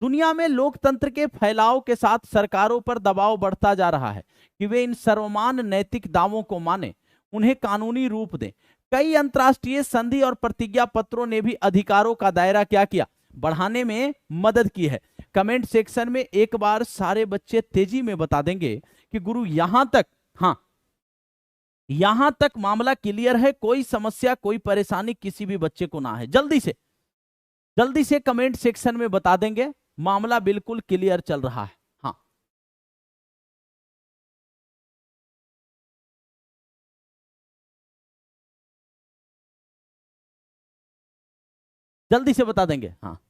दुनिया में लोकतंत्र के फैलाव के साथ सरकारों पर दबाव बढ़ता जा रहा है कि वे इन सर्वमान्य नैतिक दावों को माने, उन्हें कानूनी रूप दें। कई अंतर्राष्ट्रीय संधि और प्रतिज्ञा पत्रों ने भी अधिकारों का दायरा क्या किया? बढ़ाने में मदद की है। कमेंट सेक्शन में एक बार सारे बच्चे तेजी में बता देंगे कि गुरु यहां तक, हाँ यहां तक मामला क्लियर है, कोई समस्या कोई परेशानी किसी भी बच्चे को ना है। जल्दी से कमेंट सेक्शन में बता देंगे मामला बिल्कुल क्लियर चल रहा है। हाँ, जल्दी से बता देंगे। हाँ,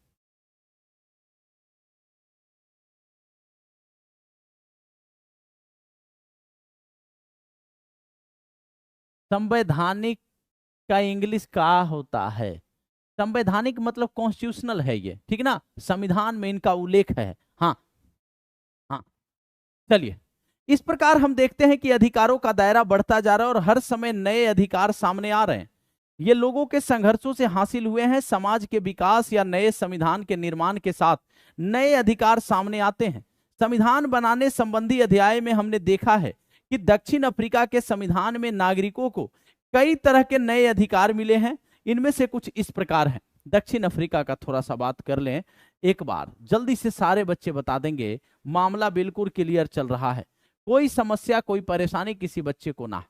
संवैधानिक का इंग्लिश का होता है, संवैधानिक मतलब कॉन्स्टिट्यूशनल है ये, ठीक ना, संविधान में इनका उल्लेख है। हाँ हाँ, चलिए, इस प्रकार हम देखते हैं कि अधिकारों का दायरा बढ़ता जा रहा है और हर समय नए अधिकार सामने आ रहे हैं। ये लोगों के संघर्षों से हासिल हुए हैं। समाज के विकास या नए संविधान के निर्माण के साथ नए अधिकार सामने आते हैं। संविधान बनाने संबंधी अध्याय में हमने देखा है कि दक्षिण अफ्रीका के संविधान में नागरिकों को कई तरह के नए अधिकार मिले हैं। इनमें से कुछ इस प्रकार हैं। दक्षिण अफ्रीका का थोड़ा सा बात कर लें एक बार, जल्दी से सारे बच्चे बता देंगे, मामला बिल्कुल क्लियर चल रहा है, कोई समस्या कोई परेशानी किसी बच्चे को ना।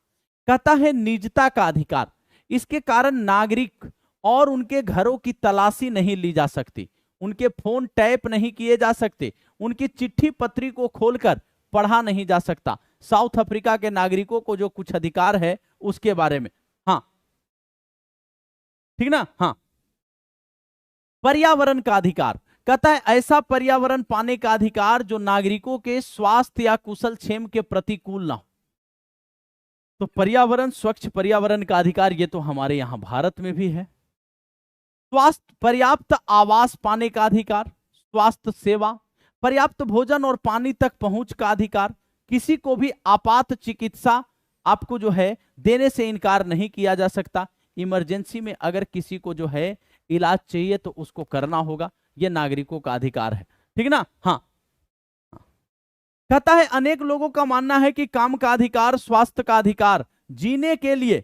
कहता है निजता का अधिकार, इसके कारण नागरिक और उनके घरों की तलाशी नहीं ली जा सकती, उनके फोन टैप नहीं किए जा सकते, उनकी चिट्ठी पत्री को खोलकर पढ़ा नहीं जा सकता। साउथ अफ्रीका के नागरिकों को जो कुछ अधिकार है उसके बारे में, हाँ ठीक ना। हाँ, पर्यावरण का अधिकार, कहता है ऐसा पर्यावरण पाने का अधिकार जो नागरिकों के स्वास्थ्य या कुशल क्षेम के प्रतिकूल ना हो। तो पर्यावरण, स्वच्छ पर्यावरण का अधिकार ये तो हमारे यहां भारत में भी है। स्वास्थ्य, पर्याप्त आवास पाने का अधिकार, स्वास्थ्य सेवा, पर्याप्त भोजन और पानी तक पहुंच का अधिकार, किसी को भी आपात चिकित्सा आपको जो है देने से इनकार नहीं किया जा सकता। इमरजेंसी में अगर किसी को जो है इलाज चाहिए तो उसको करना होगा, यह नागरिकों का अधिकार है, ठीक ना। हाँ, कहता है अनेक लोगों का मानना है कि काम का अधिकार, स्वास्थ्य का अधिकार, जीने के लिए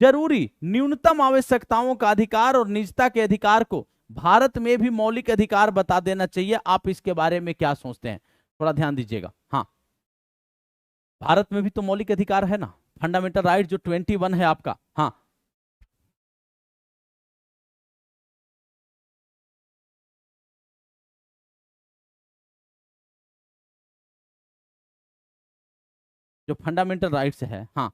जरूरी न्यूनतम आवश्यकताओं का अधिकार और निजता के अधिकार को भारत में भी मौलिक अधिकार बता देना चाहिए। आप इसके बारे में क्या सोचते हैं, थोड़ा ध्यान दीजिएगा। हाँ, भारत में भी तो मौलिक अधिकार है ना, फंडामेंटल राइट जो 21 है आपका। हाँ, जो फंडामेंटल राइट्स है, हाँ,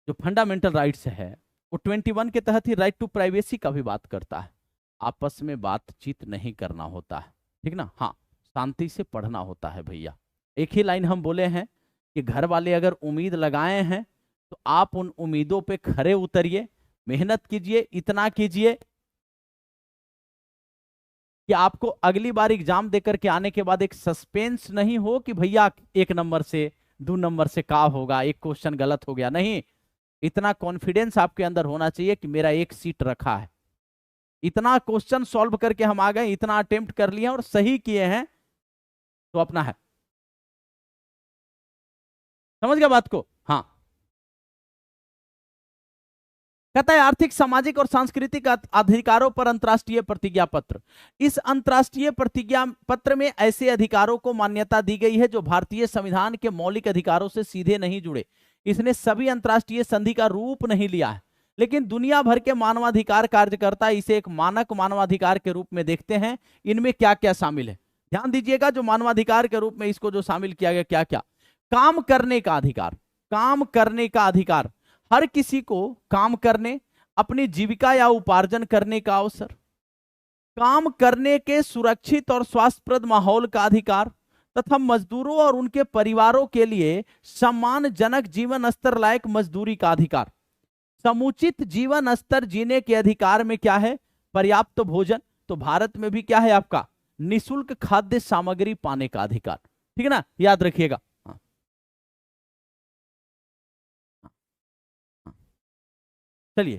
जो फंडामेंटल राइट्स है वो 21 के तहत ही राइट टू प्राइवेसी का भी बात करता है। आपस में बातचीत नहीं करना होता है, ठीक ना। हाँ, शांति से पढ़ना होता है भैया। एक ही लाइन हम बोले हैं कि घर वाले अगर उम्मीद लगाए हैं तो आप उन उम्मीदों पे खरे उतरिए, मेहनत कीजिए, इतना कीजिए कि आपको अगली बार एग्जाम देकर के आने के बाद एक सस्पेंस नहीं हो कि भैया 1 नंबर से 2 नंबर से का होगा, एक क्वेश्चन गलत हो गया। नहीं, इतना कॉन्फिडेंस आपके अंदर होना चाहिए कि मेरा एक सीट रखा है, इतना क्वेश्चन सॉल्व करके हम आ गए, इतना अटेम्प्ट कर लिए और सही किए हैं तो अपना है। समझ गया बात को। हाँ, कहता है आर्थिक, सामाजिक और सांस्कृतिक अधिकारों पर अंतर्राष्ट्रीय प्रतिज्ञा पत्र। इस अंतर्राष्ट्रीय प्रतिज्ञा पत्र में ऐसे अधिकारों को मान्यता दी गई है जो भारतीय संविधान के मौलिक अधिकारों से सीधे नहीं जुड़े। इसने सभी अंतर्राष्ट्रीय संधि का रूप नहीं लिया है, लेकिन दुनिया भर के मानवाधिकार कार्यकर्ता इसे एक मानक मानवाधिकार के रूप में देखते हैं। इनमें क्या क्या शामिल है, ध्यान दीजिएगा। जो मानवाधिकार के रूप में इसको जो शामिल किया गया, क्या क्या? काम करने का अधिकार, काम करने का अधिकार, हर किसी को काम करने, अपनी जीविका या उपार्जन करने का अवसर, काम करने के सुरक्षित और स्वास्थ्यप्रद माहौल का अधिकार तथा मजदूरों और उनके परिवारों के लिए सम्मानजनक जीवन स्तर लायक मजदूरी का अधिकार। समुचित जीवन स्तर जीने के अधिकार में क्या है? पर्याप्त भोजन, तो भारत में भी क्या है आपका? निःशुल्क खाद्य सामग्री पाने का अधिकार, ठीक है ना, याद रखिएगा। चलिए,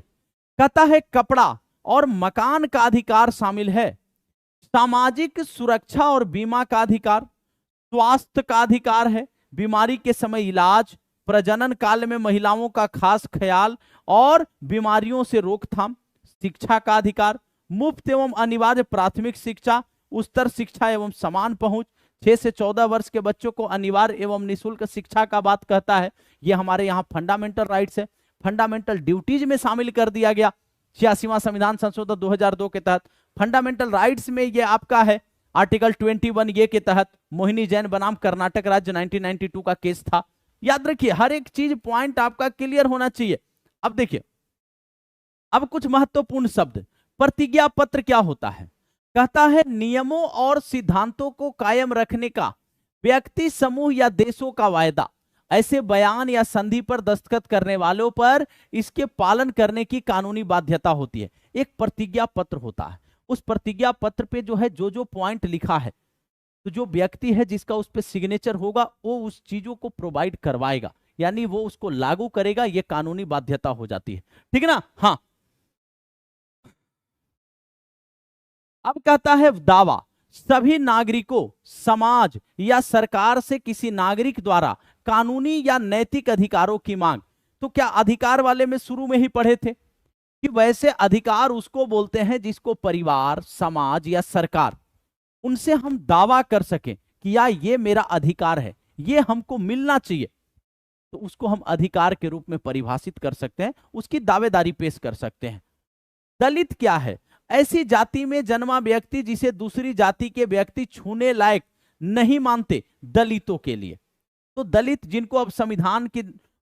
कहता है कपड़ा और मकान का अधिकार शामिल है, सामाजिक सुरक्षा और बीमा का अधिकार, स्वास्थ्य का अधिकार है, बीमारी के समय इलाज, प्रजनन काल में महिलाओं का खास ख्याल और बीमारियों से रोकथाम, शिक्षा का अधिकार, मुफ्त एवं अनिवार्य प्राथमिक शिक्षा, उच्चतर शिक्षा एवं समान पहुंच, 6 से 14 वर्ष के बच्चों को अनिवार्य एवं निःशुल्क शिक्षा का बात कहता है। ये हमारे यहाँ फंडामेंटल राइट्स है। फंडामेंटल ड्यूटीज में शामिल कर दिया गया 86वां संविधान संशोधन 2002 के तहत। फंडामेंटल राइट्स में ये आपका है आर्टिकल 21 ये के तहत मोहिनी जैन बनाम कर्नाटक राज्य 1992 का केस था। याद रखिए, हर एक चीज पॉइंट आपका क्लियर होना चाहिए। अब देखिए, अब कुछ महत्वपूर्ण शब्द। प्रतिज्ञा पत्र क्या होता है? कहता है नियमों और सिद्धांतों को कायम रखने का व्यक्ति, समूह या देशों का वायदा। ऐसे बयान या संधि पर दस्तखत करने वालों पर इसके पालन करने की कानूनी बाध्यता होती है। एक प्रतिज्ञा पत्र होता है, उस प्रतिज्ञा पत्र पे जो है जो पॉइंट लिखा है, तो जो व्यक्ति है जिसका उस पे सिग्नेचर होगा वो उस चीजों को प्रोवाइड करवाएगा, यानी वो उसको लागू करेगा, ये कानूनी बाध्यता हो जाती है, ठीक है ना। हाँ, अब कहता है दावा, सभी नागरिकों, समाज या सरकार से किसी नागरिक द्वारा कानूनी या नैतिक अधिकारों की मांग। तो क्या अधिकार वाले में शुरू में ही पढ़े थे कि वैसे अधिकार उसको बोलते हैं जिसको परिवार, समाज या सरकार, उनसे हम दावा कर सकें कि या ये मेरा अधिकार है, ये हमको मिलना चाहिए, तो उसको हम अधिकार के रूप में परिभाषित कर सकते हैं, उसकी दावेदारी पेश कर सकते हैं। दलित क्या है? ऐसी जाति में जन्मा व्यक्ति जिसे दूसरी जाति के व्यक्ति छूने लायक नहीं मानते, दलितों के लिए। तो दलित, जिनको अब संविधान की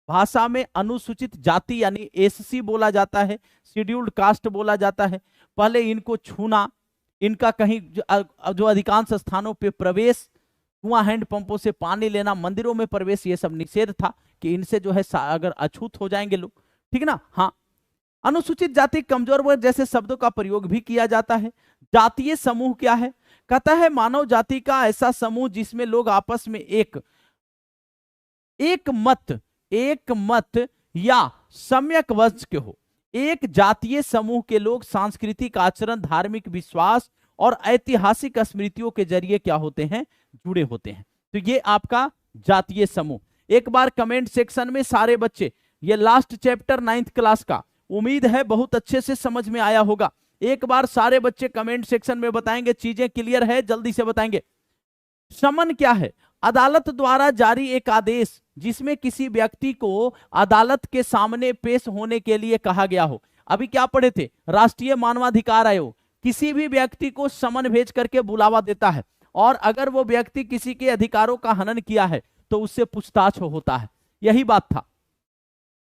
भाषा में अनुसूचित जाति यानी एससी बोला जाता है, शेड्यूल्ड कास्ट बोला जाता है, पहले इनको छूना इनका कहीं जो अधिकांश स्थानों पे प्रवेश, कुआं हैंडपंपों से पानी लेना, मंदिरों में प्रवेश, ये सब निषेध था कि इनसे जो है अगर अछूत हो जाएंगे लोग, ठीक ना। हाँ, अनुसूचित जाति, कमजोर वर्ग जैसे शब्दों का प्रयोग भी किया जाता है। जातीय समूह क्या है? कहता है मानव जाति का ऐसा समूह जिसमें लोग आपस में एक मत या सम्यक वंश के हो। एक जातीय समूह के लोग सांस्कृतिक आचरण, धार्मिक विश्वास और ऐतिहासिक स्मृतियों के जरिए क्या होते हैं? जुड़े होते हैं। तो ये आपका जातीय समूह। एक बार कमेंट सेक्शन में सारे बच्चे, ये लास्ट चैप्टर 9th क्लास का, उम्मीद है बहुत अच्छे से समझ में आया होगा। एक बार सारे बच्चे कमेंट सेक्शन में बताएंगे, चीजें क्लियर है, जल्दी से बताएंगे। समन क्या है? अदालत द्वारा जारी एक आदेश जिसमें किसी व्यक्ति को अदालत के सामने पेश होने के लिए कहा गया हो। अभी क्या पढ़े थे? राष्ट्रीय मानवाधिकार आयोग किसी भी व्यक्ति को समन भेज करके बुलावा देता है, और अगर वो व्यक्ति किसी के अधिकारों का हनन किया है तो उससे पूछताछ होता है। यही बात था।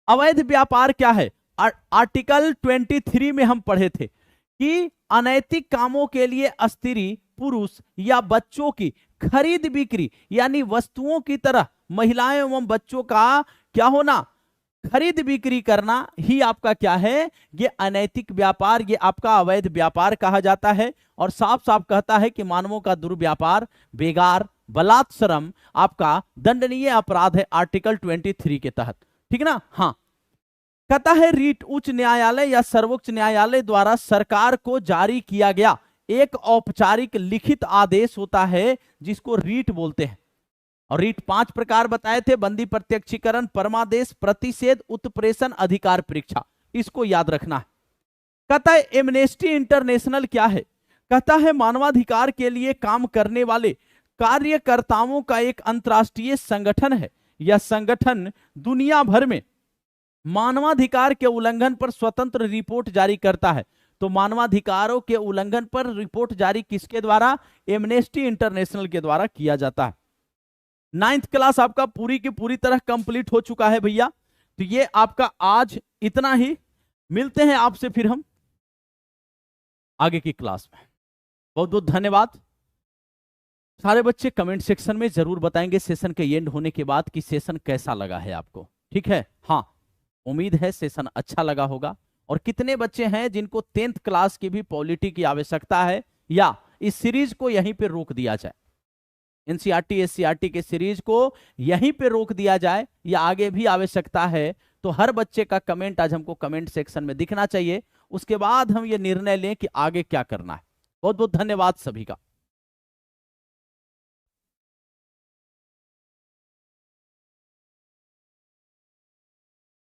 अवैध व्यापार क्या है? आर्टिकल 23 में हम पढ़े थे कि अनैतिक कामों के लिए स्त्री, पुरुष या बच्चों की खरीद बिक्री, यानी वस्तुओं की तरह महिलाएं एवं बच्चों का क्या होना? खरीद बिक्री करना ही आपका क्या है? ये अनैतिक व्यापार, ये आपका अवैध व्यापार कहा जाता है। और साफ साफ कहता है कि मानवों का दुर्व्यापार, बेगार, बलात्सरम आपका दंडनीय अपराध है आर्टिकल 23 के तहत, ठीक ना। हाँ, कहता है रीट उच्च न्यायालय या सर्वोच्च न्यायालय द्वारा सरकार को जारी किया गया एक औपचारिक लिखित आदेश होता है जिसको रीट बोलते हैं। और रीट 5 प्रकार बताए थे: बंदी, प्रत्यक्षीकरण, परमादेश, प्रतिषेध, उत्प्रेषण, अधिकार परीक्षा। इसको याद रखना है। कहता है एमनेस्टी इंटरनेशनल क्या है? कहता है मानवाधिकार के लिए काम करने वाले कार्यकर्ताओं का एक अंतर्राष्ट्रीय संगठन है। यह संगठन दुनिया भर में मानवाधिकार के उल्लंघन पर स्वतंत्र रिपोर्ट जारी करता है। तो मानवाधिकारों के उल्लंघन पर रिपोर्ट जारी किसके द्वारा? एमनेस्टी इंटरनेशनल के द्वारा किया जाता है। 9th क्लास आपका पूरी की पूरी तरह कंप्लीट हो चुका है भैया। तो ये आपका आज इतना ही। मिलते हैं आपसे फिर हम आगे की क्लास में। बहुत बहुत धन्यवाद। सारे बच्चे कमेंट सेक्शन में जरूर बताएंगे सेशन के एंड होने के बाद कि सेशन कैसा लगा है आपको, ठीक है। हाँ, उम्मीद है सेशन अच्छा लगा होगा। और कितने बच्चे हैं जिनको 10th क्लास की भी पॉलिटी की आवश्यकता है, या इस सीरीज को यहीं पे रोक दिया जाए, एनसीईआरटी एससीईआरटी के सीरीज को यहीं पे रोक दिया जाए, या आगे भी आवश्यकता है? तो हर बच्चे का कमेंट आज हमको कमेंट सेक्शन में दिखना चाहिए। उसके बाद हम ये निर्णय लें कि आगे क्या करना है। बहुत बहुत धन्यवाद सभी का।